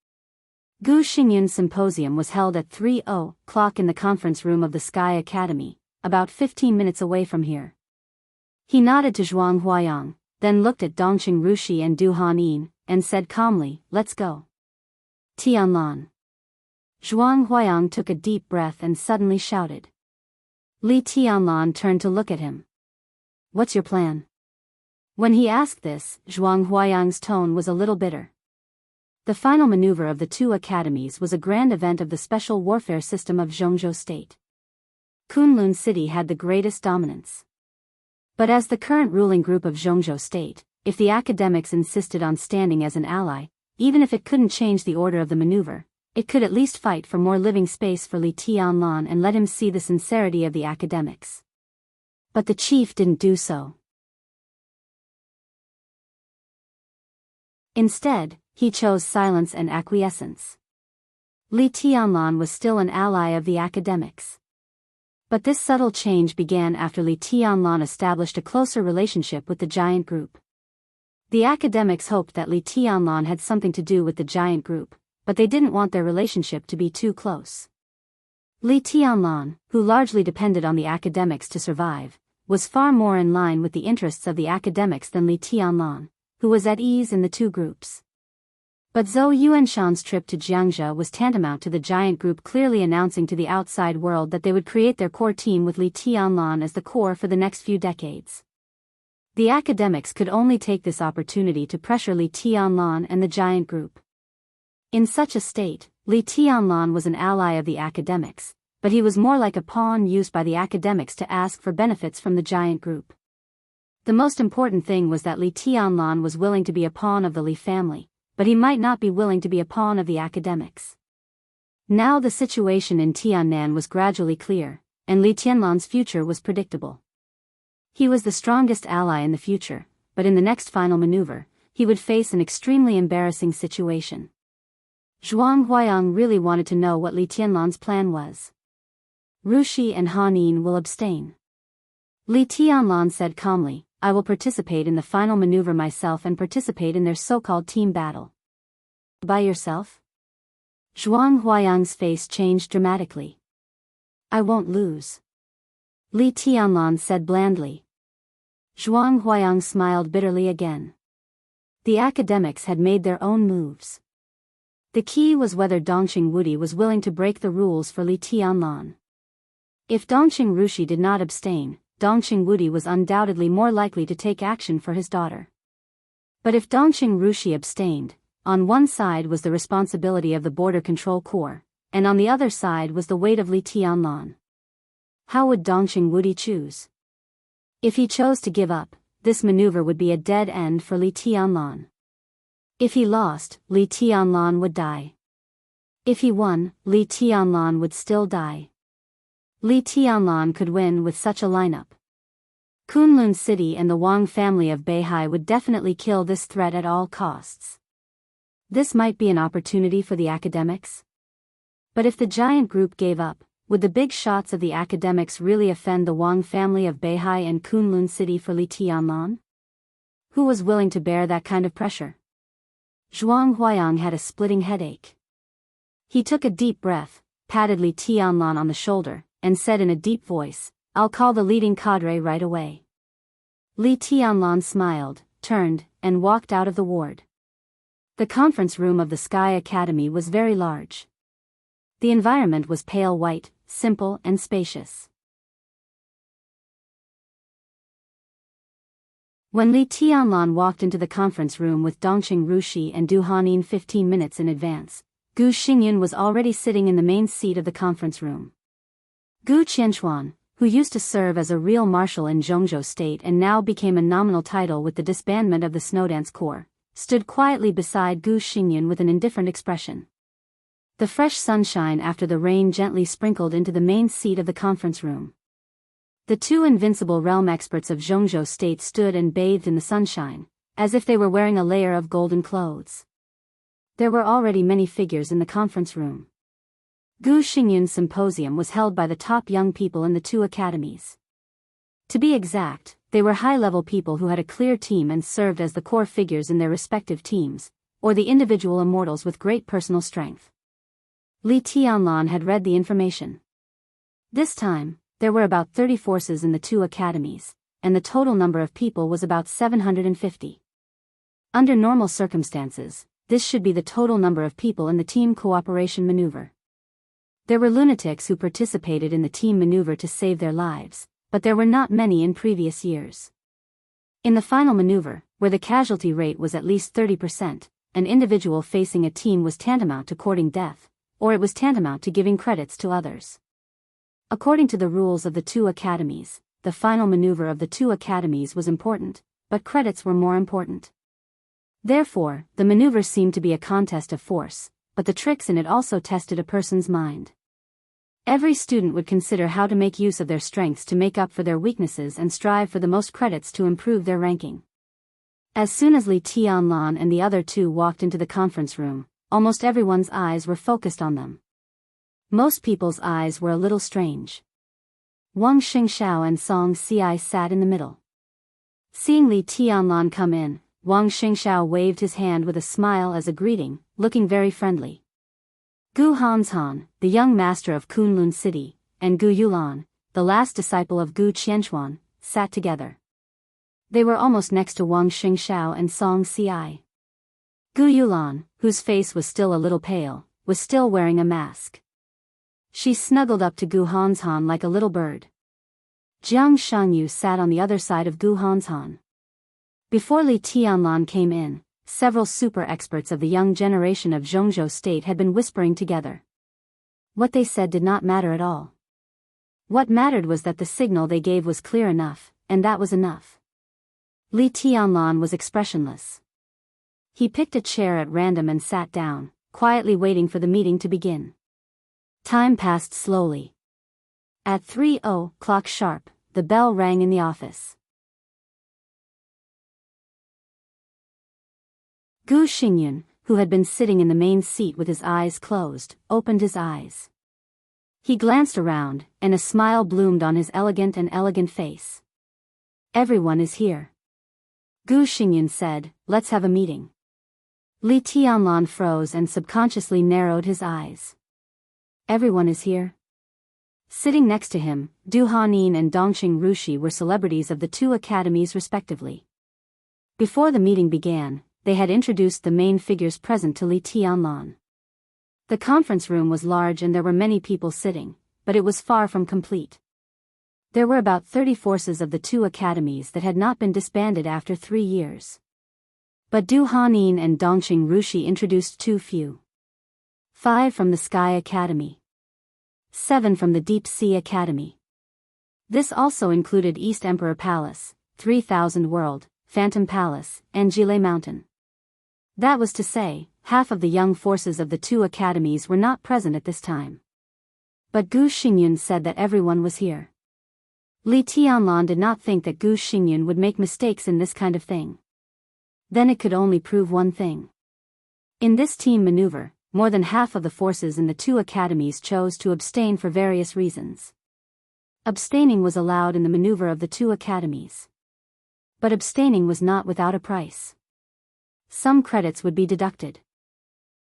Gu Xingyun's symposium was held at 3:00 in the conference room of the Sky Academy, about 15 minutes away from here. He nodded to Zhuang Huayang, then looked at Dongqing Rushi and Du Hanyin, and said calmly, "Let's go." Tianlan. Zhuang Huayang took a deep breath and suddenly shouted. Li Tianlan turned to look at him. What's your plan? When he asked this, Zhuang Huayang's tone was a little bitter. The final maneuver of the two academies was a grand event of the special warfare system of Zhongzhou State. Kunlun City had the greatest dominance. But as the current ruling group of Zhongzhou State, if the academics insisted on standing as an ally, even if it couldn't change the order of the maneuver, it could at least fight for more living space for Li Tianlan and let him see the sincerity of the academics. But the chief didn't do so. Instead, he chose silence and acquiescence. Li Tianlan was still an ally of the academics. But this subtle change began after Li Tianlan established a closer relationship with the giant group. The academics hoped that Li Tianlan had something to do with the giant group, but they didn't want their relationship to be too close. Li Tianlan, who largely depended on the academics to survive, was far more in line with the interests of the academics than Li Tianlan, who was at ease in the two groups. But Zhou Yuanshan's trip to Jiangzhou was tantamount to the giant group clearly announcing to the outside world that they would create their core team with Li Tianlan as the core for the next few decades. The academics could only take this opportunity to pressure Li Tianlan and the giant group. In such a state, Li Tianlan was an ally of the academics, but he was more like a pawn used by the academics to ask for benefits from the giant group. The most important thing was that Li Tianlan was willing to be a pawn of the Li family, but he might not be willing to be a pawn of the academics. Now the situation in Tiannan was gradually clear, and Li Tianlan's future was predictable. He was the strongest ally in the future, but in the next final maneuver, he would face an extremely embarrassing situation. Zhuang Huayang really wanted to know what Li Tianlan's plan was. Rushi and Han Yin will abstain. Li Tianlan said calmly, I will participate in the final maneuver myself and participate in their so-called team battle. By yourself? Zhuang Huayang's face changed dramatically. I won't lose. Li Tianlan said blandly. Zhuang Huayang smiled bitterly again. The academics had made their own moves. The key was whether Dongqing Wudi was willing to break the rules for Li Tianlan. If Dongqing Rushi did not abstain, Dongqing Wudi was undoubtedly more likely to take action for his daughter. But if Dongqing Rushi abstained, on one side was the responsibility of the Border Control Corps, and on the other side was the weight of Li Tianlan. How would Dongqing Wudi choose? If he chose to give up, this maneuver would be a dead end for Li Tianlan. If he lost, Li Tianlan would die. If he won, Li Tianlan would still die. Li Tianlan could win with such a lineup. Kunlun City and the Wang family of Beihai would definitely kill this threat at all costs. This might be an opportunity for the academics. But if the giant group gave up, would the big shots of the academics really offend the Wang family of Beihai and Kunlun City for Li Tianlan? Who was willing to bear that kind of pressure? Zhuang Huayang had a splitting headache. He took a deep breath, patted Li Tianlan on the shoulder, and said in a deep voice, I'll call the leading cadre right away. Li Tianlan smiled, turned, and walked out of the ward. The conference room of the Sky Academy was very large. The environment was pale white, simple and spacious. When Li Tianlan walked into the conference room with Dongqing Rushi and Du Hanin 15 minutes in advance, Gu Xingyun was already sitting in the main seat of the conference room. Gu Qianchuan, who used to serve as a real marshal in Zhongzhou State and now became a nominal title with the disbandment of the Snowdance Corps, stood quietly beside Gu Xingyun with an indifferent expression. The fresh sunshine after the rain gently sprinkled into the main seat of the conference room. The two invincible realm experts of Zhongzhou State stood and bathed in the sunshine, as if they were wearing a layer of golden clothes. There were already many figures in the conference room. Gu Xingyun's symposium was held by the top young people in the two academies. To be exact, they were high-level people who had a clear team and served as the core figures in their respective teams, or the individual immortals with great personal strength. Li Tianlan had read the information. This time, there were about 30 forces in the two academies, and the total number of people was about 750. Under normal circumstances, this should be the total number of people in the team cooperation maneuver. There were lunatics who participated in the team maneuver to save their lives, but there were not many in previous years. In the final maneuver, where the casualty rate was at least 30%, an individual facing a team was tantamount to courting death, or it was tantamount to giving credits to others. According to the rules of the two academies, the final maneuver of the two academies was important, but credits were more important. Therefore, the maneuver seemed to be a contest of force, but the tricks in it also tested a person's mind. Every student would consider how to make use of their strengths to make up for their weaknesses and strive for the most credits to improve their ranking. As soon as Li Tianlan and the other two walked into the conference room, almost everyone's eyes were focused on them. Most people's eyes were a little strange. Wang Xingxiao and Song Ci sat in the middle. Seeing Li Tianlan come in, Wang Xingxiao waved his hand with a smile as a greeting, looking very friendly. Gu Hanzhan, the young master of Kunlun City, and Gu Yulan, the last disciple of Gu Qianchuan, sat together. They were almost next to Wang Xingxiao and Song Ci. Gu Yulan, whose face was still a little pale, was still wearing a mask. She snuggled up to Gu Hanzhan like a little bird. Jiang Shangyu sat on the other side of Gu Hanzhan. Before Li Tianlan came in, several super experts of the young generation of Zhongzhou State had been whispering together. What they said did not matter at all. What mattered was that the signal they gave was clear enough, and that was enough. Li Tianlan was expressionless. He picked a chair at random and sat down, quietly waiting for the meeting to begin. Time passed slowly. At 3:00 sharp, the bell rang in the office. Gu Xingyun, who had been sitting in the main seat with his eyes closed, opened his eyes. He glanced around, and a smile bloomed on his elegant face. Everyone is here. Gu Xingyun said, let's have a meeting. Li Tianlan froze and subconsciously narrowed his eyes. Everyone is here. Sitting next to him, Du Hanin and Dongxing Rushi were celebrities of the two academies respectively. Before the meeting began, they had introduced the main figures present to Li Tianlan. The conference room was large and there were many people sitting, but it was far from complete. There were about 30 forces of the two academies that had not been disbanded after 3 years. But Du Hanin and Dongxing Rushi introduced too few. 5 from the Sky Academy. 7 from the Deep Sea Academy. This also included East Emperor Palace, 3000 World, Phantom Palace, and Jile Mountain. That was to say, half of the young forces of the two academies were not present at this time. But Gu Xingyun said that everyone was here. Li Tianlan did not think that Gu Xingyun would make mistakes in this kind of thing. Then it could only prove one thing. In this team maneuver, more than half of the forces in the two academies chose to abstain for various reasons. Abstaining was allowed in the maneuver of the two academies. But abstaining was not without a price. Some credits would be deducted.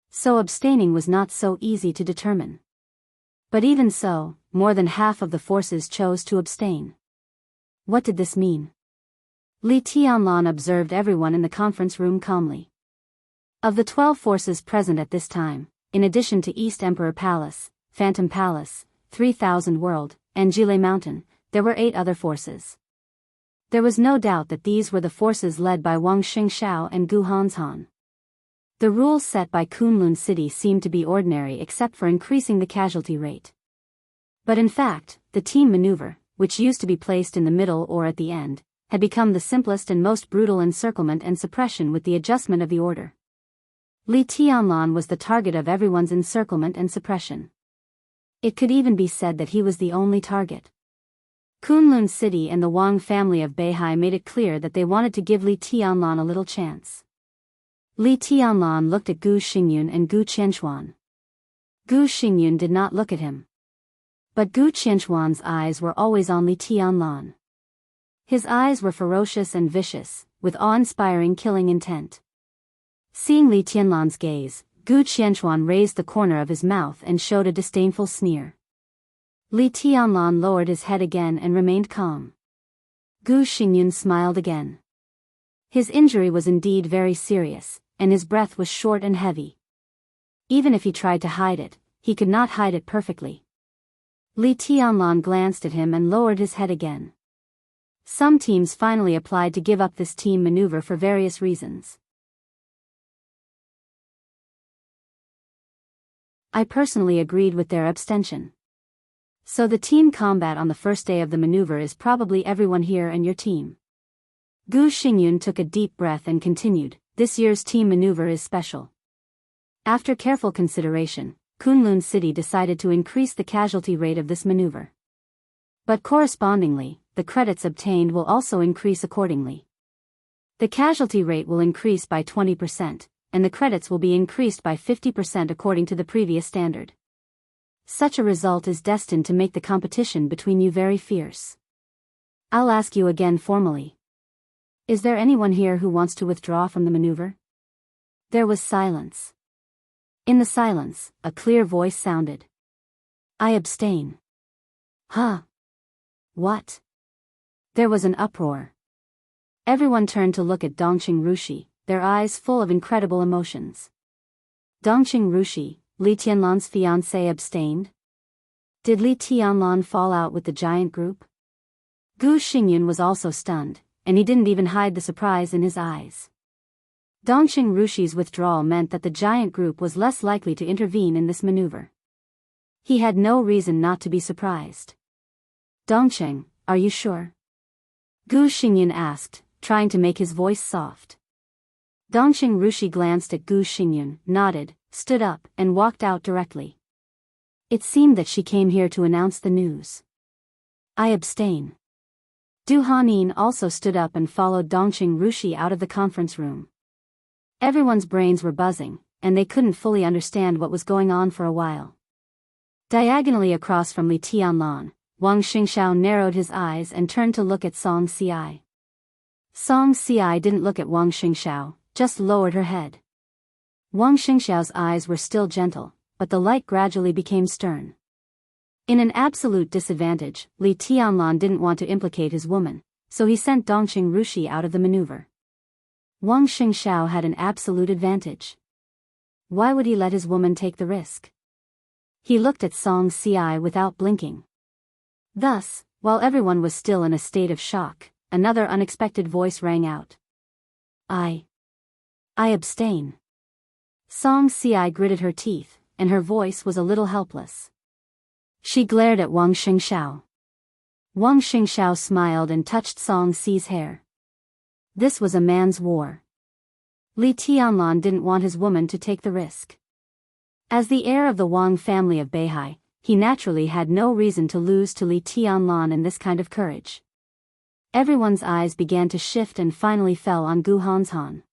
So abstaining was not so easy to determine. But even so, more than half of the forces chose to abstain. What did this mean? Li Tianlan observed everyone in the conference room calmly. Of the 12 forces present at this time, in addition to East Emperor Palace, Phantom Palace, 3000 World, and Jile Mountain, there were 8 other forces. There was no doubt that these were the forces led by Wang Xingxiao and Gu Hanzhan. The rules set by Kunlun City seemed to be ordinary except for increasing the casualty rate. But in fact, the team maneuver, which used to be placed in the middle or at the end, had become the simplest and most brutal encirclement and suppression with the adjustment of the order. Li Tianlan was the target of everyone's encirclement and suppression. It could even be said that he was the only target. Kunlun City and the Wang family of Beihai made it clear that they wanted to give Li Tianlan a little chance. Li Tianlan looked at Gu Xingyun and Gu Qianchuan. Gu Xingyun did not look at him. But Gu Qianchuan's eyes were always on Li Tianlan. His eyes were ferocious and vicious, with awe-inspiring killing intent. Seeing Li Tianlan's gaze, Gu Qianchuan raised the corner of his mouth and showed a disdainful sneer. Li Tianlan lowered his head again and remained calm. Gu Xingyun smiled again. His injury was indeed very serious, and his breath was short and heavy. Even if he tried to hide it, he could not hide it perfectly. Li Tianlan glanced at him and lowered his head again. Some teams finally applied to give up this team maneuver for various reasons. I personally agreed with their abstention. So the team combat on the first day of the maneuver is probably everyone here and your team. Gu Xingyun took a deep breath and continued, this year's team maneuver is special. After careful consideration, Kunlun City decided to increase the casualty rate of this maneuver. But correspondingly, the credits obtained will also increase accordingly. The casualty rate will increase by 20%, and the credits will be increased by 50% according to the previous standard. Such a result is destined to make the competition between you very fierce. I'll ask you again formally. Is there anyone here who wants to withdraw from the maneuver? There was silence. In the silence, a clear voice sounded. I abstain. Huh? What? There was an uproar. Everyone turned to look at Dongqing Rushi, their eyes full of incredible emotions. Dongqing Rushi, Li Tianlan's fiancé, abstained? Did Li Tianlan fall out with the giant group? Gu Xingyun was also stunned, and he didn't even hide the surprise in his eyes. Dongqing Rushi's withdrawal meant that the giant group was less likely to intervene in this maneuver. He had no reason not to be surprised. Dongqing, are you sure? Gu Xingyun asked, trying to make his voice soft. Dongqing Rushi glanced at Gu Xingyun, nodded, stood up, and walked out directly. It seemed that she came here to announce the news. I abstain. Du Hanin also stood up and followed Dongqing Rushi out of the conference room. Everyone's brains were buzzing, and they couldn't fully understand what was going on for a while. Diagonally across from Li Tianlan, Wang Xingxiao narrowed his eyes and turned to look at Song Ci. Song Ci didn't look at Wang Xingxiao, just lowered her head. Wang Xingxiao's eyes were still gentle, but the light gradually became stern. In an absolute disadvantage, Li Tianlan didn't want to implicate his woman, so he sent Dongqing Rushi out of the maneuver. Wang Xingxiao had an absolute advantage. Why would he let his woman take the risk? He looked at Song Ci without blinking. Thus, while everyone was still in a state of shock, another unexpected voice rang out. I abstain. Song Ci gritted her teeth, and her voice was a little helpless. She glared at Wang Xingxiao. Wang Xingxiao smiled and touched Song Ci's hair. This was a man's war. Li Tianlan didn't want his woman to take the risk. As the heir of the Wang family of Beihai, he naturally had no reason to lose to Li Tianlan in this kind of courage. Everyone's eyes began to shift and finally fell on Gu Hanshan.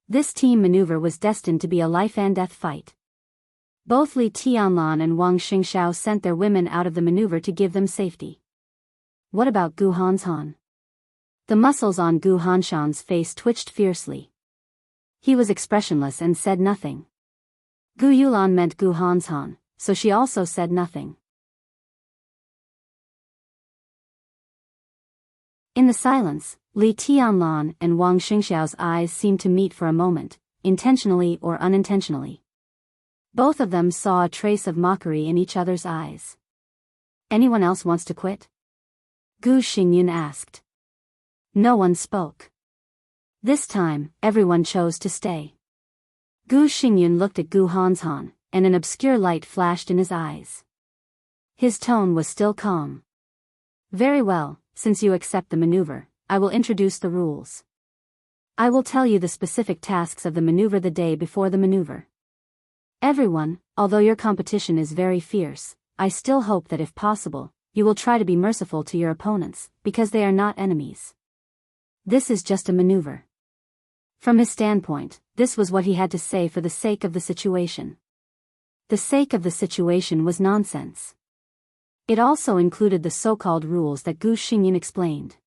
This team maneuver was destined to be a life-and-death fight. Both Li Tianlan and Wang Xingxiao sent their women out of the maneuver to give them safety. What about Gu Hanshan? The muscles on Gu Hanshan's face twitched fiercely. He was expressionless and said nothing. Gu Yulan meant Gu Hanshan, so she also said nothing. In the silence, Li Tianlan and Wang Xingxiao's eyes seemed to meet for a moment, intentionally or unintentionally. Both of them saw a trace of mockery in each other's eyes. Anyone else wants to quit? Gu Xingyun asked. No one spoke. This time, everyone chose to stay. Gu Xingyun looked at Gu Hanshan, and an obscure light flashed in his eyes. His tone was still calm. Very well, since you accept the maneuver, I will introduce the rules. I will tell you the specific tasks of the maneuver the day before the maneuver. Everyone, although your competition is very fierce, I still hope that if possible, you will try to be merciful to your opponents, because they are not enemies. This is just a maneuver. From his standpoint, this was what he had to say for the sake of the situation. The sake of the situation was nonsense. It also included the so-called rules that Gu Xingyun explained.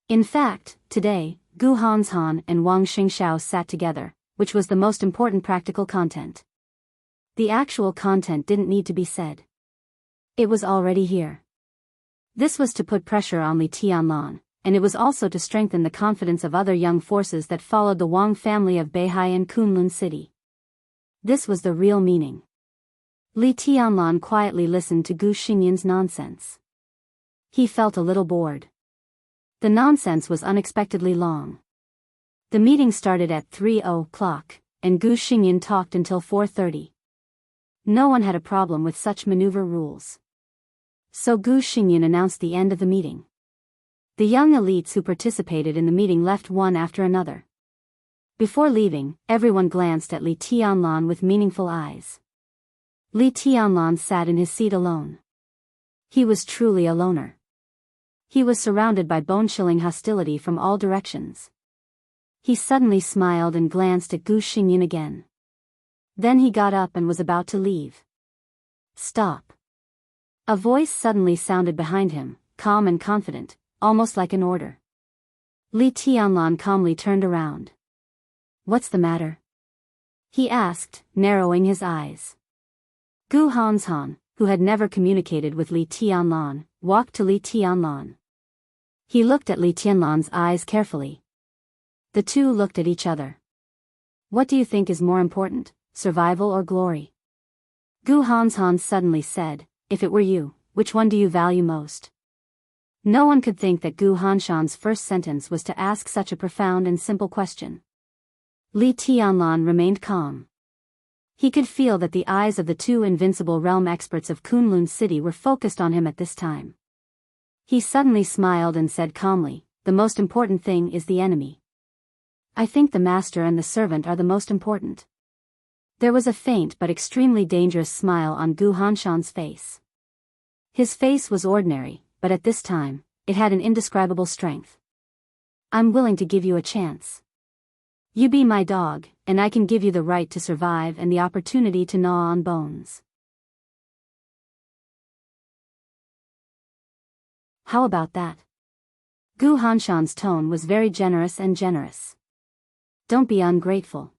In fact, today, Gu Hanshan and Wang Xingxiao sat together, which was the most important practical content. The actual content didn't need to be said. It was already here. This was to put pressure on Li Tianlan, and it was also to strengthen the confidence of other young forces that followed the Wang family of Beihai and Kunlun City. This was the real meaning. Li Tianlan quietly listened to Gu Xinyan's nonsense. He felt a little bored. The nonsense was unexpectedly long. The meeting started at 3:00, and Gu Xingyan talked until 4:30. No one had a problem with such maneuver rules. So Gu Xingyan announced the end of the meeting. The young elites who participated in the meeting left one after another. Before leaving, everyone glanced at Li Tianlan with meaningful eyes. Li Tianlan sat in his seat alone. He was truly a loner. He was surrounded by bone-chilling hostility from all directions. He suddenly smiled and glanced at Gu Xingyan again. Then he got up and was about to leave. "Stop." A voice suddenly sounded behind him, calm and confident, almost like an order. Li Tianlan calmly turned around. "What's the matter?" he asked, narrowing his eyes. Gu Hanshan, who had never communicated with Li Tianlan, walked to Li Tianlan. He looked at Li Tianlan's eyes carefully. The two looked at each other. "What do you think is more important, survival or glory?" Gu Hanshan suddenly said, "If it were you, which one do you value most?" No one could think that Gu Hanshan's first sentence was to ask such a profound and simple question. Li Tianlan remained calm. He could feel that the eyes of the two invincible realm experts of Kunlun City were focused on him at this time. He suddenly smiled and said calmly, "The most important thing is the enemy. I think the master and the servant are the most important." There was a faint but extremely dangerous smile on Gu Hanshan's face. His face was ordinary, but at this time, it had an indescribable strength. "I'm willing to give you a chance. You be my dog, and I can give you the right to survive and the opportunity to gnaw on bones. How about that?" Gu Hanshan's tone was very generous and generous. "Don't be ungrateful."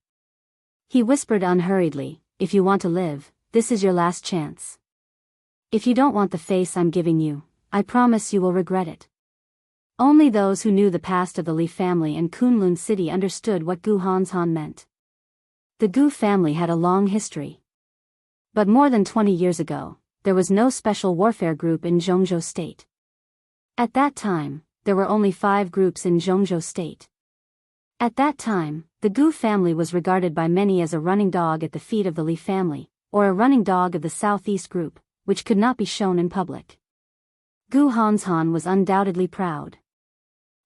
He whispered unhurriedly, "If you want to live, this is your last chance. If you don't want the face I'm giving you, I promise you will regret it." Only those who knew the past of the Li family and Kunlun City understood what Gu Hanshan meant. The Gu family had a long history. But more than 20 years ago, there was no special warfare group in Zhongzhou State. At that time, there were only 5 groups in Zhongzhou State. At that time, the Gu family was regarded by many as a running dog at the feet of the Li family, or a running dog of the Southeast group, which could not be shown in public. Gu Hanshan was undoubtedly proud.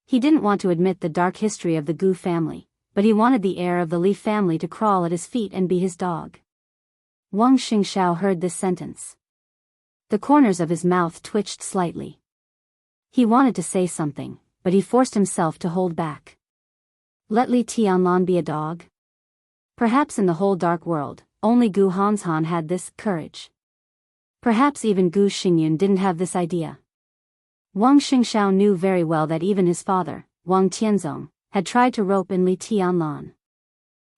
He didn't want to admit the dark history of the Gu family, but he wanted the heir of the Li family to crawl at his feet and be his dog. Wang Xingxiao heard this sentence. The corners of his mouth twitched slightly. He wanted to say something, but he forced himself to hold back. Let Li Tianlan be a dog? Perhaps in the whole dark world, only Gu Hanshan had this courage. Perhaps even Gu Xingyan didn't have this idea. Wang Xingxiao knew very well that even his father, Wang Tianzong, had tried to rope in Li Tianlan.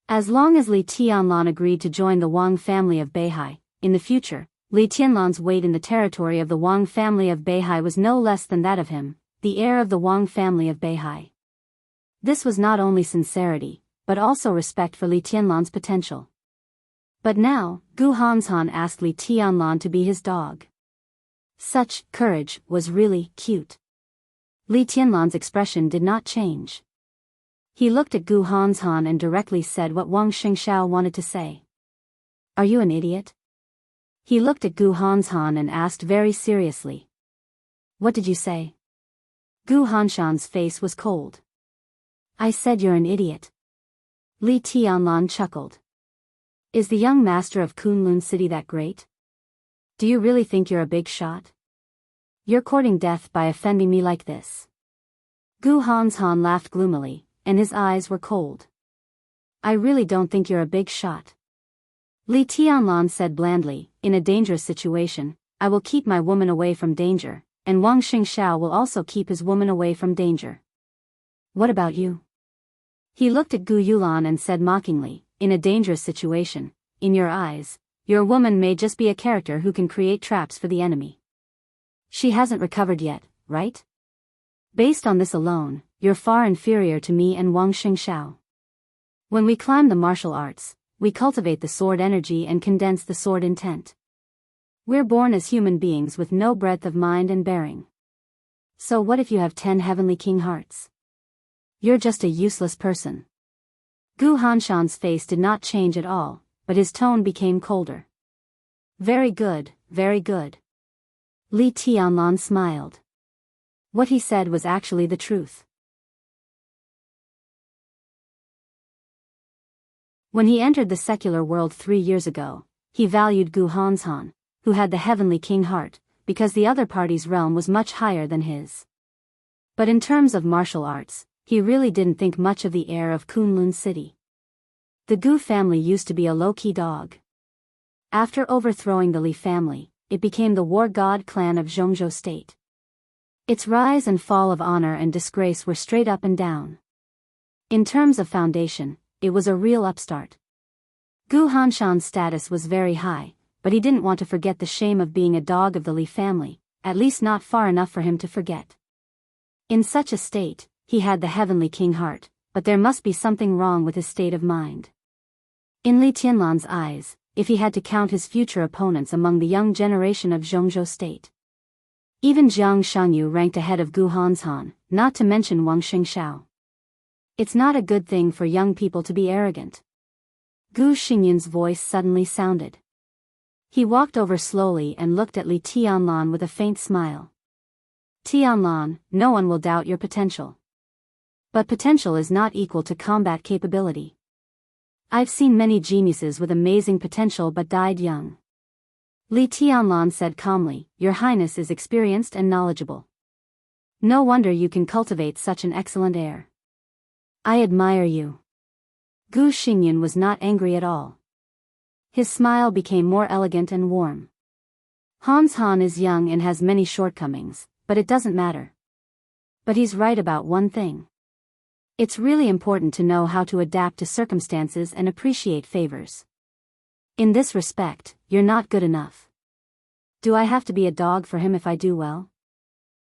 As long as Li Tianlan agreed to join the Wang family of Beihai, in the future, Li Tianlan's weight in the territory of the Wang family of Beihai was no less than that of him, the heir of the Wang family of Beihai. This was not only sincerity, but also respect for Li Tianlan's potential. But now, Gu Hanshan asked Li Tianlan to be his dog. Such courage was really cute. Li Tianlan's expression did not change. He looked at Gu Hanshan and directly said what Wang Xingxiao wanted to say. "Are you an idiot?" He looked at Gu Hanshan and asked very seriously. "What did you say?" Gu Hanshan's face was cold. "I said you're an idiot." Li Tianlan chuckled. "Is the young master of Kunlun City that great? Do you really think you're a big shot? You're courting death by offending me like this." Gu Hanshan laughed gloomily, and his eyes were cold. "I really don't think you're a big shot." Li Tianlan said blandly, "In a dangerous situation, I will keep my woman away from danger, and Wang Xingxiao will also keep his woman away from danger. What about you?" He looked at Gu Yulan and said mockingly, "In a dangerous situation, in your eyes, your woman may just be a character who can create traps for the enemy. She hasn't recovered yet, right? Based on this alone, you're far inferior to me and Wang Xingxiao. When we climb the martial arts, we cultivate the sword energy and condense the sword intent. We're born as human beings with no breadth of mind and bearing. So what if you have 10 heavenly king hearts? You're just a useless person. Gu Hanshan's face did not change at all, but his tone became colder. Very good, very good. Li Tianlan smiled. What he said was actually the truth. When he entered the secular world 3 years ago, he valued Gu Hanshan, who had the heavenly king heart, because the other party's realm was much higher than his. But in terms of martial arts, he really didn't think much of the heir of Kunlun City. The Gu family used to be a low-key dog. After overthrowing the Li family, it became the war god clan of Zhongzhou State. Its rise and fall of honor and disgrace were straight up and down. In terms of foundation, it was a real upstart. Gu Hanshan's status was very high, but he didn't want to forget the shame of being a dog of the Li family, at least not far enough for him to forget. In such a state, he had the heavenly king heart, but there must be something wrong with his state of mind. In Li Tianlan's eyes, if he had to count his future opponents among the young generation of Zhongzhou State, even Jiang Shangyu ranked ahead of Gu Hanshan, not to mention Wang Xingxiao. It's not a good thing for young people to be arrogant. Gu Xingyun's voice suddenly sounded. He walked over slowly and looked at Li Tianlan with a faint smile. Tianlan, no one will doubt your potential. But potential is not equal to combat capability. I've seen many geniuses with amazing potential but died young. Li Tianlan said calmly, Your Highness is experienced and knowledgeable. No wonder you can cultivate such an excellent heir. I admire you. Gu Xingyun was not angry at all. His smile became more elegant and warm. Hanshan is young and has many shortcomings, but it doesn't matter. But he's right about one thing. It's really important to know how to adapt to circumstances and appreciate favors. In this respect, you're not good enough. Do I have to be a dog for him if I do well?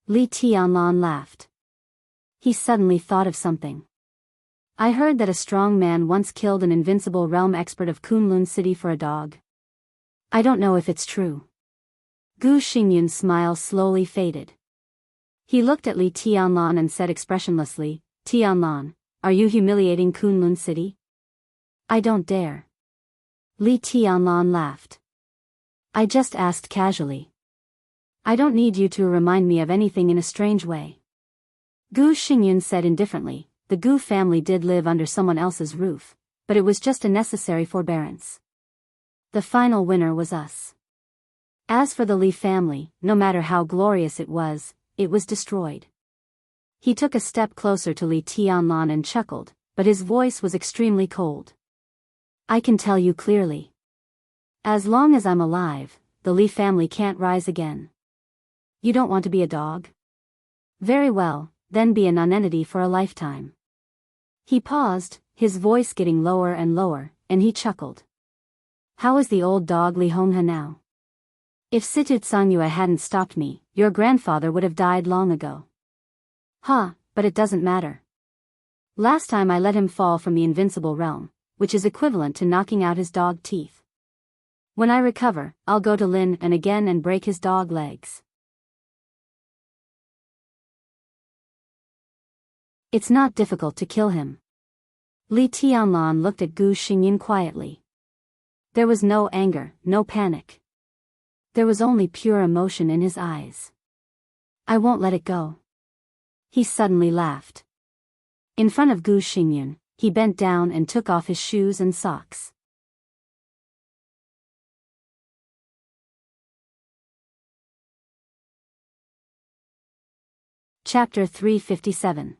Li Tianlan laughed. He suddenly thought of something. I heard that a strong man once killed an invincible realm expert of Kunlun City for a dog. I don't know if it's true. Gu Xingyun's smile slowly faded. He looked at Li Tianlan and said expressionlessly, Tianlan, are you humiliating Kunlun City? I don't dare. Li Tianlan laughed. I just asked casually. I don't need you to remind me of anything in a strange way. Gu Xingyun said indifferently, the Gu family did live under someone else's roof, but it was just a necessary forbearance. The final winner was us. As for the Li family, no matter how glorious it was destroyed. He took a step closer to Li Tianlan and chuckled, but his voice was extremely cold. I can tell you clearly. As long as I'm alive, the Li family can't rise again. You don't want to be a dog? Very well, then be a nonentity for a lifetime. He paused, his voice getting lower and lower, and he chuckled. How is the old dog Li Honghe now? If Situ Tsangyue hadn't stopped me, your grandfather would have died long ago. But it doesn't matter. Last time I let him fall from the invincible realm, which is equivalent to knocking out his dog teeth. When I recover, I'll go to Lin and again and break his dog legs. It's not difficult to kill him. Li Tianlan looked at Gu Xingyun quietly. There was no anger, no panic. There was only pure emotion in his eyes. I won't let it go. He suddenly laughed. In front of Gu Xingyun, he bent down and took off his shoes and socks. Chapter 357.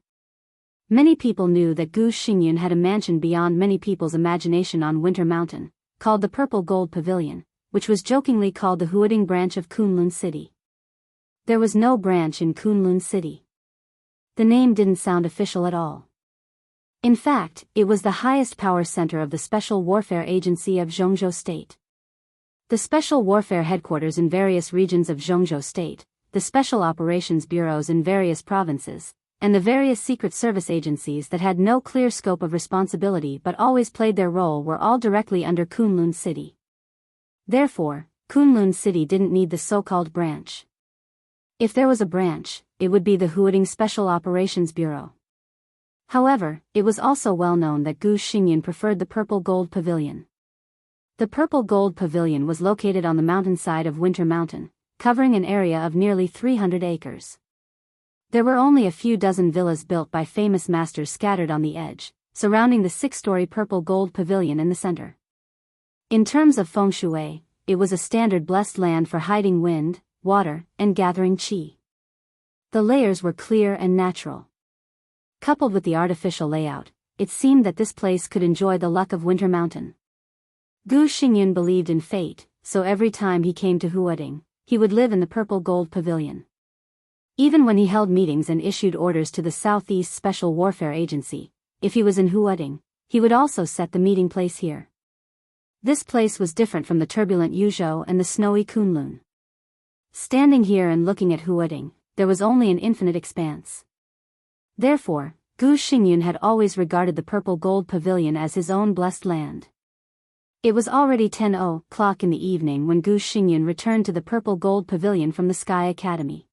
Many people knew that Gu Xingyun had a mansion beyond many people's imagination on Winter Mountain, called the Purple Gold Pavilion, which was jokingly called the Huading branch of Kunlun City. There was no branch in Kunlun City. The name didn't sound official at all. In fact, it was the highest power center of the Special Warfare Agency of Zhongzhou State. The Special Warfare Headquarters in various regions of Zhongzhou State, the Special Operations Bureaus in various provinces, and the various secret service agencies that had no clear scope of responsibility but always played their role were all directly under Kunlun City. Therefore, Kunlun City didn't need the so-called branch. If there was a branch, it would be the Huading Special Operations Bureau. However, it was also well known that Gu Xingyan preferred the Purple Gold Pavilion. The Purple Gold Pavilion was located on the mountainside of Winter Mountain, covering an area of nearly 300 acres. There were only a few dozen villas built by famous masters scattered on the edge, surrounding the 6-story Purple Gold Pavilion in the center. In terms of feng shui, it was a standard blessed land for hiding wind, water, and gathering qi. The layers were clear and natural. Coupled with the artificial layout, it seemed that this place could enjoy the luck of Winter Mountain. Gu Xingyan believed in fate, so every time he came to Huading, he would live in the Purple Gold Pavilion. Even when he held meetings and issued orders to the Southeast Special Warfare Agency, if he was in Huading, he would also set the meeting place here. This place was different from the turbulent Yuzhou and the snowy Kunlun. Standing here and looking at Huading, there was only an infinite expanse. Therefore, Gu Xingyan had always regarded the Purple Gold Pavilion as his own blessed land. It was already 10:00 in the evening when Gu Xingyan returned to the Purple Gold Pavilion from the Sky Academy.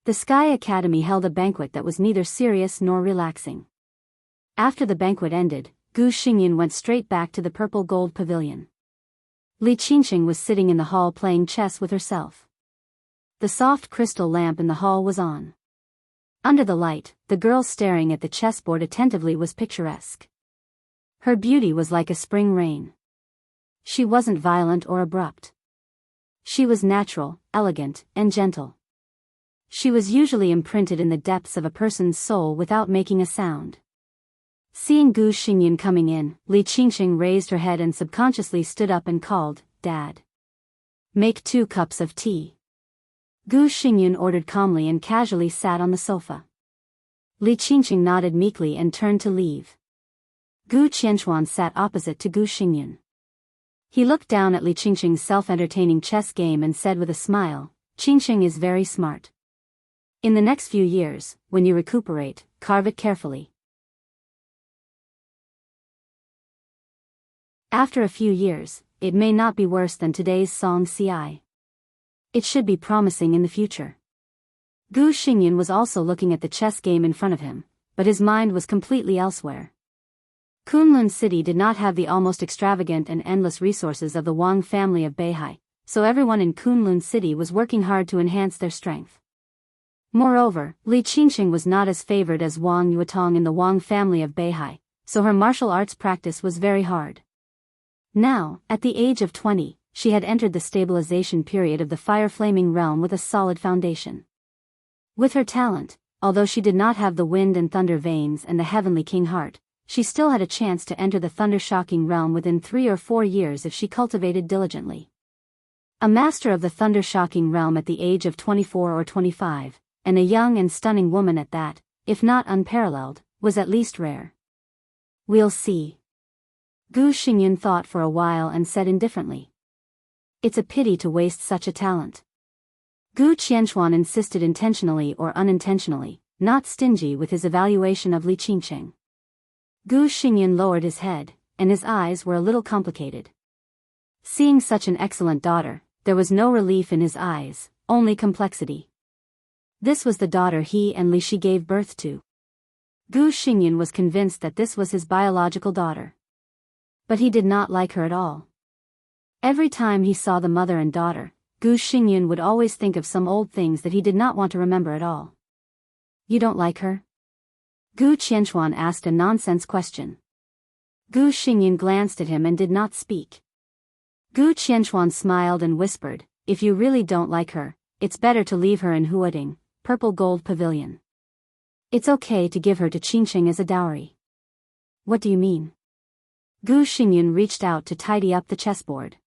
The Sky Academy held a banquet that was neither serious nor relaxing. After the banquet ended, Gu Xingyan went straight back to the Purple Gold Pavilion. Li Qingqing was sitting in the hall playing chess with herself. The soft crystal lamp in the hall was on. Under the light, the girl staring at the chessboard attentively was picturesque. Her beauty was like a spring rain. She wasn't violent or abrupt. She was natural, elegant, and gentle. She was usually imprinted in the depths of a person's soul without making a sound. Seeing Gu Xingyan coming in, Li Qingqing raised her head and subconsciously stood up and called, "Dad. Make 2 cups of tea." Gu Xingyan ordered calmly and casually sat on the sofa. Li Qingqing nodded meekly and turned to leave. Gu Qianchuan sat opposite to Gu Xingyan. He looked down at Li Qingqing's self-entertaining chess game and said with a smile, "Qingqing is very smart. In the next few years, when you recuperate, carve it carefully." After a few years, it may not be worse than today's Song Ci. It should be promising in the future. Gu Xingyan was also looking at the chess game in front of him, but his mind was completely elsewhere. Kunlun City did not have the almost extravagant and endless resources of the Wang family of Beihai, so everyone in Kunlun City was working hard to enhance their strength. Moreover, Li Qingqing was not as favored as Wang Yuetong in the Wang family of Beihai, so her martial arts practice was very hard. Now, at the age of 20, she had entered the stabilization period of the fire-flaming realm with a solid foundation. With her talent, although she did not have the wind and thunder veins and the heavenly king heart, she still had a chance to enter the thunder-shocking realm within 3 or 4 years if she cultivated diligently. A master of the thunder-shocking realm at the age of 24 or 25, and a young and stunning woman at that, if not unparalleled, was at least rare. "We'll see." Gu Xingyan thought for a while and said indifferently, "It's a pity to waste such a talent." Gu Qianchuan insisted intentionally or unintentionally, not stingy with his evaluation of Li Qingqing. Gu Xingyan lowered his head, and his eyes were a little complicated. Seeing such an excellent daughter, there was no relief in his eyes, only complexity. This was the daughter he and Li Shi gave birth to. Gu Xingyan was convinced that this was his biological daughter. But he did not like her at all. Every time he saw the mother and daughter, Gu Xingyan would always think of some old things that he did not want to remember at all. "You don't like her?" Gu Qianchuan asked a nonsense question. Gu Xingyan glanced at him and did not speak. Gu Qianchuan smiled and whispered, "If you really don't like her, it's better to leave her in Huading, Purple Gold Pavilion. It's okay to give her to Qingqing as a dowry." "What do you mean?" Gu Xingyan reached out to tidy up the chessboard.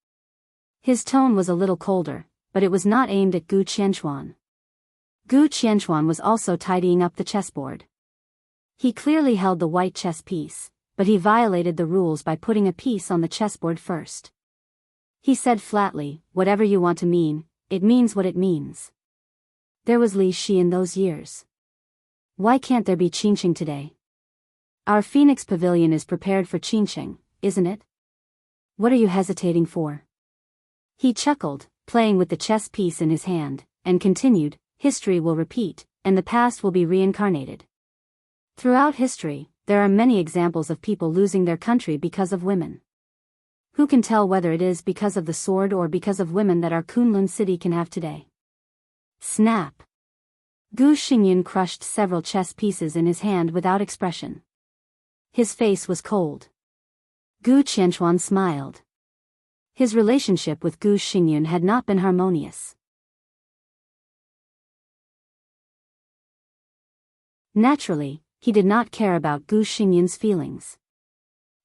His tone was a little colder, but it was not aimed at Gu Qianchuan. Gu Qianchuan was also tidying up the chessboard. He clearly held the white chess piece, but he violated the rules by putting a piece on the chessboard first. He said flatly, "Whatever you want to mean, it means what it means." There was Li Shi in those years. Why can't there be Qingqing today? Our Phoenix Pavilion is prepared for Qingqing, isn't it? What are you hesitating for? He chuckled, playing with the chess piece in his hand, and continued, history will repeat, and the past will be reincarnated. Throughout history, there are many examples of people losing their country because of women. Who can tell whether it is because of the sword or because of women that our Kunlun city can have today? Snap! Gu Xingyun crushed several chess pieces in his hand without expression. His face was cold. Gu Qianchuan smiled. His relationship with Gu Xingyun had not been harmonious. Naturally, he did not care about Gu Xingyun's feelings.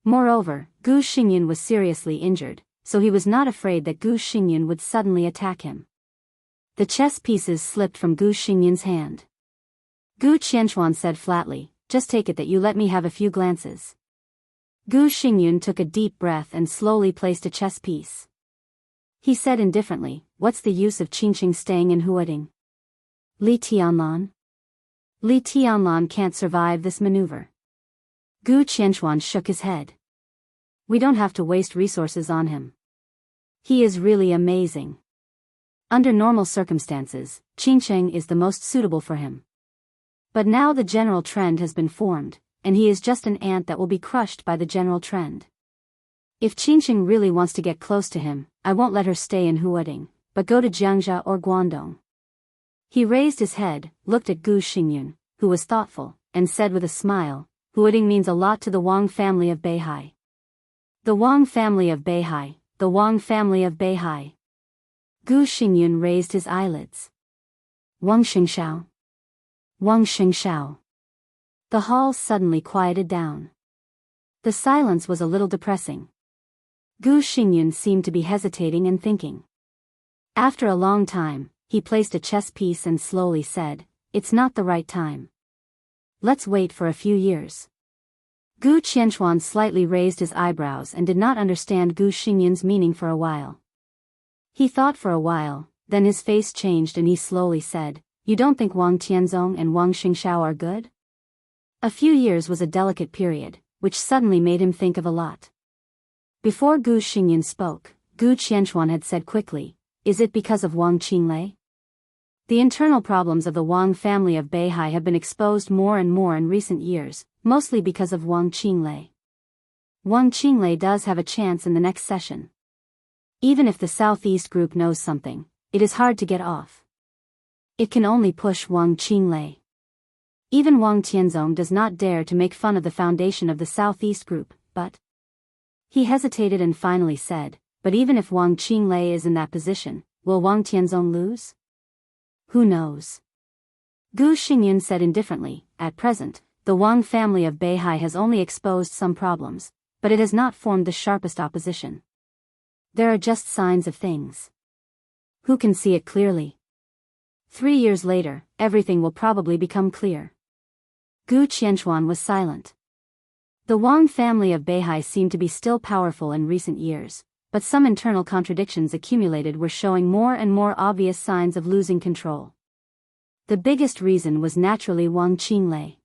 Moreover, Gu Xingyun was seriously injured, so he was not afraid that Gu Xingyun would suddenly attack him. The chess pieces slipped from Gu Xingyun's hand. Gu Qianchuan said flatly, just take it that you let me have a few glances. Gu Xingyun took a deep breath and slowly placed a chess piece. He said indifferently, what's the use of Qingqing staying in Huading? Li Tianlan? Li Tianlan can't survive this maneuver. Gu Qianchuan shook his head. We don't have to waste resources on him. He is really amazing. Under normal circumstances, Qingqing is the most suitable for him. But now the general trend has been formed, and he is just an ant that will be crushed by the general trend. If Qingqing really wants to get close to him, I won't let her stay in Huading, but go to Jiangxia or Guangdong. He raised his head, looked at Gu Xingyun, who was thoughtful, and said with a smile, Huading means a lot to the Wang family of Beihai. The Wang family of Beihai, the Wang family of Beihai. Gu Xingyun raised his eyelids. Wang Xingshao. Wang Xingshao. The hall suddenly quieted down. The silence was a little depressing. Gu Xingyun seemed to be hesitating and thinking. After a long time, he placed a chess piece and slowly said, it's not the right time. Let's wait for a few years. Gu Qianchuan slightly raised his eyebrows and did not understand Gu Xingyun's meaning for a while. He thought for a while, then his face changed and he slowly said, you don't think Wang Tianzong and Wang Xingshao are good? A few years was a delicate period, which suddenly made him think of a lot. Before Gu Xingyun spoke, Gu Qianchuan had said quickly, is it because of Wang Qinglei? The internal problems of the Wang family of Beihai have been exposed more and more in recent years, mostly because of Wang Qinglei. Wang Qinglei does have a chance in the next session. Even if the Southeast group knows something, it is hard to get off. It can only push Wang Qinglei. Even Wang Tianzong does not dare to make fun of the foundation of the Southeast group, but... He hesitated and finally said, but even if Wang Qinglei is in that position, will Wang Tianzong lose? Who knows? Gu Xingyun said indifferently, at present, the Wang family of Beihai has only exposed some problems, but it has not formed the sharpest opposition. There are just signs of things. Who can see it clearly? 3 years later, everything will probably become clear. Gu Qianchuan was silent. The Wang family of Beihai seemed to be still powerful in recent years, but some internal contradictions accumulated were showing more and more obvious signs of losing control. The biggest reason was naturally Wang Qinglei.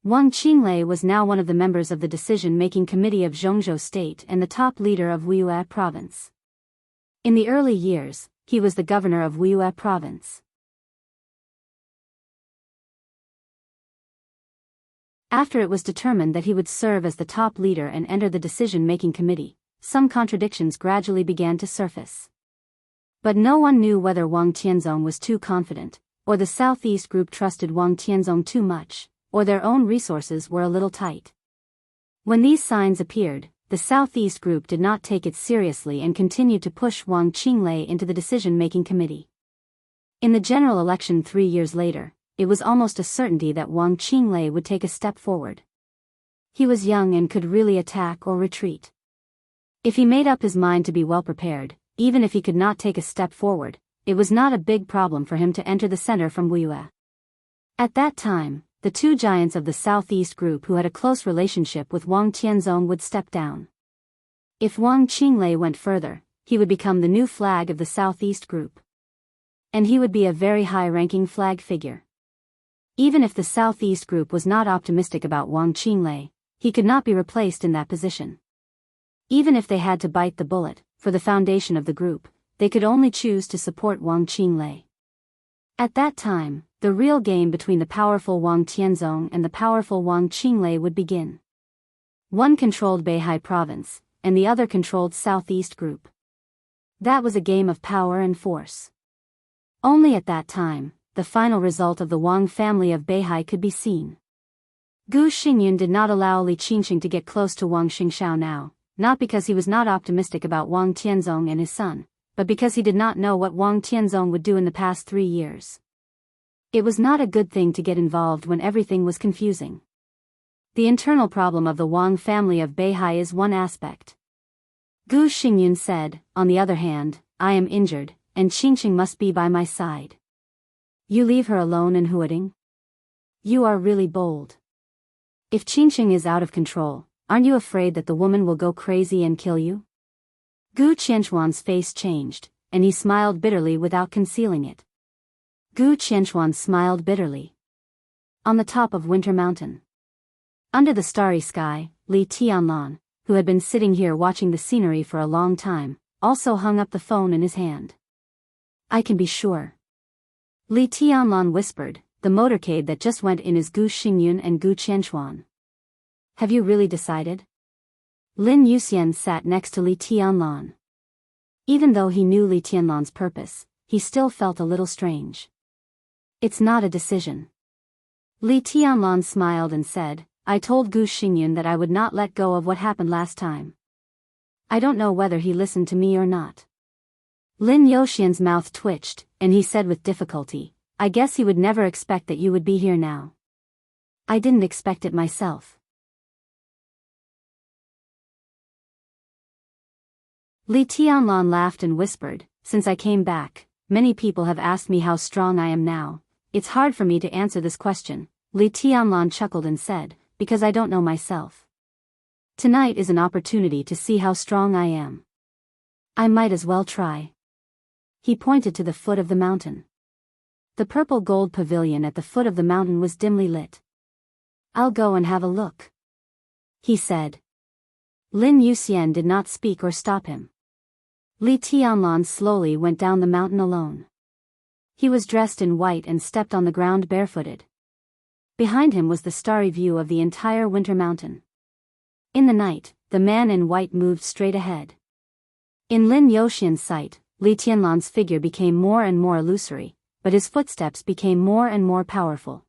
Wang Qinglei was now one of the members of the decision-making committee of Zhongzhou State and the top leader of Wuyue Province. In the early years, he was the governor of Wuyue Province. After it was determined that he would serve as the top leader and enter the decision-making committee, some contradictions gradually began to surface. But no one knew whether Wang Tianzong was too confident, or the Southeast group trusted Wang Tianzong too much, or their own resources were a little tight. When these signs appeared, the Southeast group did not take it seriously and continued to push Wang Qinglei into the decision-making committee. In the general election 3 years later, it was almost a certainty that Wang Qinglei would take a step forward. He was young and could really attack or retreat. If he made up his mind to be well prepared, even if he could not take a step forward, it was not a big problem for him to enter the center from Wuyue. At that time, the two giants of the Southeast group who had a close relationship with Wang Tianzong would step down. If Wang Qinglei went further, he would become the new flag of the Southeast group. And he would be a very high-ranking flag figure. Even if the Southeast group was not optimistic about Wang Qinglei, he could not be replaced in that position. Even if they had to bite the bullet, for the foundation of the group, they could only choose to support Wang Qinglei. At that time, the real game between the powerful Wang Tianzong and the powerful Wang Qinglei would begin. One controlled Beihai province, and the other controlled Southeast Group. That was a game of power and force. Only at that time, the final result of the Wang family of Beihai could be seen. Gu Xingyun did not allow Li Qingxing to get close to Wang Xingxiao now, not because he was not optimistic about Wang Tianzong and his son, but because he did not know what Wang Tianzong would do in the past 3 years. It was not a good thing to get involved when everything was confusing. The internal problem of the Wang family of Beihai is one aspect. Gu Xingyun said, on the other hand, I am injured, and Qingxing must be by my side. You leave her alone in Huading? You are really bold. If Qingxing is out of control, aren't you afraid that the woman will go crazy and kill you? Gu Qianchuan's face changed, and he smiled bitterly without concealing it. Gu Qianchuan smiled bitterly. On the top of Winter Mountain. Under the starry sky, Li Tianlan, who had been sitting here watching the scenery for a long time, also hung up the phone in his hand. I can be sure. Li Tianlan whispered, the motorcade that just went in is Gu Xingyun and Gu Qianchuan. Have you really decided? Lin Yuxian sat next to Li Tianlan. Even though he knew Li Tianlan's purpose, he still felt a little strange. It's not a decision. Li Tianlan smiled and said, I told Gu Xingyun that I would not let go of what happened last time. I don't know whether he listened to me or not. Lin Yuxian's mouth twitched, and he said with difficulty, I guess he would never expect that you would be here now. I didn't expect it myself. Li Tianlan laughed and whispered, since I came back, many people have asked me how strong I am now. It's hard for me to answer this question. Li Tianlan chuckled and said, because I don't know myself. Tonight is an opportunity to see how strong I am. I might as well try. He pointed to the foot of the mountain. The purple gold pavilion at the foot of the mountain was dimly lit. I'll go and have a look, he said. Lin Yuxian did not speak or stop him. Li Tianlan slowly went down the mountain alone. He was dressed in white and stepped on the ground barefooted. Behind him was the starry view of the entire Winter Mountain. In the night, the man in white moved straight ahead. In Lin Yuxian's sight, Li Tianlan's figure became more and more illusory, but his footsteps became more and more powerful.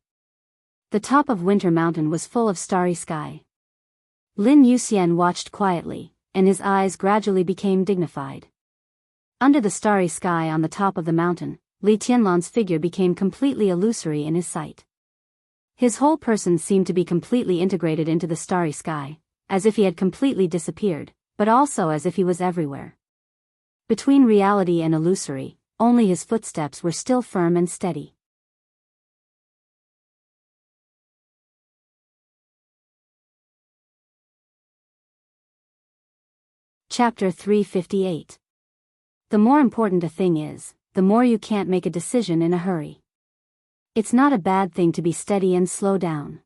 The top of Winter Mountain was full of starry sky. Lin Yuxian watched quietly, and his eyes gradually became dignified. Under the starry sky on the top of the mountain, Li Tianlan's figure became completely illusory in his sight. His whole person seemed to be completely integrated into the starry sky, as if he had completely disappeared, but also as if he was everywhere. Between reality and illusory, only his footsteps were still firm and steady. Chapter 358. The more important a thing is, the more you can't make a decision in a hurry. It's not a bad thing to be steady and slow down.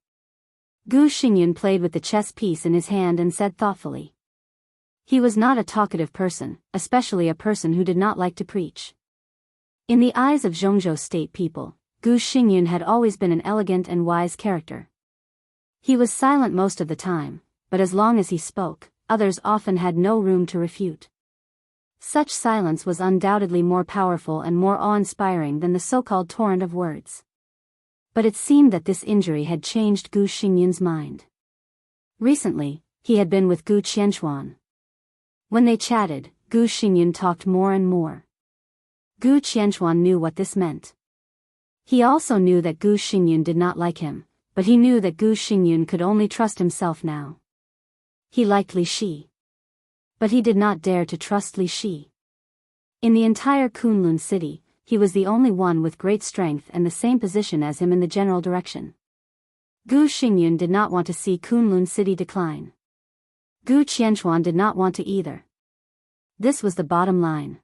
Gu Xingyun played with the chess piece in his hand and said thoughtfully. He was not a talkative person, especially a person who did not like to preach. In the eyes of Zhongzhou state people, Gu Xingyun had always been an elegant and wise character. He was silent most of the time, but as long as he spoke, others often had no room to refute. Such silence was undoubtedly more powerful and more awe-inspiring than the so-called torrent of words. But it seemed that this injury had changed Gu Xingyun's mind. Recently, he had been with Gu Qianchuan. When they chatted, Gu Xingyun talked more and more. Gu Qianchuan knew what this meant. He also knew that Gu Xingyun did not like him, but he knew that Gu Xingyun could only trust himself now. He liked Li Shi. But he did not dare to trust Li Shi. In the entire Kunlun city, he was the only one with great strength and the same position as him in the general direction. Gu Xingyun did not want to see Kunlun city decline. Gu Qianchuan did not want to either. This was the bottom line.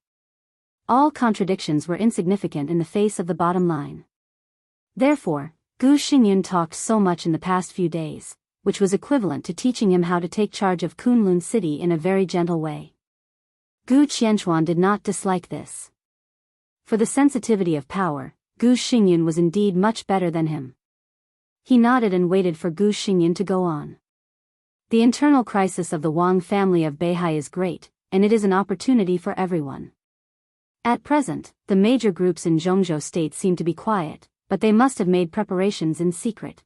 All contradictions were insignificant in the face of the bottom line. Therefore, Gu Xingyun talked so much in the past few days, which was equivalent to teaching him how to take charge of Kunlun city in a very gentle way. Gu Qianchuan did not dislike this. For the sensitivity of power, Gu Xingyan was indeed much better than him. He nodded and waited for Gu Xingyan to go on. The internal crisis of the Wang family of Beihai is great, and it is an opportunity for everyone. At present, the major groups in Zhongzhou state seem to be quiet, but they must have made preparations in secret.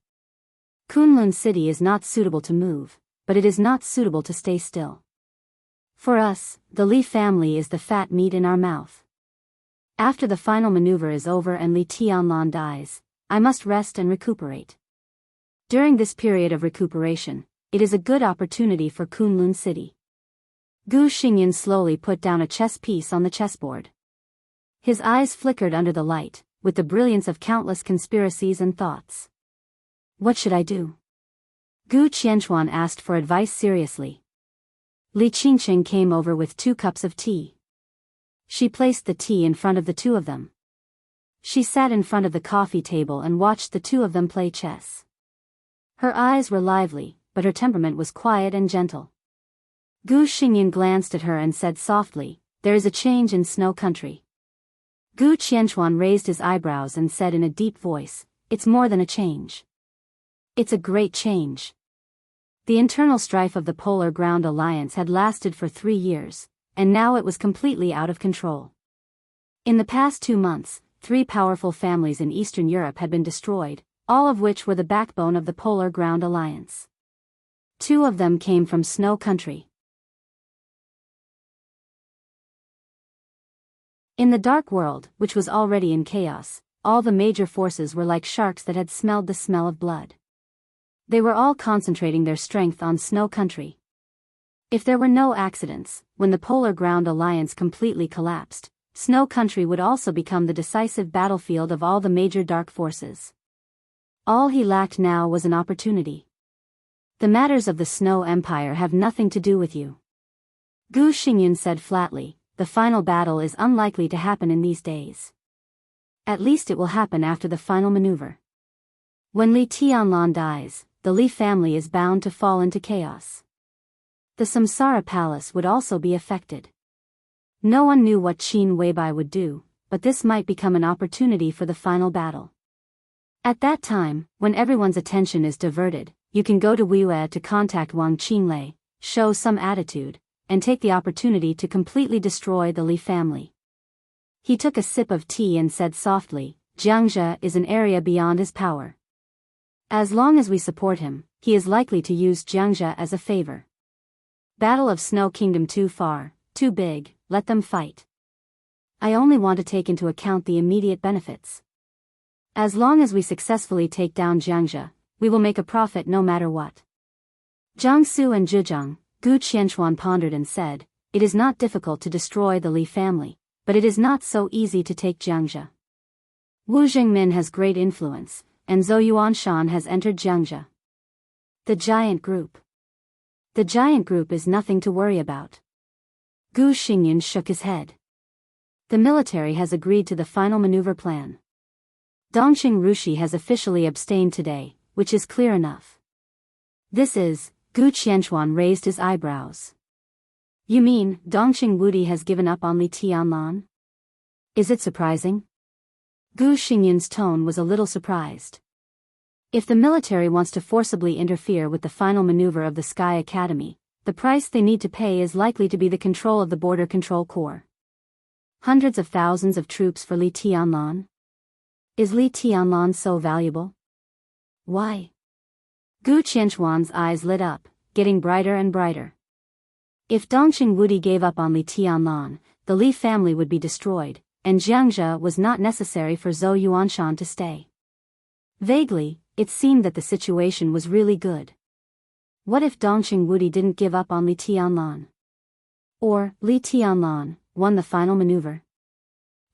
Kunlun City is not suitable to move, but it is not suitable to stay still. For us, the Li family is the fat meat in our mouth. After the final maneuver is over and Li Tianlan dies, I must rest and recuperate. During this period of recuperation, it is a good opportunity for Kunlun City. Gu Xingyan slowly put down a chess piece on the chessboard. His eyes flickered under the light, with the brilliance of countless conspiracies and thoughts. What should I do? Gu Qianchuan asked for advice seriously. Li Qingqing came over with 2 cups of tea. She placed the tea in front of the two of them. She sat in front of the coffee table and watched the two of them play chess. Her eyes were lively, but her temperament was quiet and gentle. Gu Xingyan glanced at her and said softly, "There is a change in Snow Country." Gu Qianchuan raised his eyebrows and said in a deep voice, "It's more than a change. It's a great change." The internal strife of the Polar Ground Alliance had lasted for 3 years, and now it was completely out of control. In the past 2 months, 3 powerful families in Eastern Europe had been destroyed, all of which were the backbone of the Polar Ground Alliance. 2 of them came from Snow Country. In the Dark World, which was already in chaos, all the major forces were like sharks that had smelled the smell of blood. They were all concentrating their strength on Snow Country. If there were no accidents, when the Polar Ground Alliance completely collapsed, Snow Country would also become the decisive battlefield of all the major dark forces. All he lacked now was an opportunity. The matters of the Snow Empire have nothing to do with you. Gu Xingyan said flatly, "The final battle is unlikely to happen in these days. At least it will happen after the final maneuver. When Li Tianlan dies, the Li family is bound to fall into chaos. The Samsara Palace would also be affected." No one knew what Qin Weibai would do, but this might become an opportunity for the final battle. At that time, when everyone's attention is diverted, you can go to Wiyue to contact Wang Qinglei, show some attitude, and take the opportunity to completely destroy the Li family. He took a sip of tea and said softly, "Jiangzhe is an area beyond his power. As long as we support him, he is likely to use Jiangzhe as a favor. Battle of Snow Kingdom too far, too big, let them fight. I only want to take into account the immediate benefits. As long as we successfully take down Jiangzhe, we will make a profit no matter what." Jiangsu and Zhejiang, Gu Qianchuan pondered and said, "It is not difficult to destroy the Li family, but it is not so easy to take Jiangzhe. Wu Jingmin has great influence, and Zhou Yuanshan has entered Jiangzhe. The giant group. The giant group is nothing to worry about." Gu Xingyan shook his head. The military has agreed to the final maneuver plan. Dongqing Rushi has officially abstained today, which is clear enough. This is, Gu Qianchuan raised his eyebrows. "You mean, Dongqing Wudi has given up on Li Tianlan? Is it surprising?" Gu Xingyan's tone was a little surprised. If the military wants to forcibly interfere with the final maneuver of the Sky Academy, the price they need to pay is likely to be the control of the Border Control Corps. Hundreds of thousands of troops for Li Tianlan? Is Li Tianlan so valuable? Why? Gu Qianchuan's eyes lit up, getting brighter and brighter. If Dongqing Wudi gave up on Li Tianlan, the Li family would be destroyed, and Jiangzhe was not necessary for Zhou Yuanshan to stay. Vaguely, it seemed that the situation was really good. What if Dongqing Wudi didn't give up on Li Tianlan? Or, Li Tianlan won the final maneuver?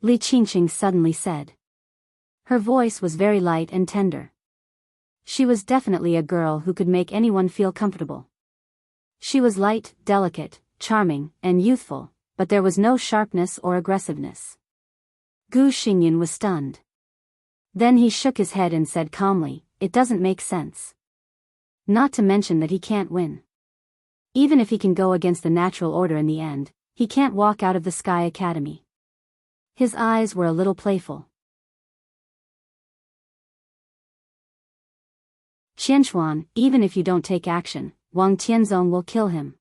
Li Qingqing suddenly said. Her voice was very light and tender. She was definitely a girl who could make anyone feel comfortable. She was light, delicate, charming, and youthful, but there was no sharpness or aggressiveness. Gu Xingyan was stunned. Then he shook his head and said calmly, "It doesn't make sense. Not to mention that he can't win. Even if he can go against the natural order in the end, he can't walk out of the Sky Academy. His eyes were a little playful. Qianchuan, even if you don't take action, Wang Tianzong will kill him.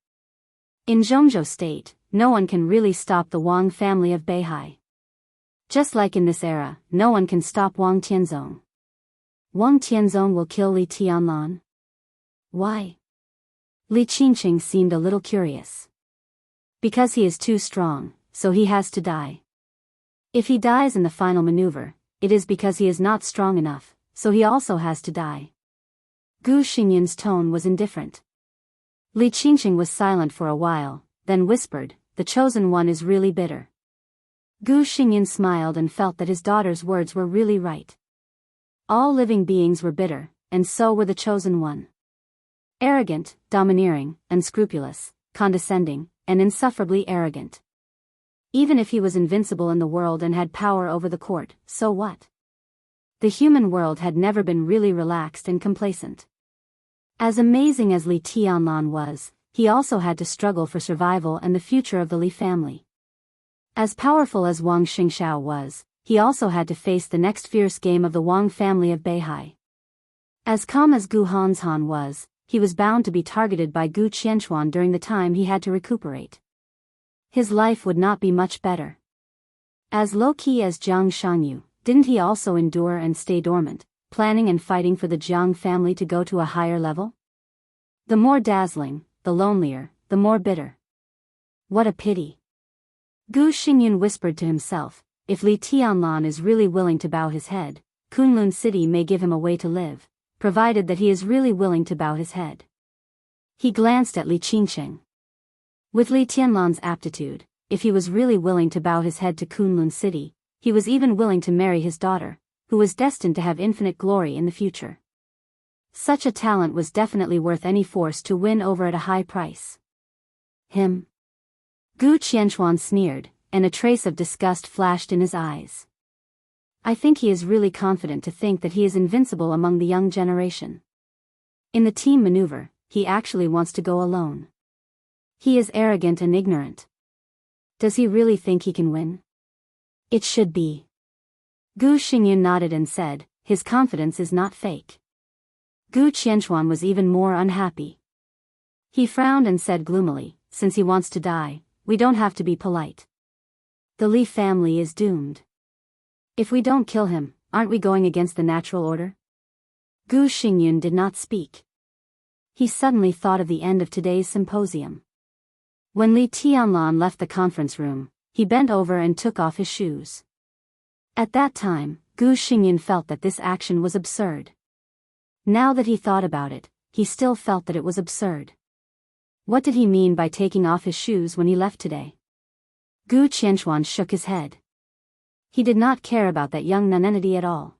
In Zhongzhou State, no one can really stop the Wang family of Beihai. Just like in this era, no one can stop Wang Tianzong. Wang Tianzong will kill Li Tianlan? Why? Li Qingqing seemed a little curious. Because he is too strong, so he has to die. If he dies in the final maneuver, it is because he is not strong enough, so he also has to die. Gu Xingyun's tone was indifferent. Li Qingqing was silent for a while, then whispered, "The chosen one is really bitter." Gu Xingyun smiled and felt that his daughter's words were really right. All living beings were bitter, and so were the chosen one. Arrogant, domineering, unscrupulous, condescending, and insufferably arrogant. Even if he was invincible in the world and had power over the court, so what? The human world had never been really relaxed and complacent. As amazing as Li Tianlan was, he also had to struggle for survival and the future of the Li family. As powerful as Wang Xingxiao was, he also had to face the next fierce game of the Wang family of Beihai. As calm as Gu Hanzhan was, he was bound to be targeted by Gu Qianchuan during the time he had to recuperate. His life would not be much better. As low-key as Jiang Shangyu, didn't he also endure and stay dormant, planning and fighting for the Jiang family to go to a higher level? The more dazzling, the lonelier, the more bitter. What a pity. Gu Xingyun whispered to himself, if Li Tianlan is really willing to bow his head, Kunlun City may give him a way to live, provided that he is really willing to bow his head. He glanced at Li Qingqing. With Li Tianlan's aptitude, if he was really willing to bow his head to Kunlun City, he was even willing to marry his daughter, who was destined to have infinite glory in the future. Such a talent was definitely worth any force to win over at a high price. Him? Gu Qianchuan sneered, and a trace of disgust flashed in his eyes. I think he is really confident to think that he is invincible among the young generation. In the team maneuver, he actually wants to go alone. He is arrogant and ignorant. Does he really think he can win? It should be. Gu Xingyun nodded and said, his confidence is not fake. Gu Qianchuan was even more unhappy. He frowned and said gloomily, since he wants to die, we don't have to be polite. The Li family is doomed. If we don't kill him, aren't we going against the natural order? Gu Xingyun did not speak. He suddenly thought of the end of today's symposium. When Li Tianlan left the conference room, he bent over and took off his shoes. At that time, Gu Xingyun felt that this action was absurd. Now that he thought about it, he still felt that it was absurd. What did he mean by taking off his shoes when he left today? Gu Qianchuan shook his head. He did not care about that young nonentity at all.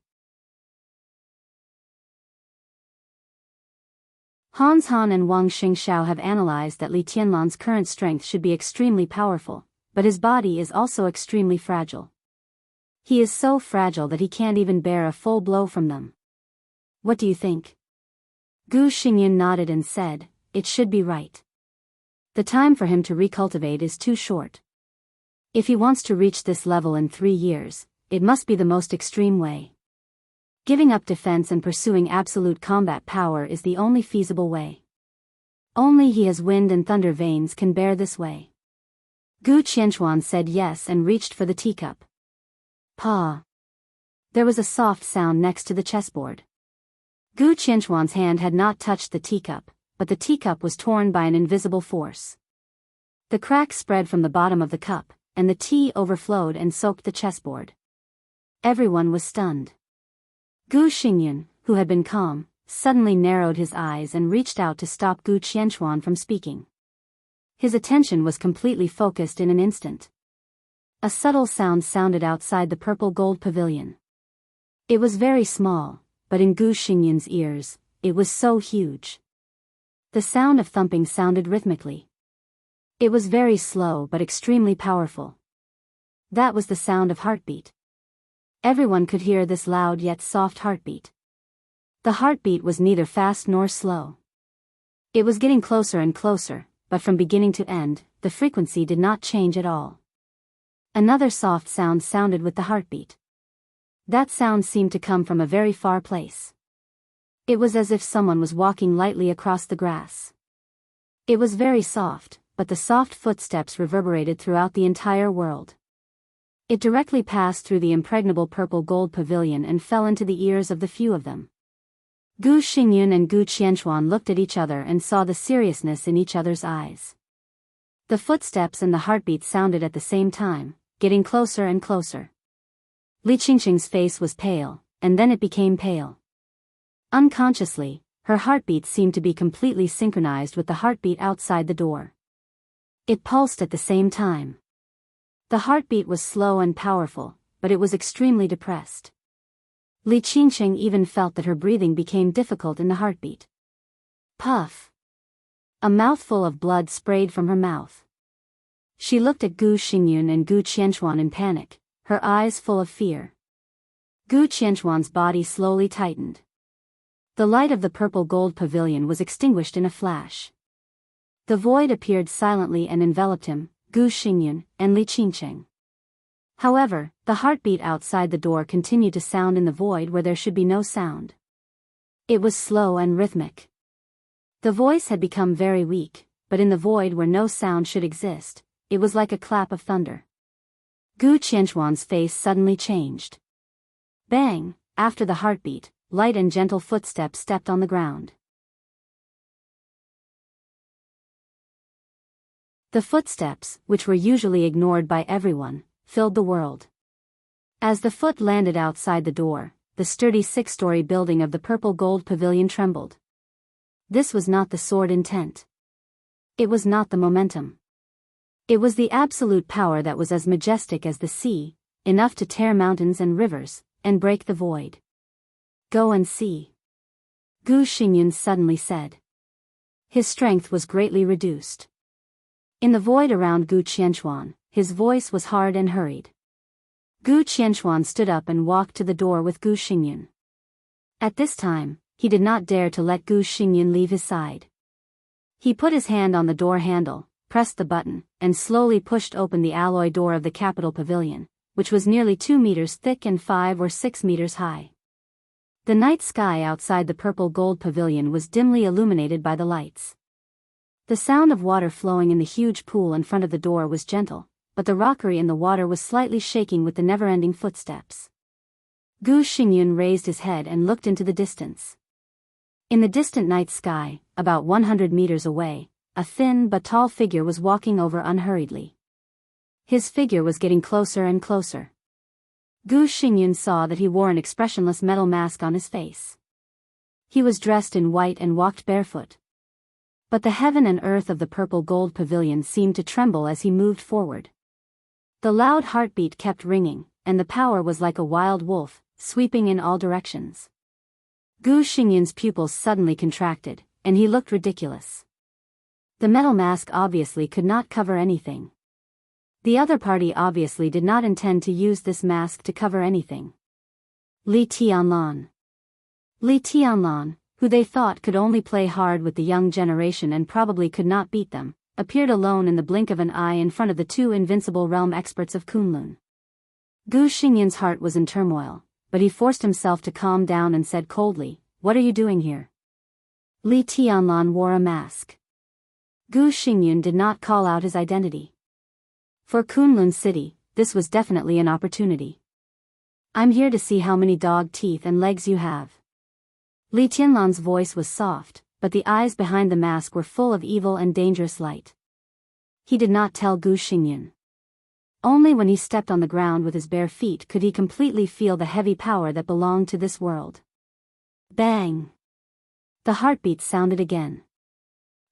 Hans Han and Wang Xingxiao have analyzed that Li Tianlan's current strength should be extremely powerful, but his body is also extremely fragile. He is so fragile that he can't even bear a full blow from them. What do you think? Gu Xingyun nodded and said, it should be right. The time for him to recultivate is too short. If he wants to reach this level in 3 years, it must be the most extreme way. Giving up defense and pursuing absolute combat power is the only feasible way. Only he has wind and thunder veins can bear this way. Gu Qianchuan said yes and reached for the teacup. Pa! There was a soft sound next to the chessboard. Gu Qianchuan's hand had not touched the teacup, but the teacup was torn by an invisible force. The crack spread from the bottom of the cup, and the tea overflowed and soaked the chessboard. Everyone was stunned. Gu Xingyun, who had been calm, suddenly narrowed his eyes and reached out to stop Gu Qianchuan from speaking. His attention was completely focused in an instant. A subtle sound sounded outside the purple gold pavilion. It was very small, but in Gu Xingyun's ears, it was so huge. The sound of thumping sounded rhythmically. It was very slow but extremely powerful. That was the sound of heartbeat. Everyone could hear this loud yet soft heartbeat. The heartbeat was neither fast nor slow. It was getting closer and closer, but from beginning to end, the frequency did not change at all. Another soft sound sounded with the heartbeat. That sound seemed to come from a very far place. It was as if someone was walking lightly across the grass. It was very soft, but the soft footsteps reverberated throughout the entire world. It directly passed through the impregnable purple gold pavilion and fell into the ears of the few of them. Gu Xingyun and Gu Qianchuan looked at each other and saw the seriousness in each other's eyes. The footsteps and the heartbeat sounded at the same time, getting closer and closer. Li Qingqing's face was pale, and then it became pale. Unconsciously, her heartbeat seemed to be completely synchronized with the heartbeat outside the door. It pulsed at the same time. The heartbeat was slow and powerful, but it was extremely depressed. Li Qingqing even felt that her breathing became difficult in the heartbeat. Puff! A mouthful of blood sprayed from her mouth. She looked at Gu Xingyun and Gu Qianchuan in panic, her eyes full of fear. Gu Qianchuan's body slowly tightened. The light of the purple gold pavilion was extinguished in a flash. The void appeared silently and enveloped him, Gu Xingyun, and Li Qingqing. However, the heartbeat outside the door continued to sound in the void where there should be no sound. It was slow and rhythmic. The voice had become very weak, but in the void where no sound should exist, it was like a clap of thunder. Gu Qianchuan's face suddenly changed. Bang! After the heartbeat, light and gentle footsteps stepped on the ground. The footsteps, which were usually ignored by everyone, filled the world. As the foot landed outside the door, the sturdy 6-story building of the purple gold pavilion trembled. This was not the sword intent. It was not the momentum. It was the absolute power that was as majestic as the sea, enough to tear mountains and rivers, and break the void. Go and see. Gu Xingyun suddenly said. His strength was greatly reduced. In the void around Gu Qianchuan, his voice was hard and hurried. Gu Qianchuan stood up and walked to the door with Gu Xingyun. At this time, he did not dare to let Gu Xingyun leave his side. He put his hand on the door handle, pressed the button, and slowly pushed open the alloy door of the capital pavilion, which was nearly 2 meters thick and 5 or 6 meters high. The night sky outside the purple gold pavilion was dimly illuminated by the lights. The sound of water flowing in the huge pool in front of the door was gentle, but the rockery in the water was slightly shaking with the never-ending footsteps. Gu Xingyun raised his head and looked into the distance. In the distant night sky, about 100 meters away, a thin but tall figure was walking over unhurriedly. His figure was getting closer and closer. Gu Xingyun saw that he wore an expressionless metal mask on his face. He was dressed in white and walked barefoot. But the heaven and earth of the purple gold pavilion seemed to tremble as he moved forward. The loud heartbeat kept ringing, and the power was like a wild wolf, sweeping in all directions. Gu Xingyun's pupils suddenly contracted, and he looked ridiculous. The metal mask obviously could not cover anything. The other party obviously did not intend to use this mask to cover anything. Li Tianlan. Li Tianlan, who they thought could only play hard with the young generation and probably could not beat them, appeared alone in the blink of an eye in front of the 2 invincible realm experts of Kunlun. Gu Xingyun's heart was in turmoil, but he forced himself to calm down and said coldly, "What are you doing here?" Li Tianlan wore a mask. Gu Xingyun did not call out his identity. For Kunlun City, this was definitely an opportunity. "I'm here to see how many dog teeth and legs you have." Li Tianlan's voice was soft, but the eyes behind the mask were full of evil and dangerous light. He did not tell Gu Xingyun. Only when he stepped on the ground with his bare feet could he completely feel the heavy power that belonged to this world. Bang! The heartbeat sounded again.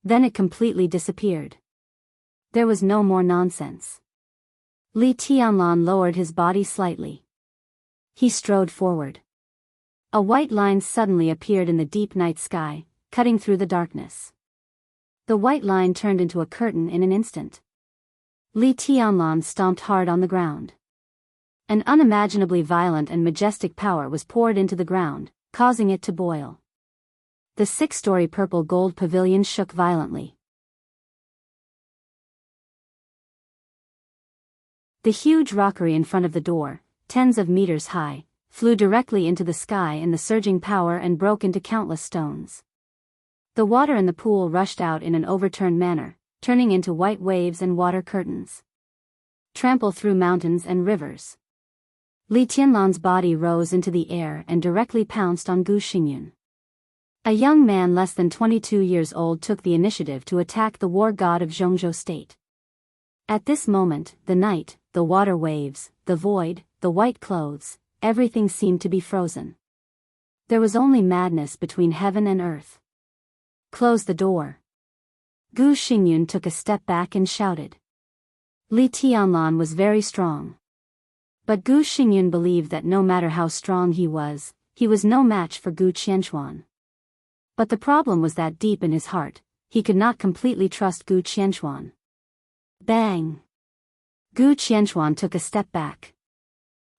Then it completely disappeared. There was no more nonsense. Li Tianlan lowered his body slightly. He strode forward. A white line suddenly appeared in the deep night sky, cutting through the darkness. The white line turned into a curtain in an instant. Li Tianlan stomped hard on the ground. An unimaginably violent and majestic power was poured into the ground, causing it to boil. The 6-story purple gold pavilion shook violently. The huge rockery in front of the door, tens of meters high, flew directly into the sky in the surging power and broke into countless stones. The water in the pool rushed out in an overturned manner, turning into white waves and water curtains. Trample through mountains and rivers. Li Tianlan's body rose into the air and directly pounced on Gu Xingyun. A young man less than 22 years old took the initiative to attack the war god of Zhongzhou state. At this moment, the night, the water waves, the void, the white clothes, everything seemed to be frozen. There was only madness between heaven and earth. Close the door. Gu Xingyun took a step back and shouted. Li Tianlan was very strong. But Gu Xingyun believed that no matter how strong he was no match for Gu Qianchuan. But the problem was that deep in his heart, he could not completely trust Gu Qianchuan. Bang! Gu Qianchuan took a step back.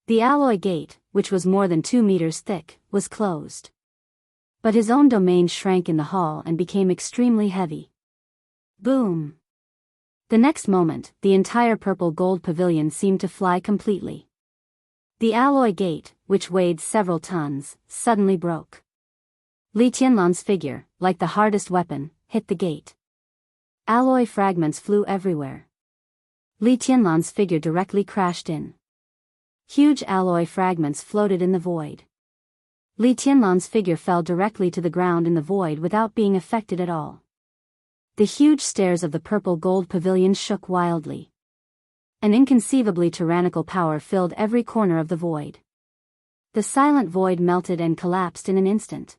The alloy gate, which was more than 2 meters thick, was closed. But his own domain shrank in the hall and became extremely heavy. Boom! The next moment, the entire purple gold pavilion seemed to fly completely. The alloy gate, which weighed several tons, suddenly broke. Li Tianlan's figure, like the hardest weapon, hit the gate. Alloy fragments flew everywhere. Li Tianlan's figure directly crashed in. Huge alloy fragments floated in the void. Li Tianlan's figure fell directly to the ground in the void without being affected at all. The huge stairs of the purple gold pavilion shook wildly. An inconceivably tyrannical power filled every corner of the void. The silent void melted and collapsed in an instant.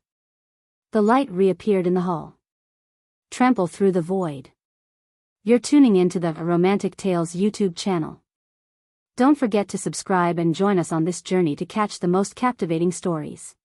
The light reappeared in the hall. Trample through the void. You're tuning into the Romantic Tales YouTube channel. Don't forget to subscribe and join us on this journey to catch the most captivating stories.